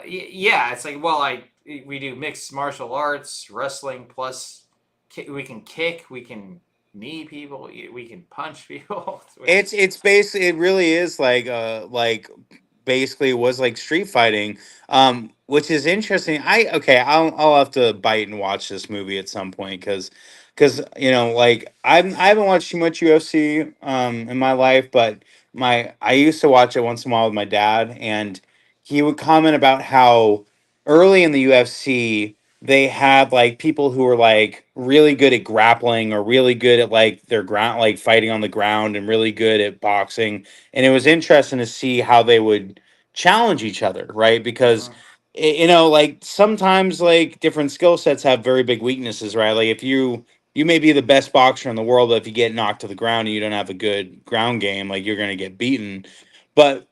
yeah, it's like, "Well, we do mixed martial arts, wrestling, plus we can kick, we can knee people, we can punch people." Which is it's basically, it really is like basically it was like street fighting, which is interesting. I'll have to bite and watch this movie at some point, because like I haven't watched too much UFC in my life, but my I used to watch it once in a while with my dad, and he would comment about how early in the UFC they had like people who were like really good at grappling, or really good at like their ground, like fighting on the ground, and really good at boxing. And it was interesting to see how they would challenge each other, right? Because mhm. like sometimes like different skill sets have very big weaknesses, right? Like if you may be the best boxer in the world, but if you get knocked to the ground and you don't have a good ground game, like you're going to get beaten. But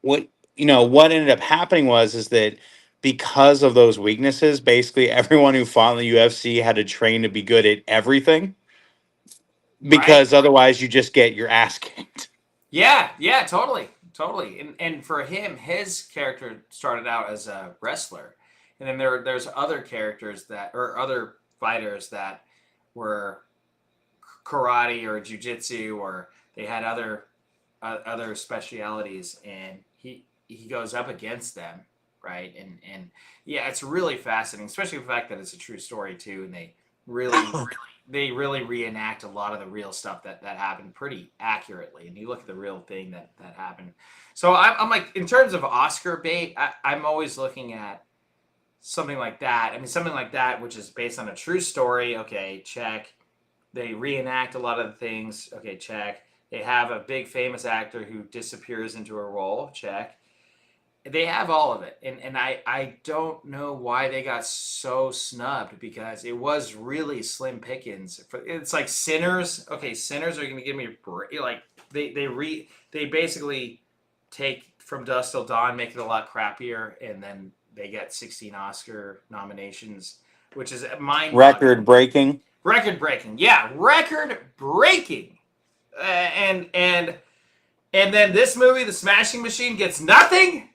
what ended up happening is that because of those weaknesses, basically everyone who fought in the UFC had to train to be good at everything, Right. because otherwise you just get your ass kicked. Yeah, yeah, totally, totally. And for him, his character started out as a wrestler, and then there's other characters or other fighters that were karate or jujitsu, or they had other specialities, and he goes up against them, right? And yeah, it's really fascinating, especially the fact that it's a true story too, and really they really reenact a lot of the real stuff that happened pretty accurately, and you look at the real thing that happened. So I'm like, in terms of Oscar bait, I'm always looking at something like that. I mean, something like that which is based on a true story. Okay, check. They reenact a lot of the things. Okay, check. They have a big famous actor who disappears into a role. Check. They have all of it, and I don't know why they got so snubbed because it was really slim pickings. It's like Sinners. Okay, Sinners are going to give me a break. Like they basically take From Dusk Till Dawn, make it a lot crappier, and then they get 16 Oscar nominations, which is Record mind-boggling. breaking. Record breaking, yeah, record breaking, and then this movie, The Smashing Machine, gets nothing.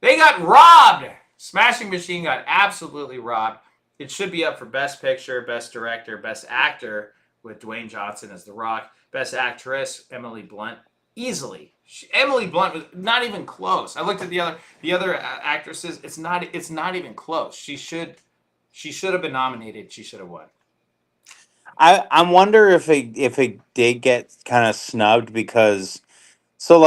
They got robbed. Smashing Machine got absolutely robbed. It should be up for Best Picture, Best Director, Best Actor with Dwayne Johnson as The Rock. Best Actress, Emily Blunt, easily. Emily Blunt was not even close. I looked at the other actresses. It's not even close. She should have been nominated. She should have won. I wonder if it did get kind of snubbed because so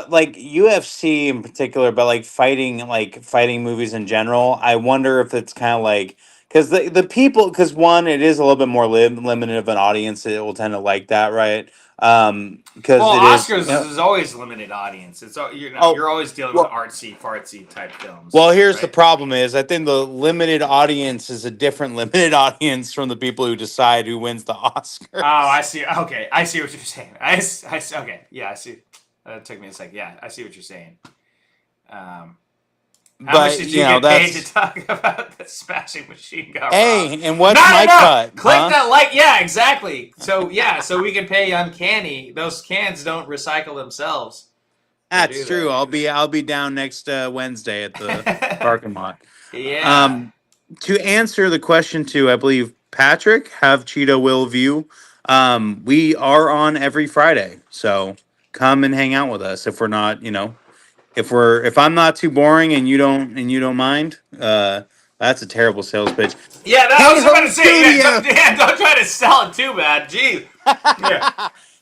like UFC in particular, but like fighting movies in general. I wonder if it's kind of like because the people because one it is a little bit more limited of an audience. It will tend to like that, right? Because Well, it is. Oscars is always limited audience. It's Oh you're always dealing with well. artsy fartsy type films, Well, here's the right? problem: is I think the limited audience is a different limited audience from the people who decide who wins the Oh, I Oscars. see. Okay, I see what you're saying. Okay, yeah, I see. It took me a second. Yeah, I see what you're saying. Um, how much But did you you know get paid to that's talk about the Smashing Machine got robbed? hey, and what's Not my enough. cut, Click huh? that like. Yeah, exactly. So yeah, so we can pay Uncanny. Those cans don't recycle themselves, or That's do true. they? I'll be down next Wednesday at the parking lot. Yeah, Um, to answer the question to, I believe Patrick have Cheetah will view. We are on every Friday, so come and hang out with us if we're not, if I'm not too boring and you don't mind. That's a terrible sales pitch. yeah. I Hey was about Ho to say. Yeah, Studio. don't try to sell it too bad. Jeez. Yeah.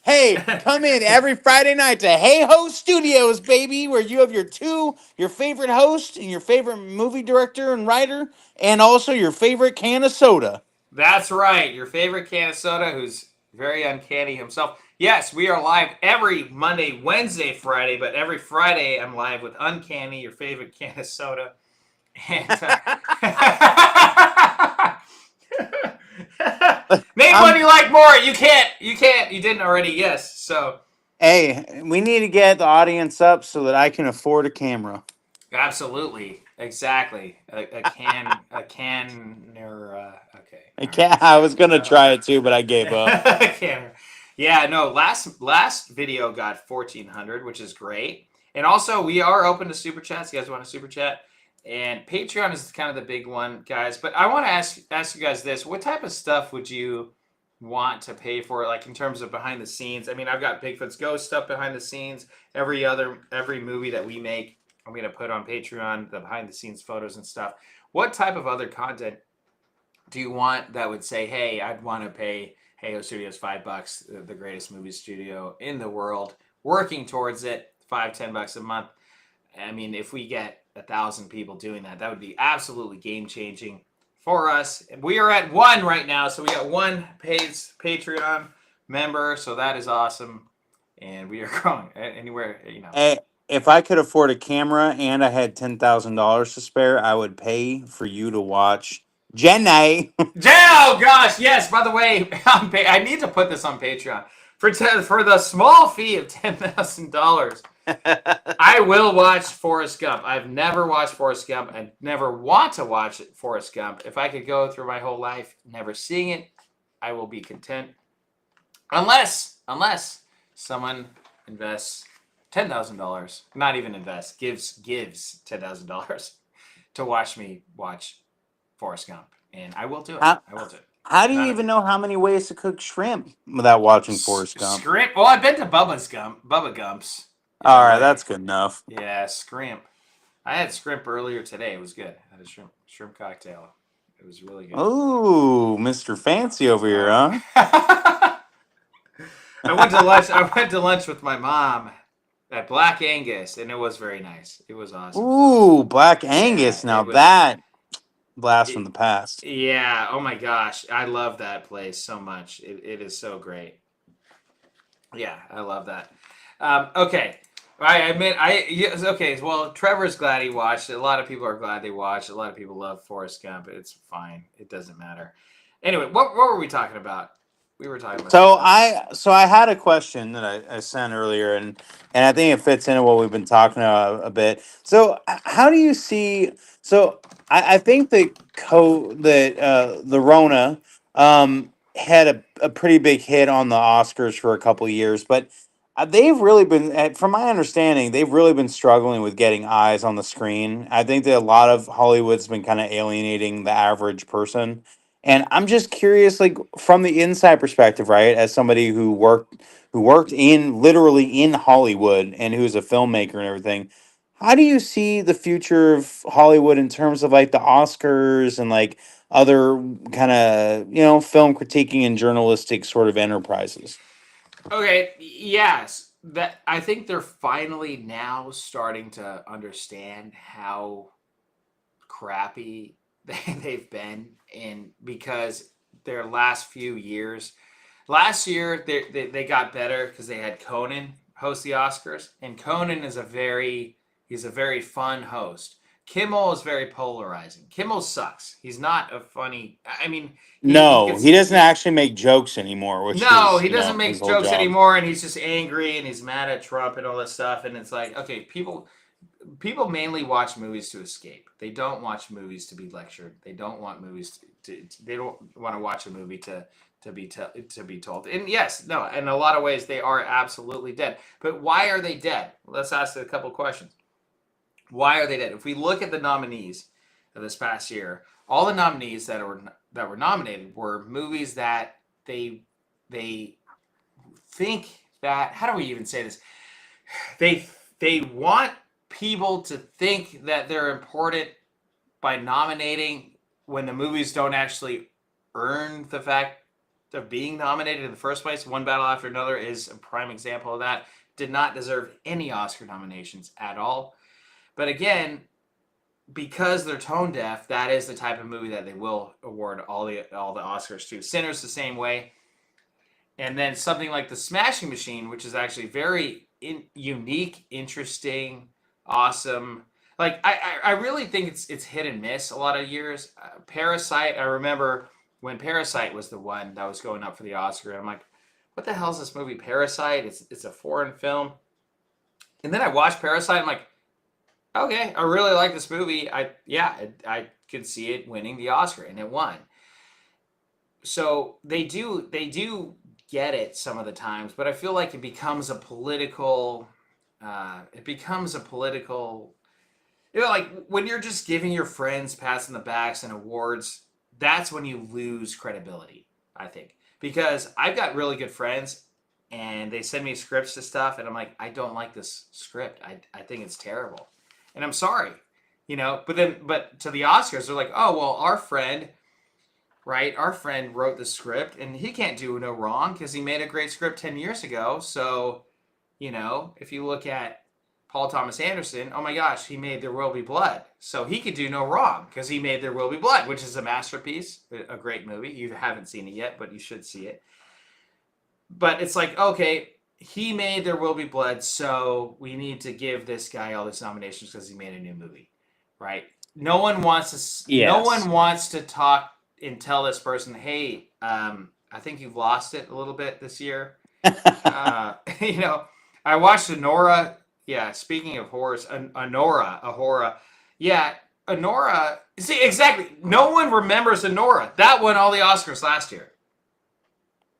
Hey, come in every Friday night to Hey Ho Studios, baby, where you have your favorite host and your favorite movie director and writer, and also your favorite can of soda. That's right. Your favorite can of soda, who's very uncanny himself. Yes, we are live every Monday, Wednesday, Friday, but every Friday I'm live with Uncanny, your favorite can of soda. And name one I'm you like more. You can't. You can't. You didn't already. Yes. So Hey, we need to get the audience up so that I can afford a camera. absolutely, exactly. Or okay. I All right. can't. I was gonna Uh, try it too, but I gave up. Camera. Yeah, no, last video got 1,400, which is great. And also, we are open to super chats. You guys want a super chat? And Patreon is kind of the big one, guys. But I want to ask you guys this: what type of stuff would you want to pay for, like in terms of behind the scenes? I mean, I've got Bigfoot's Ghost stuff behind the scenes. Every movie that we make, I'm gonna put on Patreon, the behind the scenes photos and stuff. What type of other content do you want that would say, hey, I'd want to pay Hayhoe Studios $5, the greatest movie studio in the world, working towards it, $5-10 a month. I mean, if we get 1,000 people doing that, that would be absolutely game changing for us. We are at one right now, so we got one paid Patreon member, so that is awesome, and we are growing anywhere, Hey, if I could afford a camera and I had $10,000 to spare, I would pay for you to watch Jenny. Oh gosh, yes. By the way, I need to put this on Patreon for the small fee of $10,000. I will watch Forrest Gump. I've never watched Forrest Gump. I never want to watch Forrest Gump. If I could go through my whole life never seeing it, I will be content. Unless someone invests $10,000, not even invest, gives $10,000 to watch me watch Forrest Gump, and I will do it. how, I will do it. how do you Not a even know how many ways to cook shrimp without watching Forrest Gump? scrimp. Well, I've been to Bubba Gump's. All right, that's good enough. Yeah, scrimp. I had scrimp earlier today. It was good. I had a shrimp cocktail. It was really good. Ooh, Mr. Fancy over here, huh? I went to lunch. I went to lunch with my mom at Black Angus, and it was very nice. It was awesome. Ooh, Black Yeah, Angus. Now it was. blast from the past. Yeah. Oh my gosh, I love that place so much. It is so great. Yeah, I love that. Okay. I admit, yes, okay. Well, Trevor's glad he watched it. A lot of people are glad they watched. A lot of people love Forrest Gump. It's fine. It doesn't matter. Anyway, what were we talking about? We were talking about So something else. I had a question that I sent earlier, and I think it fits into what we've been talking about a bit. So how do you see? So I think that the Rona had a pretty big hit on the Oscars for a couple of years, but they've really been, from my understanding, they've really been struggling with getting eyes on the screen. I think that a lot of Hollywood's been kind of alienating the average person. And I'm just curious, like from the inside perspective, right? As somebody who worked in literally in Hollywood and who's a filmmaker and everything, how do you see the future of Hollywood in terms of like the Oscars and like other kind of film critiquing and journalistic sort of enterprises? Okay, yes. That I think they're finally now starting to understand how crappy they've been in because their last few years. Last year they got better because they had Conan host the Oscars, and Conan is he's a very fun host. Kimmel is very polarizing. Kimmel sucks. He's not a funny. I mean, he No, gets he doesn't actually make jokes anymore, which no, is he doesn't his make whole jokes job. anymore, and he's just angry and he's mad at Trump and all this stuff. And it's like, okay, people mainly watch movies to escape. They don't watch movies to be lectured. They don't want movies they don't want to watch a movie to be told. And yes, no, in a lot of ways they are absolutely dead. But why are they dead? Let's ask a couple questions. Why are they dead? If we look at the nominees of this past year, all the nominees that were nominated were movies that they think that, how do we even say this? They they want people to think that they're important by nominating when the movies don't actually earn the fact of being nominated in the first place. One Battle After Another is a prime example of that. Did not deserve any Oscar nominations at all. But again, because they're tone deaf, that is the type of movie that they will award all the Oscars to. Sinners the same way. And then something like The Smashing Machine, which is actually very unique, interesting, awesome. Like I really think it's hit and miss a lot of years. Parasite, I remember when Parasite was the one that was going up for the Oscar. I'm like, what the hell is this movie Parasite? It's a foreign film. And then I watched Parasite. I'm like, okay, I really like this movie. I could see it winning the Oscar, and it won. So they do get it some of the times, but I feel like it becomes a political. It becomes a political. Like when you're just giving your friends pats on the backs and awards, that's when you lose credibility. I think because I've got really good friends, and they send me scripts to stuff, and I'm like, I don't like this script. I think it's terrible, and I'm sorry, But to the Oscars, they're like, oh well, our friend. Right, our friend wrote the script, and he can't do no wrong because he made a great script 10 years ago. So, if you look at Paul Thomas Anderson, oh my gosh, he made There Will Be Blood. So he could do no wrong because he made There Will Be Blood, which is a masterpiece, a great movie. You haven't seen it yet, but you should see it. But it's like, okay, he made There Will Be Blood, so we need to give this guy all these nominations because he made a new movie, right? No Yes. one wants to talk and tell this person, hey, I think you've lost it a little bit this year. Uh, I watched Honora. Yeah, speaking of horrors, Ahura. Yeah, Honora. See, exactly. No one remembers Honora. That won all the Oscars last year.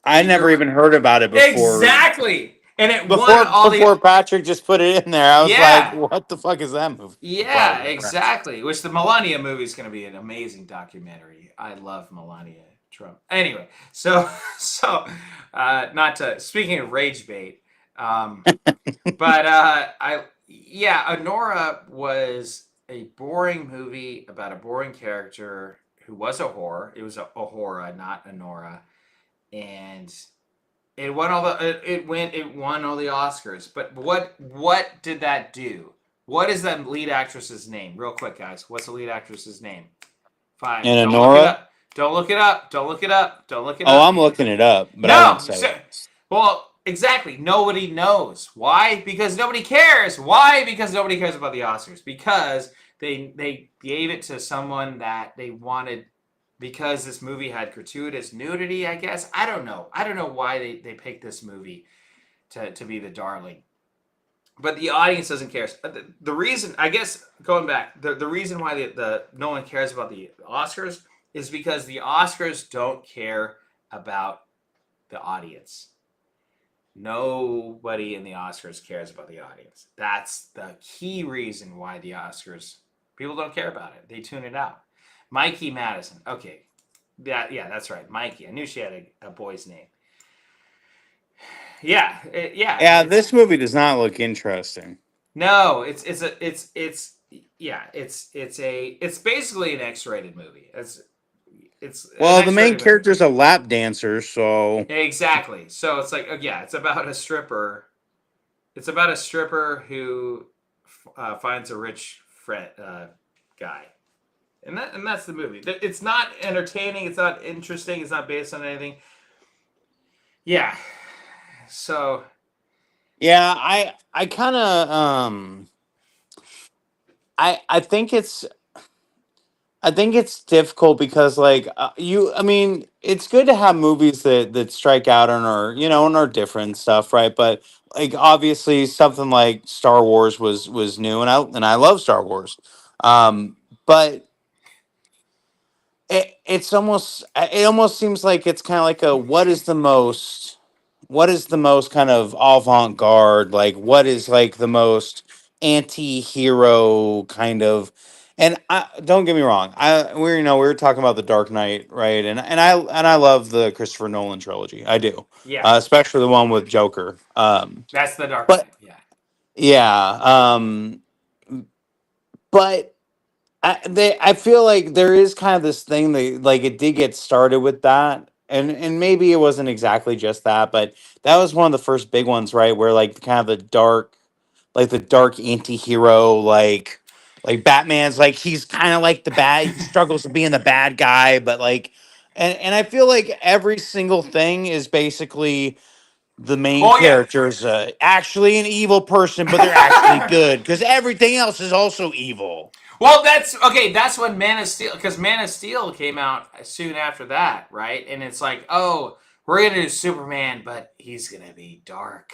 I never even heard about it Exactly. And it won all before the. Patrick just put it in there. I was like, Yeah. what the fuck is that movie? Yeah, Probably reference. exactly. Which the Melania movie is going to be an amazing documentary. I love Melania Trump. Anyway, so not to speaking of rage bait, but Honora was a boring movie about a boring character who was a whore. It was a Ahura, not Honora, and it won all the Oscars. But what did that do? What is that lead actress's name? Real quick, guys. What's the lead actress's name Fine. And Don't look it Honora? up. Don't look it up. Don't look it up. Don't look it Oh, up. I'm looking it up, but I won't No. say it. Well, exactly. Nobody knows. Why? Because nobody cares. Why? Because nobody cares about the Oscars. Because they gave it to someone that they wanted because this movie had gratuitous nudity, I guess. I don't know. I don't know why they picked this movie to be the darling. But the audience doesn't care. The reason, I guess, going back, the reason why the no one cares about the Oscars is because the Oscars don't care about the audience. Nobody in the Oscars cares about the audience. That's the key reason why the Oscars, people don't care about it. They tune it out. Mikey Madison. Okay. Yeah, that's right. Mikey. I knew she had a boy's name. Yeah, Yeah, this movie does not look interesting. no, it's basically an X-rated movie. It's an Well, the main X-rated movie. character's a lap dancer, so Exactly. So it's like, yeah, it's about a stripper. It's about a stripper who finds a rich friend guy, and that's the movie. It's not entertaining. It's not interesting. It's not based on anything. Yeah. So yeah, I kind of I think it's difficult because like I mean it's good to have movies that strike out and are and are different and stuff, right? But like obviously something like Star Wars was new, and I love Star Wars. But it almost seems like it's kind of like a what is the most kind of avant-garde, like what is like the most anti-hero kind of. And I don't get me wrong, we were talking about the Dark Knight, right? And I love the Christopher Nolan trilogy, I do. yeah, Especially the one with Joker. that's the Dark But Knight. Yeah. yeah, but I feel like there is kind of this thing that like it did get started with that, and maybe it wasn't exactly just that, but that was one of the first big ones, right? Where like kind of the dark anti-hero, like Batman's like he's kind of like the bad, he struggles with being the bad guy, but like, and I feel like every single thing is basically the main Oh yeah. character's actually an evil person, but they're actually good because everything else is also evil. Well, that's okay. That's when Man of Steel, because Man of Steel came out soon after that, right? And it's like, oh, we're gonna do Superman, but he's gonna be dark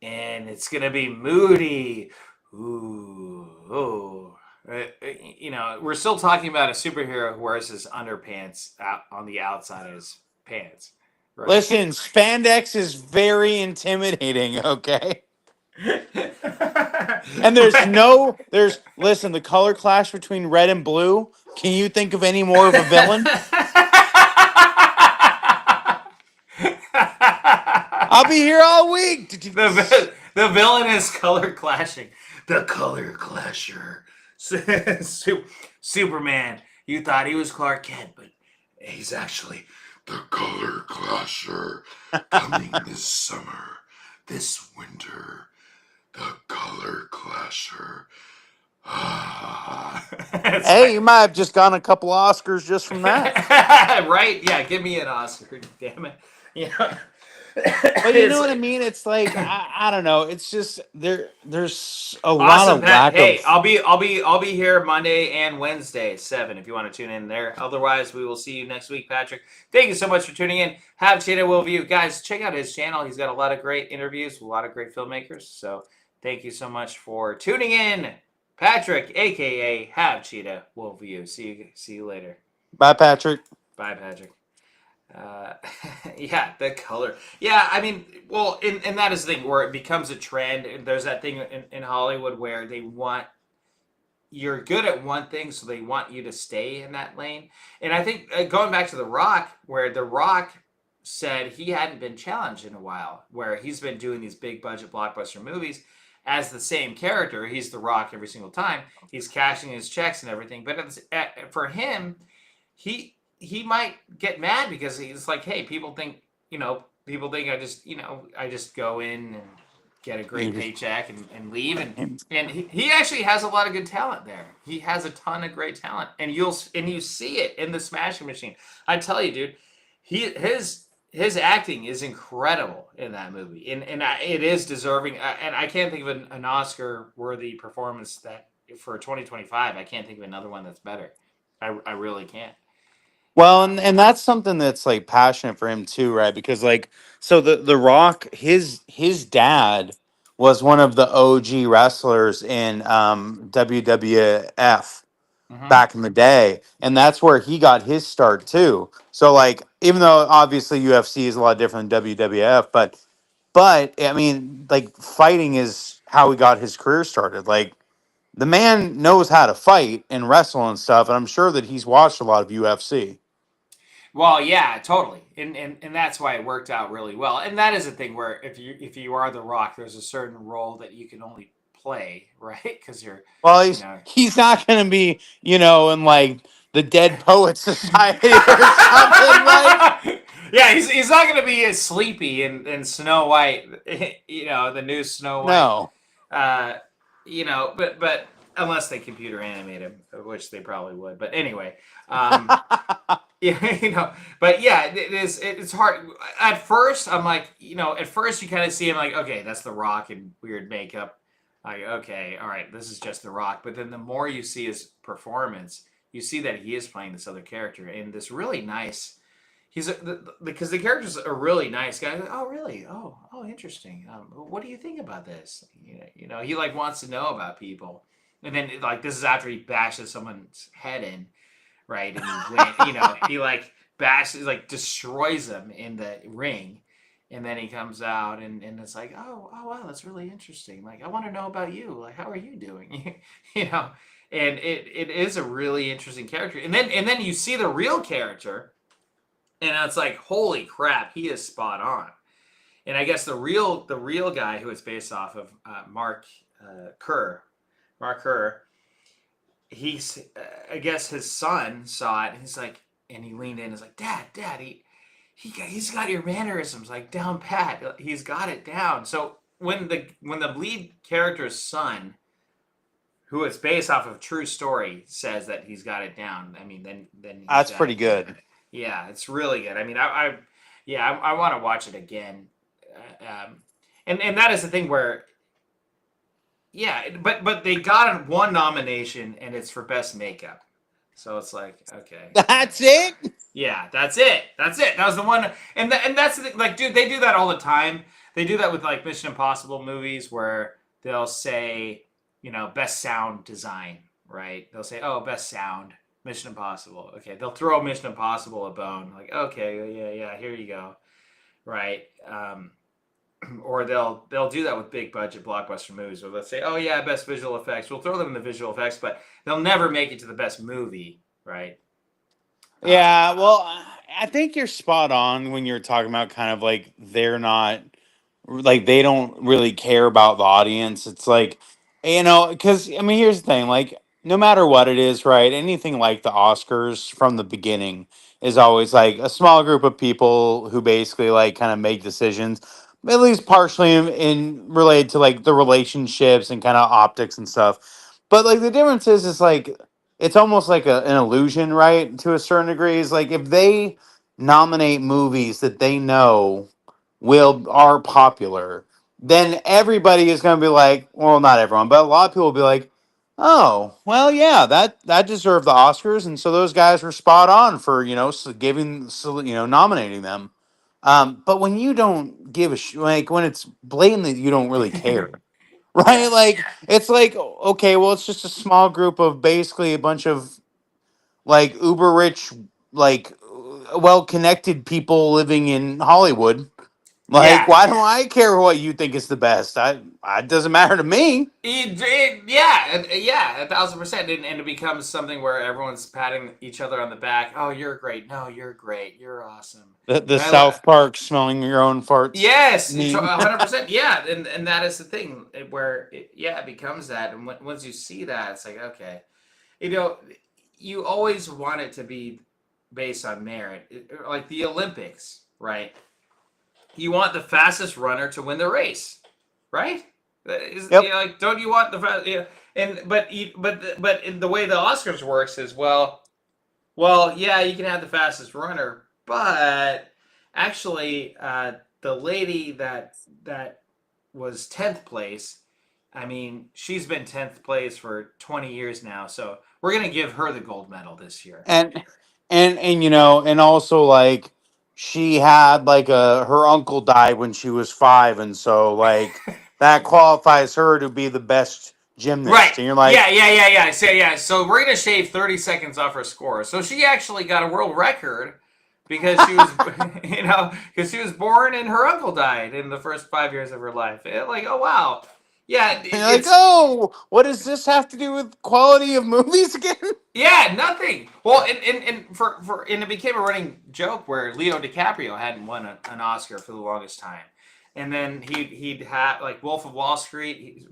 and it's gonna be moody. Ooh, oh. We're still talking about a superhero who wears his underpants out on the outside of his pants, right? Listen, spandex is very intimidating, okay? And listen, the color clash between red and blue. Can you think of any more of a villain? I'll be here all week. The villain is color clashing. The color clasher. Superman. You thought he was Clark Kent, but he's actually the color clasher. Coming this summer, this winter, the color clasher. Hey, you might have just gotten a couple Oscars just from that. Right? Yeah, give me an Oscar, damn it. Yeah. But you know what I mean? It's like I don't know. It's just there's a lot Awesome, of Pat. lack Hey, of. I'll be here Monday and Wednesday at 7 if you want to tune in there. Otherwise, we will see you next week, Patrick. Thank you so much for tuning in. Have Cheetah Will View. Guys, check out his channel. He's got a lot of great interviews with a lot of great filmmakers. So thank you so much for tuning in. Patrick, aka Have Cheetah Will View. See you later. Bye, Patrick. Bye, Patrick. Yeah, the color. Yeah, I mean, well, and that is the thing where it becomes a trend. There's that thing in Hollywood where you're good at one thing, so they want you to stay in that lane. And I think going back to The Rock, where The Rock said he hadn't been challenged in a while, where he's been doing these big budget blockbuster movies as the same character. He's The Rock every single time. He's cashing his checks and everything. But for him, he might get mad because he's like, hey, people think I just go in and get a You great just paycheck and leave. And he actually has a lot of good talent there. He has a ton of great talent, and you see it in the Smashing Machine. I tell you, dude, his acting is incredible in that movie, and it is deserving. And I can't think of an Oscar worthy performance that for 2025. I can't think of another one that's better. I really can't. Well, and that's something that's like passionate for him too, right? Because like so the Rock, his dad was one of the OG wrestlers in WWF Hmm. back in the day, and that's where he got his start too. So like even though obviously UFC is a lot different than WWF, but I mean like fighting is how he got his career started. Like the man knows how to fight and wrestle and stuff, and I'm sure that he's watched a lot of UFC. Well, yeah, totally, and that's why it worked out really well. And that is a thing where if you are the Rock, there's a certain role that you can only play, right? Because you're, Well, you he's know. he's not going to be, in like the Dead Poet Society or something. Like, Yeah, he's not going to be as sleepy in Snow White, the new Snow White. no. Uh, but unless they computer animate him, which they probably would. But anyway, yeah, but yeah, it's hard. At first, I'm like, at first you kind of see him like, okay, that's The Rock in weird makeup. Like, okay, all right, this is just The Rock. But then the more you see his performance, you see that he is playing this other character in this really nice. Because the character's a really nice guy. Like, oh, really? Oh, interesting. What do you think about this? He like wants to know about people, and then like this is after he bashes someone's head in, right? And he went, he like bashes, like destroys them in the ring, and then he comes out and it's like, oh wow, that's really interesting. Like I want to know about you. Like how are you doing? you know, and it is a really interesting character. And then you see the real character, and it's like, holy crap, he is spot on. And I guess the real guy who it's based off of, Mark Kerr, he's I guess his son saw it and he's like, and he leaned in and was like, Dad, he's got your mannerisms like down pat. He's got it down. So when the lead character's son, who it's based off of true story, says that he's got it down, I mean, then he's That's got pretty it down. good. Yeah, it's really good. I mean, I want to watch it again. And that is the thing where, yeah, but they got one nomination and it's for best makeup. So it's like, okay, all right. That's it. Yeah, that's it. That's it. That was the one, and that's the thing. Like, dude, they do that all the time. They do that with like Mission Impossible movies where they'll say, best sound design, right? They'll say, oh, best sound, Mission Impossible. Okay, they'll throw Mission Impossible a bone. Like, okay, yeah, here you go, right? Or they'll do that with big budget blockbuster movies where let's say, oh yeah, best visual effects. We'll throw them in the visual effects, but they'll never make it to the best movie, right? Um, Yeah, well, I think you're spot on when you're talking about kind of like they're not like they don't really care about the audience. It's like, because I mean, here's the thing: like, no matter what it is, right? Anything like the Oscars from the beginning is always like a small group of people who basically like kind of make decisions, at least partially in related to like the relationships and kind of optics and stuff. But like the difference is like it's almost like an illusion, right? To a certain degree, is like if they nominate movies that they know will are popular, then everybody is going to be like, well, not everyone, but a lot of people will be like, oh, well, yeah, that deserved the Oscars, and so those guys were spot on for nominating them. But when you don't give a like when it's blatant that you don't really care, right? yeah, Like it's like okay, well, it's just a small group of basically a bunch of like uber rich, like well connected people living in Hollywood. Like, yeah. why do I care what you think is the best? It doesn't matter to me. Yeah, 1,000%, and it becomes something where everyone's patting each other on the back. Oh, you're great. No, you're great. You're awesome. The And I love. South Park smelling your own farts Yes, meme. 100%. Yeah, and that is the thing where it becomes that, and once you see that, it's like, okay, you know, you always want it to be based on merit, like the Olympics, right? You want the fastest runner to win the race, right? Yep. Like, don't you want the and but in the way the Oscars works is well, yeah, you can have the fastest runner, but actually, the lady that was 10th place. I mean, she's been 10th place for 20 years now, so we're gonna give her the gold medal this year. and and you know, and also like she had like a her uncle died when she was 5, and so like that qualifies her to be the best Right. gymnast. And you're like, Yeah. So we're gonna shave 30 seconds off her score. So she actually got a world record because she was, because she was born and her uncle died in the first 5 years of her life. Like, oh wow, yeah, and you're like, it's oh, what does this have to do with quality of movies again? yeah, nothing. Well, and it became a running joke where Leo DiCaprio hadn't won an Oscar for the longest time, and then he'd had like Wolf of Wall Street.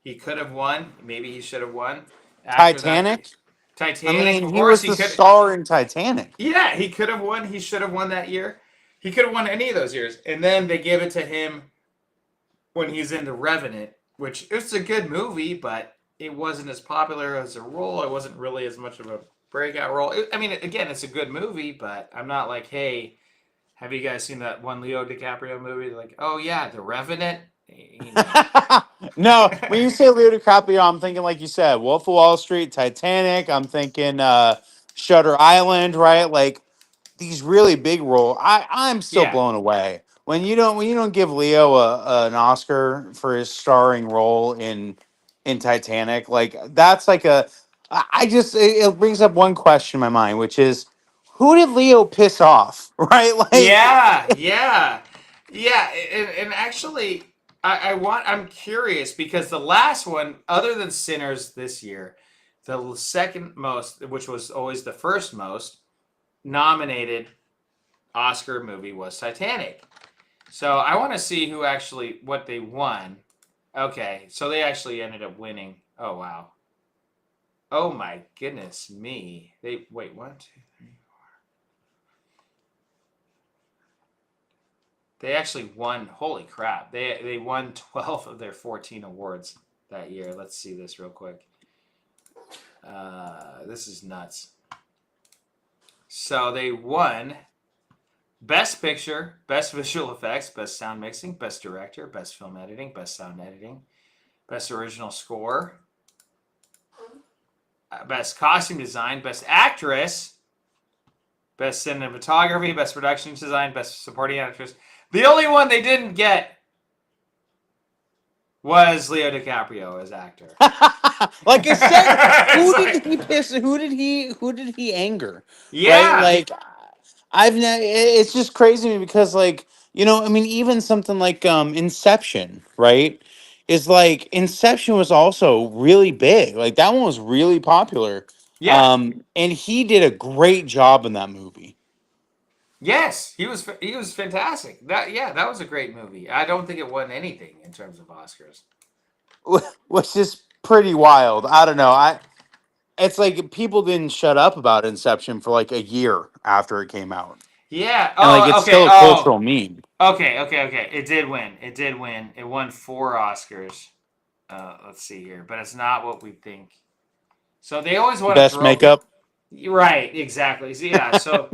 He could have won. Maybe he should have won. After that, Titanic. I Titanic, mean, of he course, was he the could. star in Titanic. Yeah, he could have won. He should have won that year. He could have won any of those years, and then they give it to him when he's in The Revenant, which it's a good movie, but it wasn't as popular as a role. It wasn't really as much of a breakout role. I mean, again, it's a good movie, but I'm not like, hey, have you guys seen that one Leo DiCaprio movie? Like, oh yeah, The Revenant. No. No, when you say Leo DiCaprio, I'm thinking like you said, Wolf of Wall Street, Titanic. I'm thinking Shutter Island, right? Like these really big role. I'm still Yeah, blown away when you don't give Leo an Oscar for his starring role in Titanic. Like that's like a I just it brings up one question in my mind, which is who did Leo piss off, right? Like yeah. And actually, I'm curious because the last one, other than Sinners this year, the second most, which was always the first most nominated Oscar movie was Titanic. So I want to see who actually what they won. Okay, so they actually ended up winning. Oh wow. Oh my goodness me. They wait 1, 2. They actually won. Holy crap! They won 12 of their 14 awards that year. Let's see this real quick. This is nuts. So they won Best Picture, Best Visual Effects, Best Sound Mixing, Best Director, Best Film Editing, Best Sound Editing, Best Original Score, Best Costume Design, Best Actress, Best Cinematography, Best Production Design, Best Supporting Actress. The only one they didn't get was Leo DiCaprio as actor. like I said, It's who did like, he piss? Who did he anger? Right? yeah, Like it's just crazy to me because I mean, even something like Inception, right? Is like Inception was also really big. Like that one was really popular. yeah, And he did a great job in that movie. yes, he was fantastic. That was a great movie. I don't think it won anything in terms of Oscars. Which is pretty wild. I don't know. It's like people didn't shut up about Inception for like a year after it came out. Yeah. And like Oh, it's okay. still a Oh, cultural meme. okay. It did win. It did win. It won 4 Oscars. Let's see here, but it's not what we think. So they always want to Best throw. makeup. Right. Exactly. So, yeah. So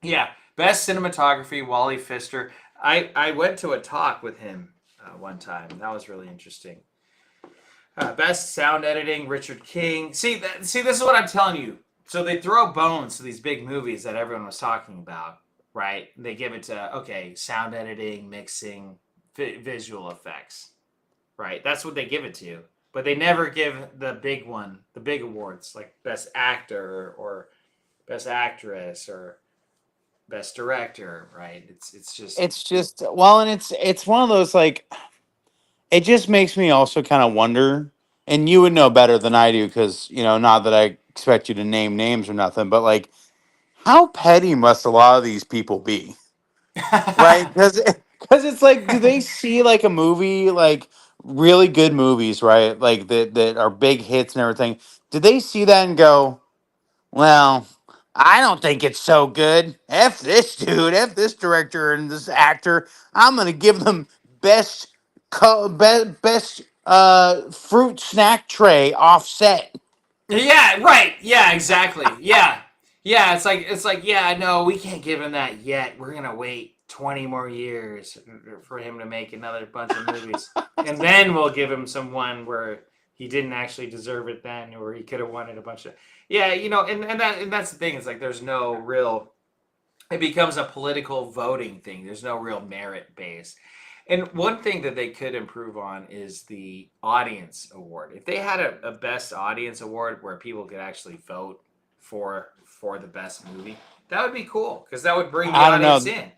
yeah, best cinematography, Wally Pfister. I went to a talk with him one time. That was really interesting. Best sound editing, Richard King. See, this is what I'm telling you. So they throw bones to these big movies that everyone was talking about, right? They give it to sound editing, mixing, visual effects, right? That's what they give it to. But they never give the big one, the big awards like best actor or best actress or best director, right? It's just It's just well, and it's one of those like it just makes me also kind of wonder, and you would know better than I do because not that I expect you to name names or nothing, but like how petty must a lot of these people be, right? Because it's like, do they see like a movie like really good movies, right? Like that are big hits and everything. Do they see that and go, well, I don't think it's so good. F this dude, F this director and this actor. I'm gonna give them best best fruit snack tray offset. Yeah, right. Yeah, exactly. Yeah. Yeah, it's like yeah, no, we can't give him that yet. We're going to wait 20 more years for him to make another bunch of movies. And then we'll give him some one where he didn't actually deserve it then or he could have wanted a bunch of. Yeah, and that's the thing. It's like there's no real it becomes a political voting thing. There's no real merit base. And one thing that they could improve on is the audience award. If they had a best audience award where people could actually vote for the best movie, that would be cool because that would bring the I don't audience know. in.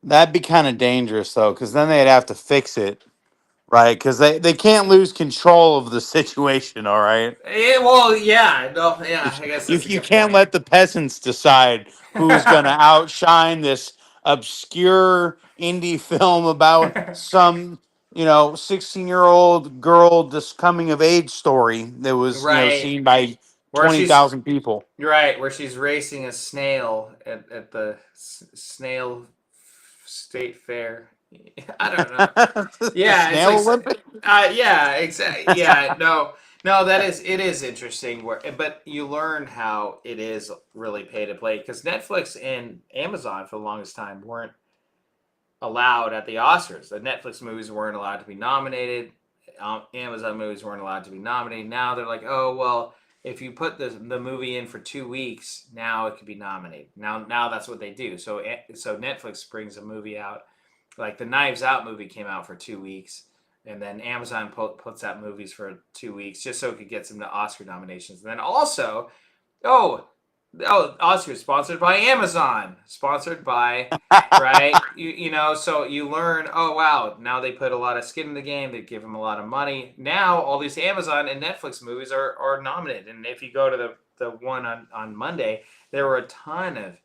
That'd be kind of dangerous though, because then they'd have to fix it, right? Because they can't lose control of the situation. All right. Well, yeah, no, yeah, I guess You that's a you good can't point. let the peasants decide who's going to outshine this obscure indie film about some 16-year-old girl just coming of age story that was Right, seen by where she's 20,000 people. right where she's racing a snail at the snail state fair. I don't know. The Yeah, it's snail like, Olympic. yeah, exactly. Yeah, no, no, it is interesting. But you learn how it is really pay to play because Netflix and Amazon for the longest time weren't allowed at the Oscars. The Netflix movies weren't allowed to be nominated. Amazon movies weren't allowed to be nominated. Now they're like, oh well, if you put the movie in for 2 weeks, now it could be nominated. Now that's what they do. So Netflix brings a movie out, like the Knives Out movie came out for 2 weeks, and then Amazon puts out movies for 2 weeks just so it could get some Oscar nominations. And then also, oh, Oscar sponsored by Amazon, sponsored by right. So you learn. Oh wow, now they put a lot of skin in the game. They give them a lot of money. Now all these Amazon and Netflix movies are nominated. And if you go to the one on Monday, there were a ton of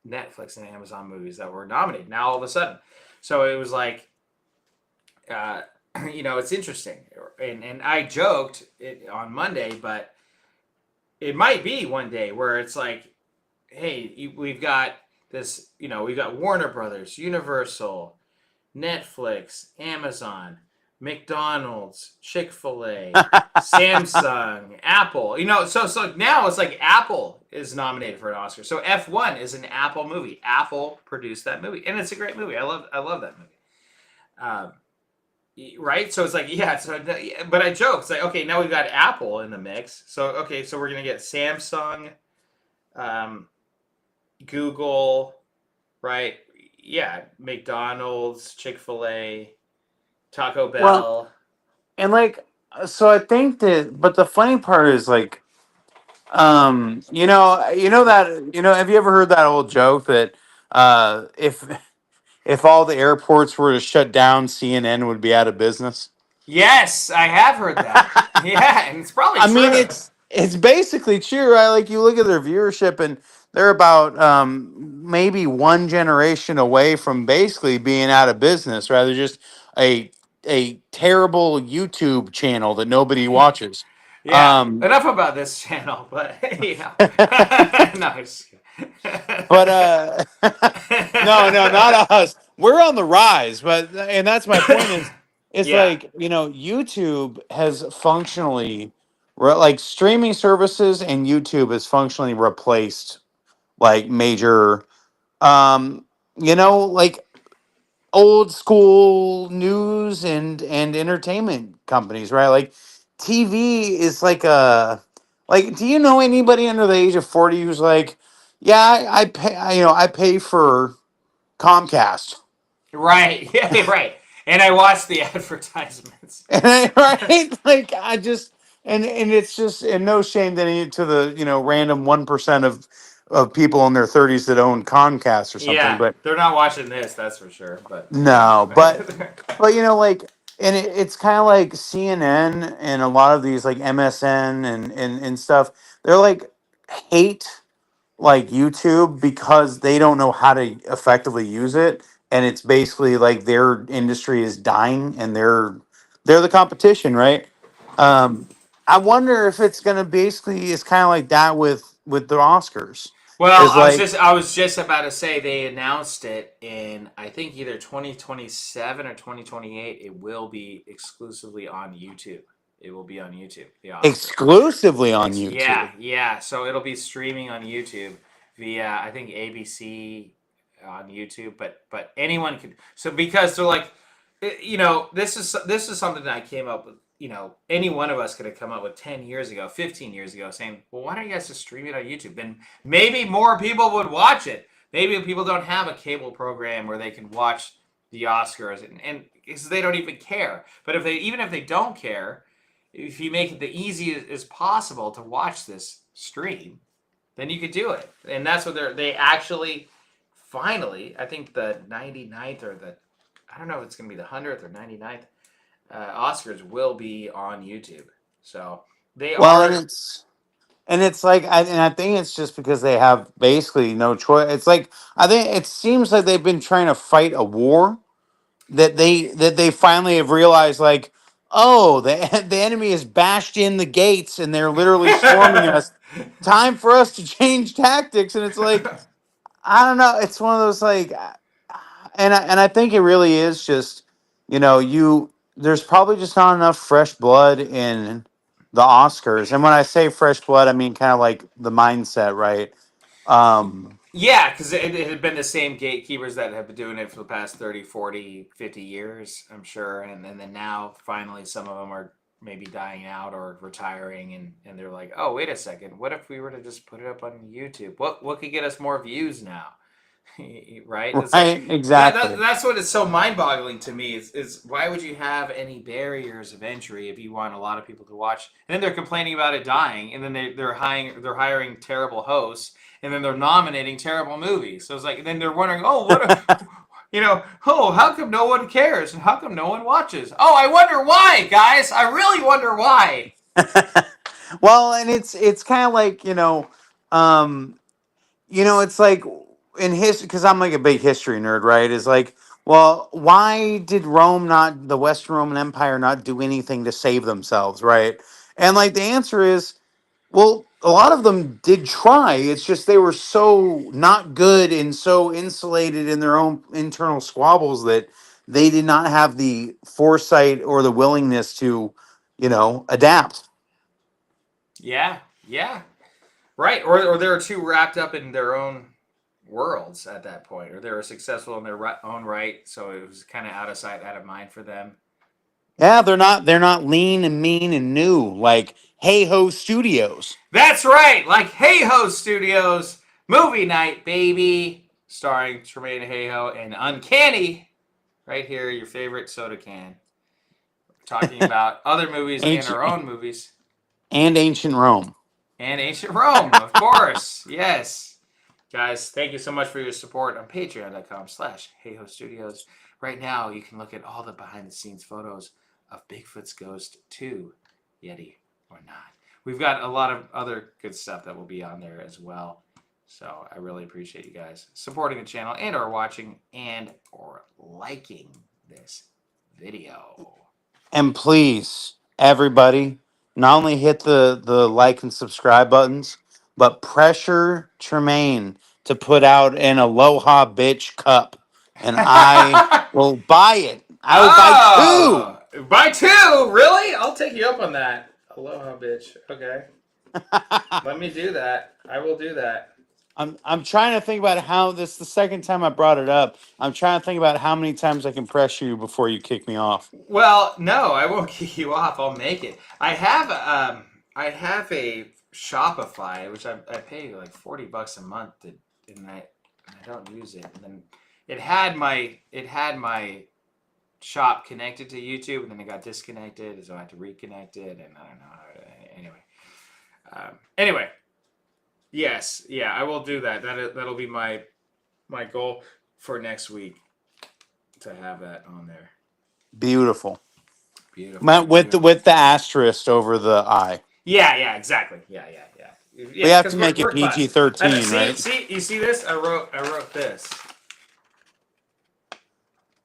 Netflix and Amazon movies that were nominated. Now all of a sudden, so it was like, uh, it's interesting. And I joked it on Monday, but it might be one day where it's like, hey, we've got this, we've got Warner Brothers, Universal, Netflix, Amazon, McDonald's, Chick-fil-A, Samsung, Apple. So now it's like Apple is nominated for an Oscar. So F1 is an Apple movie. Apple produced that movie, and it's a great movie. I love that movie. Um, right? So it's like, yeah. But I joke. It's like, okay, now we've got Apple in the mix. So okay, so we're gonna get Samsung, um, Google, right? Yeah, McDonald's, Chick-fil-A, Taco Well, Bell. and so I think that, but the funny part is like, have you ever heard that old joke that if all the airports were to shut down, CNN would be out of business? Yes, I have heard that. Yeah, and it's probably I mean, true. it's basically true, right? Like you look at their viewership, and they're about maybe one generation away from basically being out of business, rather just a a terrible YouTube channel that nobody watches. Yeah, Um, enough about this channel, but yeah. No, I'm just but no, not us. We're on the rise, but and that's my point is, it's yeah, like YouTube has functionally, like streaming services and YouTube has functionally replaced like major, um, like old school news and entertainment companies, right? Like TV is like. Do you know anybody under the age of 40 who's like, yeah, I pay, I pay for Comcast. right. Yeah, right. And I watched the advertisements. And right, like I just and it's just and no shame to to the random 1% of people in their 30s that own Comcast or something, Yeah, but they're not watching this, that's for sure. But no, but like, and it's kind of like CNN and a lot of these like MSN and stuff. They're like hate like YouTube because they don't know how to effectively use it, and it's basically like their industry is dying, and they're the competition, right? Um, I wonder if it's gonna basically it's kind of like that with the Oscars. Well, Is like I was just about to say they announced it in I think either 2027 or 2028. It will be exclusively on YouTube. It will be on YouTube. The Oscar. exclusively on YouTube. Yeah. So it'll be streaming on YouTube via I think ABC on YouTube, but anyone can. So because they're like, this is something that I came up with. Any one of us could have come up with 10 years ago, 15 years ago, saying, well, why don't you guys just stream it on YouTube? Then maybe more people would watch it. Maybe people don't have a cable program where they can watch the Oscars, and because they don't even care. But even if they don't care, if you make it the easiest as possible to watch this stream, then you could do it. And that's what they actually finally, I think the 99th or I don't know if it's going to be the 100th or 99th Oscars will be on YouTube. So they Well, are. and it's like I think it's just because they have basically no choice. It's like I think it seems like they've been trying to fight a war that they finally have realized like, oh, the enemy has bashed in the gates and they're literally storming us. Time for us to change tactics, and it's like I don't know. It's one of those like, and I think it really is just, there's probably just not enough fresh blood in the Oscars. And when I say fresh blood, I mean kind of like the mindset, right? Um, Yeah, because it had been the same gatekeepers that have been doing it for the past 30, 40, 50 years, I'm sure. And then now, finally, some of them are maybe dying out or retiring. And they're like, oh, wait a second. What if we were to just put it up on YouTube? What could get us more views now? Right? It's like right? Exactly. that's what is so mind-boggling to me is why would you have any barriers of entry if you want a lot of people to watch? And then they're complaining about it dying, and then they're hiring terrible hosts, and then they're nominating terrible movies. So it's like then they're wondering, oh, how come no one cares and how come no one watches? Oh, I wonder why, guys. I really wonder why. Well, and it's kind of like um, it's like in history because I'm like a big history nerd, right? Is like, well, why did the Western Roman Empire not do anything to save themselves, right? And like the answer is, well, a lot of them did try. It's just they were so not good and so insulated in their own internal squabbles that they did not have the foresight or the willingness to, adapt. Yeah, yeah, right. Or they're too wrapped up in their own worlds at that point, or they were successful in their own right, so it was kind of out of sight, out of mind for them. Yeah, they're not lean and mean and new like Hey Ho Studios. That's right, like Hayhoe Studios movie night, baby, starring Tremain Hayhoe and Uncanny. Right here, your favorite soda can. We're talking about other movies and Ancient our own movies. and ancient Rome. And ancient Rome, of course. Yes. Guys, thank you so much for your support on patreon.com/Hayhoe Studios. Right now, you can look at all the behind the scenes photos of Bigfoot's Ghost 2, Yeti or not. We've got a lot of other good stuff that will be on there as well. So I really appreciate you guys supporting the channel and or watching and or liking this video. And please, everybody, not only hit the like and subscribe buttons, but pressure Tremaine to put out an Aloha Bitch cup, and I will buy it. I will buy two. Oh, buy two? Really? I'll take you up on that. Aloha, bitch. Okay. Let me do that. I will do that. I'm trying to think about how this the second time I brought it up. I'm trying to think about how many times I can pressure you before you kick me off. Well, no, I won't kick you off. I'll make it. I have a Shopify, which I pay like $40 a month, and I don't use it. And then it had my shop connected to YouTube, and then it got disconnected, so I had to reconnect it, and I don't know how to, anyway. Yes, yeah, I will do that. That'll be my goal for next week to have that on there. Beautiful. Beautiful. With the asterisk over the I. Yeah, exactly. Yeah. We have to 'cause make it we're classy. PG-13, See, right? See, you see this? I wrote this.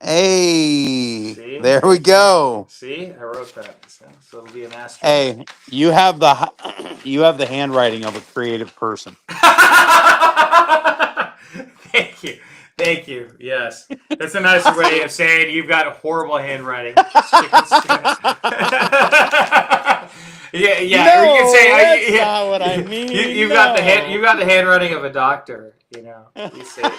Hey, See? there we go. See, I wrote that. So it'll be an asterisk. Hey, you have the handwriting of a creative person. Thank you. Thank you. Yes. That's a nicer way of saying you've got horrible handwriting. Chicken scratch. Yeah, yeah. Or you can No, that's say not what I mean. you've got the No. you've got the handwriting of a doctor. You know. You say.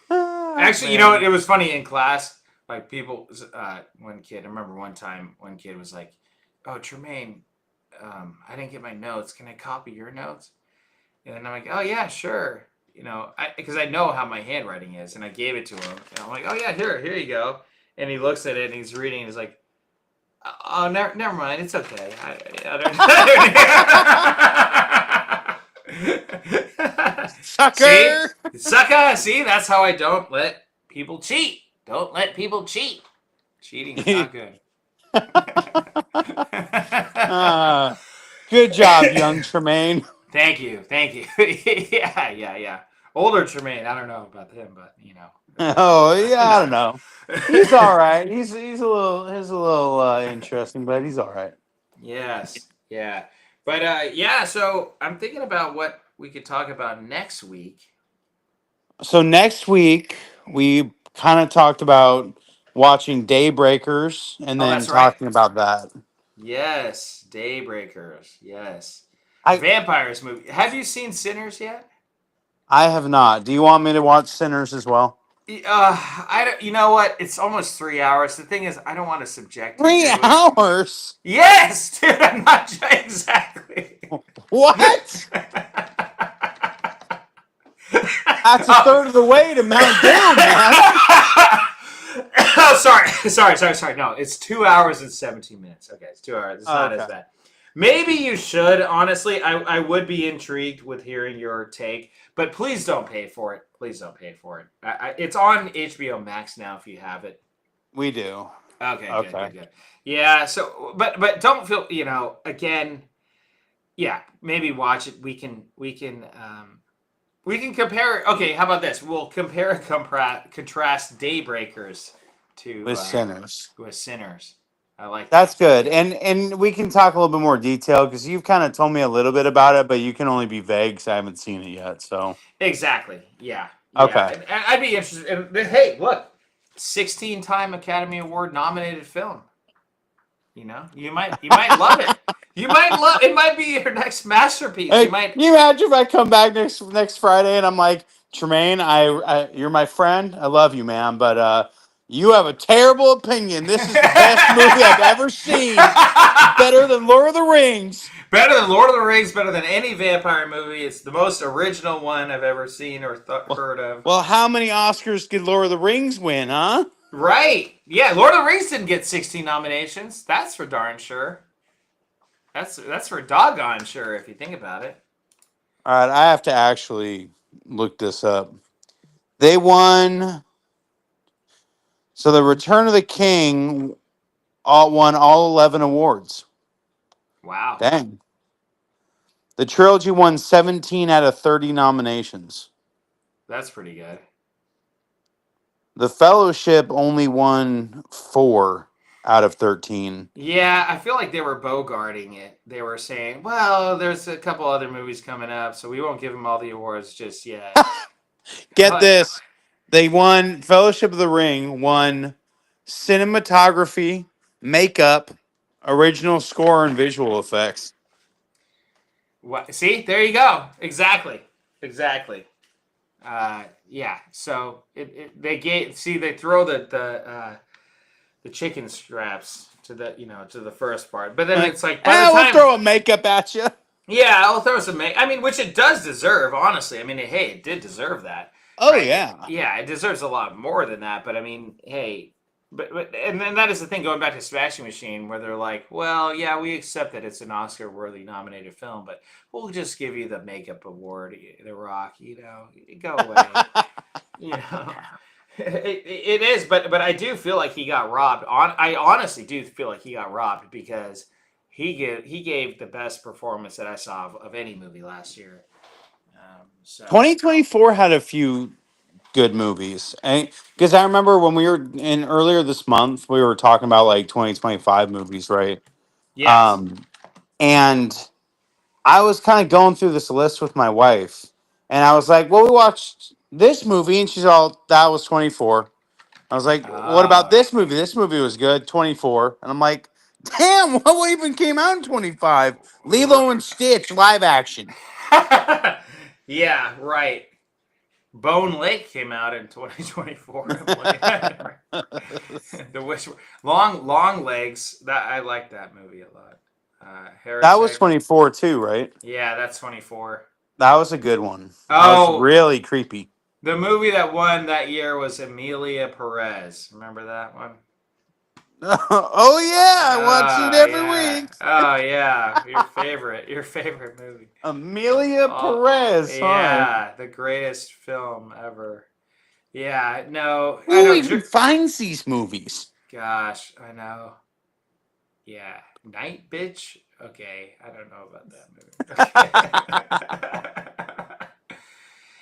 Ah, Actually, you know what? man. It was funny in class. Like people, one kid. I remember one time, one kid was like, "Oh, Tremaine, I didn't get my notes. Can I copy your notes?" And then I'm like, "Oh yeah, sure." You know, because I know how my handwriting is, and I gave it to him. And I'm like, "Oh yeah, here you go." And he looks at it and he's reading. And he's like, "Oh, never mind. It's okay. I don't." See, Sucker. sucker. See, that's how I don't let people cheat. Don't let people cheat. Cheating's not good. uh, good job, young Tremaine. Thank you, thank you. Yeah, yeah, yeah. Older Tremaine, I don't know about him, but you know, Oh yeah, I no, don't know. He's all right. He's a little interesting, but he's all right. yes, yeah, but yeah. So I'm thinking about what we could talk about next week. So next week we kind of talked about watching Daybreakers and Oh, then that's right. talking about that. Yes, Daybreakers. Yes, I vampires movie. Have you seen Sinners yet? I have not. Do you want me to watch Sinners as well? I don't. You know what? It's almost 3 hours. The thing is, I don't want to subject you Three to it. hours? Yes, dude. I'm not exactly. What? That's a Oh. third of the way to Mount Doom, man. Oh, sorry. No, it's 2 hours and 17 minutes. Okay, it's 2 hours. It's Oh, not as okay. bad. Maybe you should. Honestly, I would be intrigued with hearing your take, but please don't pay for it. Please don't pay for it. It's on HBO Max now. If you have it. We do. Okay, good, Okay. good, good. Yeah. So, but don't feel. Again. Yeah, maybe watch it. We can compare. Okay, how about this? We'll compare and contrast Daybreakers to With Sinners. with Sinners. I like That's that. good. And we can talk a little bit more detail because you've kind of told me a little bit about it, but you can only be vague because I haven't seen it yet. So Exactly. Yeah. Yeah. okay. And I'd be interested. Hey, look, 16-time Academy Award nominated film. You might love it. You might love it. Might be your next masterpiece. Hey, You might. can you imagine if I come back next Friday and I'm like, Tremaine, you're my friend. I love you, man, but you have a terrible opinion. This is the best movie I've ever seen. Better than Lord of the Rings. Better than Lord of the Rings, better than any vampire movie. It's the most original one I've ever seen or Well, heard of. well, how many Oscars did Lord of the Rings win, huh? Right. Yeah, Lord of the Rings didn't get 16 nominations. That's for darn sure. That's for doggone sure if you think about it. All right, I have to actually look this up. They won. So the Return of the King all won all 11 awards. Wow. Dang. The trilogy won 17 out of 30 nominations. That's pretty good. The Fellowship only won 4 out of 13. Yeah, I feel like they were bogarting it. They were saying, well, there's a couple other movies coming up, so we won't give them all the awards just yet. Get But this. They won Fellowship of the Ring, won cinematography, makeup, original score, and visual effects. what? See, there you go. Exactly. Exactly. Yeah. So they throw the chicken scraps to the first part, but then Like, it's like by the we'll time. throw a makeup at you. Yeah, I'll throw some. I mean, which it does deserve, honestly. I mean, hey, it did deserve that, Oh, right? yeah. Yeah, it deserves a lot more than that. But I mean, hey, but and then that is the thing. Going back to Smashing Machine, where they're like, well, yeah, we accept that it's an Oscar-worthy nominated film, but we'll just give you the makeup award, The Rock. Go away. you know, it is. But I do feel like he got robbed. I honestly do feel like he got robbed because he gave the best performance that I saw of any movie last year. So 2024 had a few good movies. Because I remember when we were in earlier this month, we were talking about like 2025 movies, right? yes, Um, and I was kind of going through this list with my wife, And I was like, well, we watched this movie, and she's all, that was 24. I was like, what about Oh. this movie? This movie was good, 24. And I'm like, damn, what even came out in 25? Lilo and Stitch live action. Yeah, right. Bone Lake came out in 2024. I'm looking at it right. The Wish Long Legs. That I like that movie a lot. That was Heretic. 24 too, right? Yeah, that's 24. That was a good one. That was Oh, really creepy. the movie that won that year was Emilia Perez. Remember that one? Oh yeah, I watch it every Yeah. week. Oh yeah. Your favorite movie. Amelia Oh Perez. All right. yeah, the greatest film ever. Yeah, no, I Who know. even finds these movies? Gosh, I know. Yeah, Night Bitch. Okay, I don't know about that movie. Okay.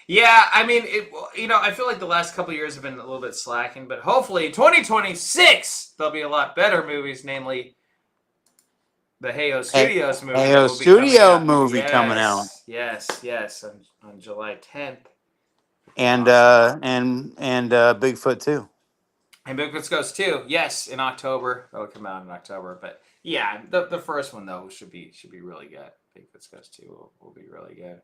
Yeah, I mean, I feel like the last couple years have been a little bit slacking, but hopefully 2026 there'll be a lot better movies, namely the Hayhoe Hey, Studios movie hey, that a will be coming studio out. movie coming out, Yes, on July 10th. It'll be and awesome. Bigfoot too. And Bigfoot's Ghost 2, yes, in October. That'll come out in October. But yeah, the first one though should be really good. Bigfoot's Ghost 2 will be really good.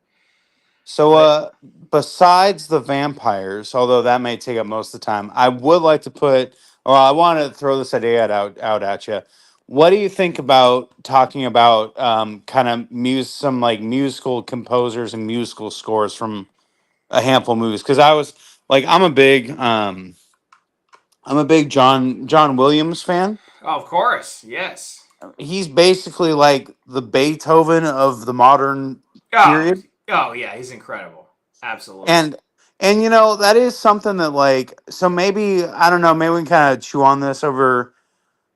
So, But besides the vampires, although that may take up most of the time, I would like to put, or I want to throw this idea out at you. What do you think about talking about kind of some like musical composers and musical scores from a handful of movies? Because I was like, I'm a big John Williams fan. oh, of course, yes. He's basically like the Beethoven of the modern Oh, period. oh yeah, he's incredible. Absolutely. And that is something that, like, so maybe I don't know, maybe we can kind of chew on this over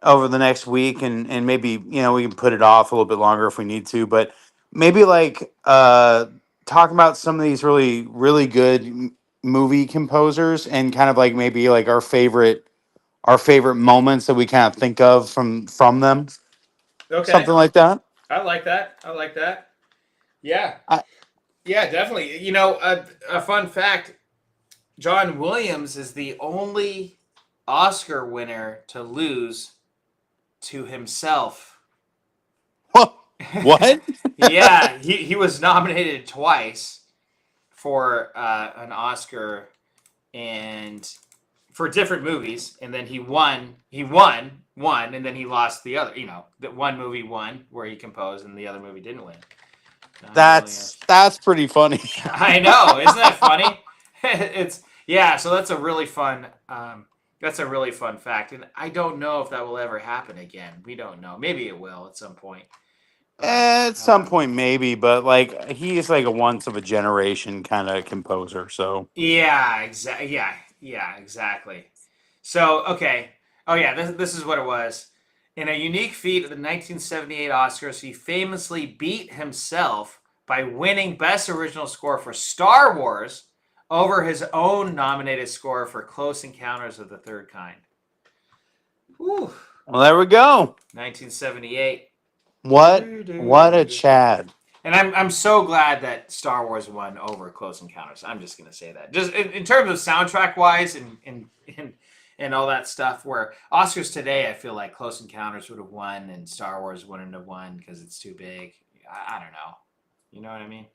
the next week, and maybe we can put it off a little bit longer if we need to, but maybe like talk about some of these really really good movie composers, and kind of like maybe like our favorite moments that we kind of think of from them, Okay, something like that. I like that. I like that. Yeah, I, yeah, definitely. A fun fact: John Williams is the only Oscar winner to lose to himself. what? Yeah, he was nominated twice for an Oscar and for different movies, and then he won. He won, and then he lost the other. That one movie won where he composed, and the other movie didn't win. John that's Williams. that's pretty funny. I know, isn't that funny? It's yeah. So that's a really fun. That's a really fun fact, and I don't know if that will ever happen again. We don't know. Maybe it will at some point, but At some point, maybe, but like he's like a once of a generation kind of composer. So yeah, exactly. Yeah, exactly. So okay. Oh yeah, this is what it was. In a unique feat of the 1978 Oscars, he famously beat himself by winning Best Original Score for Star Wars over his own nominated score for Close Encounters of the Third Kind. Whew. well, there we go. 1978. What a Chad. And I'm so glad that Star Wars won over Close Encounters. I'm just gonna say that. Just in terms of soundtrack wise and all that stuff. Where Oscars today, I feel like Close Encounters would have won and Star Wars wouldn't have won because it's too big. I don't know. You know what I mean?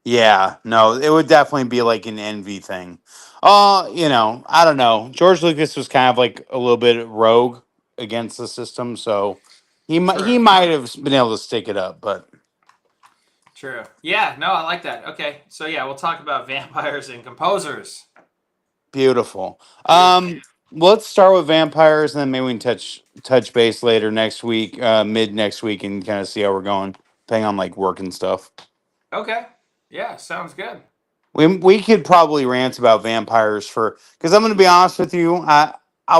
Yeah, no, it would definitely be like an envy thing. I don't know. George Lucas was kind of like a little bit rogue against the system, so he True. might have been able to stick it up, but True. Yeah. No, I like that. Okay. So yeah, we'll talk about vampires and composers. beautiful. Beautiful. Let's start with vampires, and then maybe we can touch base later next week, mid next week, and kind of see how we're going, depending on like work and stuff. Okay. Yeah. Sounds good. We could probably rant about vampires because I'm going to be honest with you,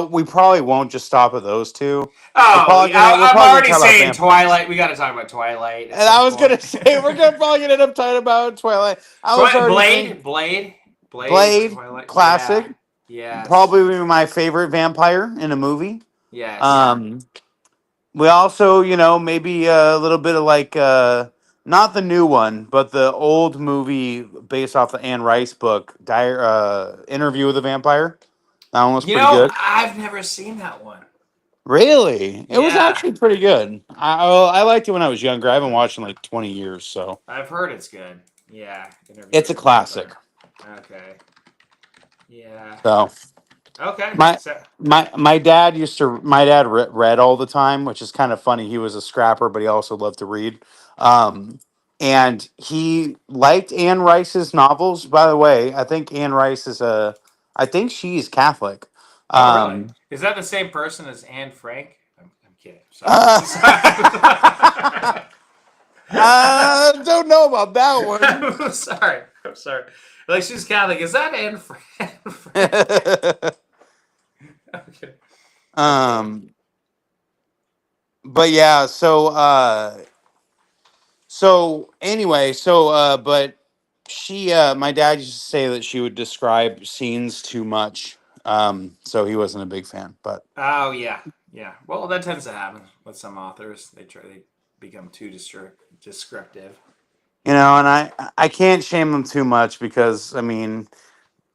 we probably won't just stop at those two. Oh, We're I'm probably gonna already talk about saying vampires. Twilight. We got to talk about Twilight at And some I was gonna point. say probably gonna end up talking about Twilight. I was already thinking Blade, Blade, Twilight. classic, Yeah. Yes. probably my favorite vampire in a movie. Yes. We also, maybe a little bit of like not the new one, but the old movie based off the Anne Rice book, Interview with a Vampire. That one was You pretty know, good. I've never seen that one. Really, it was Yeah, actually pretty good. I liked it when I was younger. I haven't watched it in like 20 years, so I've heard it's good. Yeah, Interview it's with a a classic. Vampire. Okay. Yeah. So Okay. my So, my dad read all the time, which is kind of funny. He was a scrapper, but he also loved to read. Um, and he liked Anne Rice's novels. By the way, I think Anne Rice is I think she's Catholic. oh, really? Um, Is that the same person as Anne Frank? I'm kidding. Sorry. uh, I don't know about that one. I'm sorry. I'm sorry. Like she's Catholic. Is that Anne Frank? I'm kidding. I'm kidding. um, but yeah, so anyway, but she my dad used to say that she would describe scenes too much. So he wasn't a big fan, but Oh yeah, yeah. Well, that tends to happen with some authors. They become too descriptive. and I can't shame them too much because I mean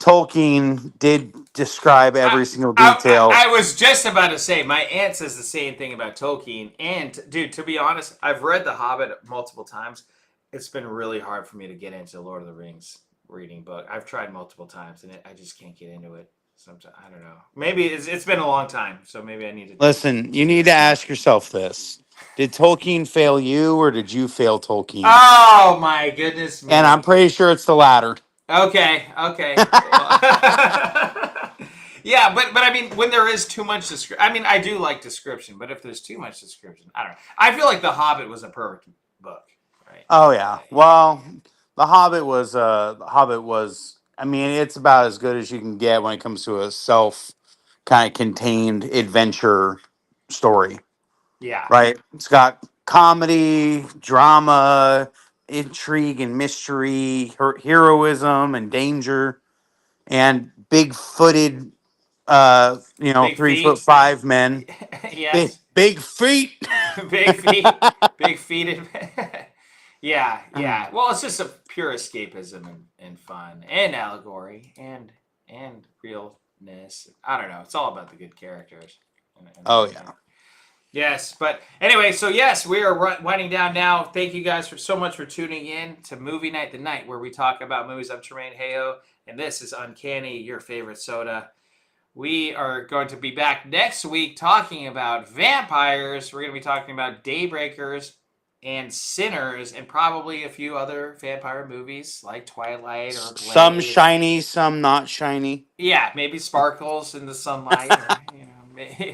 Tolkien did describe I, every single detail. I was just about to say my aunt says the same thing about Tolkien. And dude, to be honest, I've read The Hobbit multiple times. It's been really hard for me to get into Lord of the Rings reading book. I've tried multiple times and I just can't get into it. Sometimes I don't know. Maybe it's been a long time, so maybe I need to Listen, you give it need to some more. ask yourself this. Did Tolkien fail you or did you fail Tolkien? Oh my goodness And I'm me. pretty sure it's the latter. Okay, okay. Yeah, but I mean, when there is too much description, I mean, I do like description, but if there's too much description, I don't know. I feel like The Hobbit was a perfect book, right? Oh yeah. Well, the Hobbit was I mean, it's about as good as you can get when it comes to a self kind of contained adventure story, Yeah, right? It's got comedy, drama, intrigue and mystery, heroism and danger, and big-footed big 3 foot feet. 5 men. Yes, Big feet. big feet, big feet. Yeah, yeah. Well, it's just a pure escapism and fun and allegory and realness. I don't know. It's all about the good characters and Oh everything. yeah. Yes, but anyway, so yes, we are winding down now. Thank you guys for so much for tuning in to Movie Night the Night, where we talk about movies. I'm Tremain Hayhoe, and this is Uncanny, your favorite soda. We are going to be back next week talking about vampires. We're going to be talking about Daybreakers and Sinners, and probably a few other vampire movies like Twilight or Some Blade. shiny, some not shiny. Yeah, maybe sparkles in the sunlight, or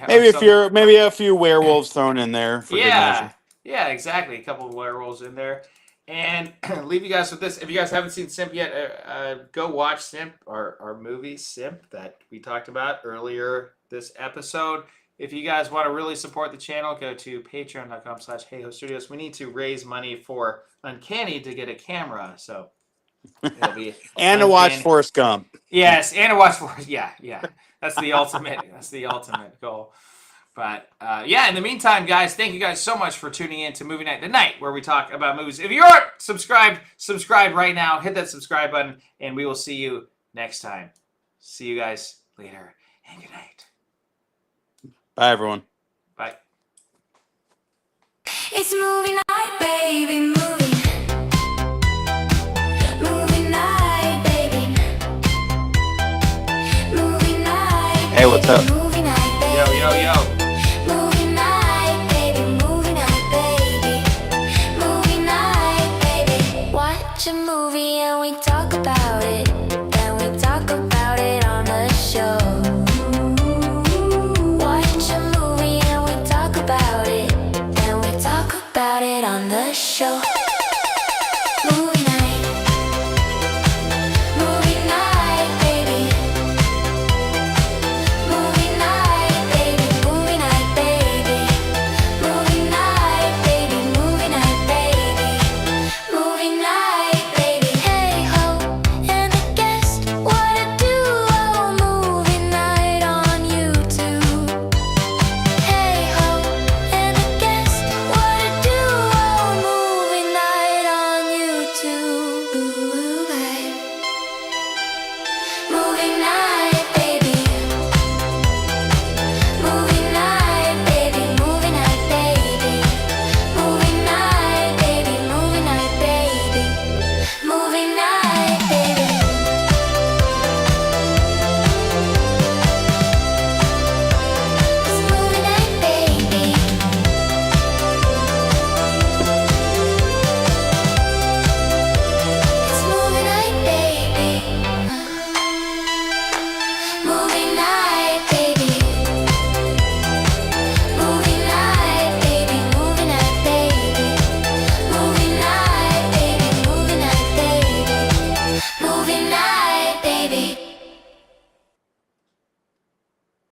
or Maybe some. maybe a few werewolves thrown in there for good Yeah, measure. yeah, exactly. A couple of werewolves in there. And leave you guys with this. If you guys haven't seen SiMP yet, go watch SiMP, our movie SiMP that we talked about earlier this episode. If you guys want to really support the channel, go to patreon.com/Hayhoe Studios. We need to raise money for Uncanny to get a camera. So it'll be And to watch Uncanny. Forrest Gump. Yes, and to watch for yeah, yeah. That's the ultimate. That's the ultimate goal. But yeah, in the meantime, guys, thank you guys so much for tuning in to Movie Night the Night, where we talk about movies. If you aren't subscribed, subscribe right now. Hit that subscribe button, and we will see you next time. See you guys later, and good night. Bye everyone. Bye. It's movie night, baby, movie night, baby, movie night, Hey, what's up? movie night, baby. Yo, yo, yo. Movie night, baby, movie night, baby, movie night, baby. Watch a movie and we talk about it, then we talk about it on the show. Watch a movie and we talk about it, then we talk about it on the show.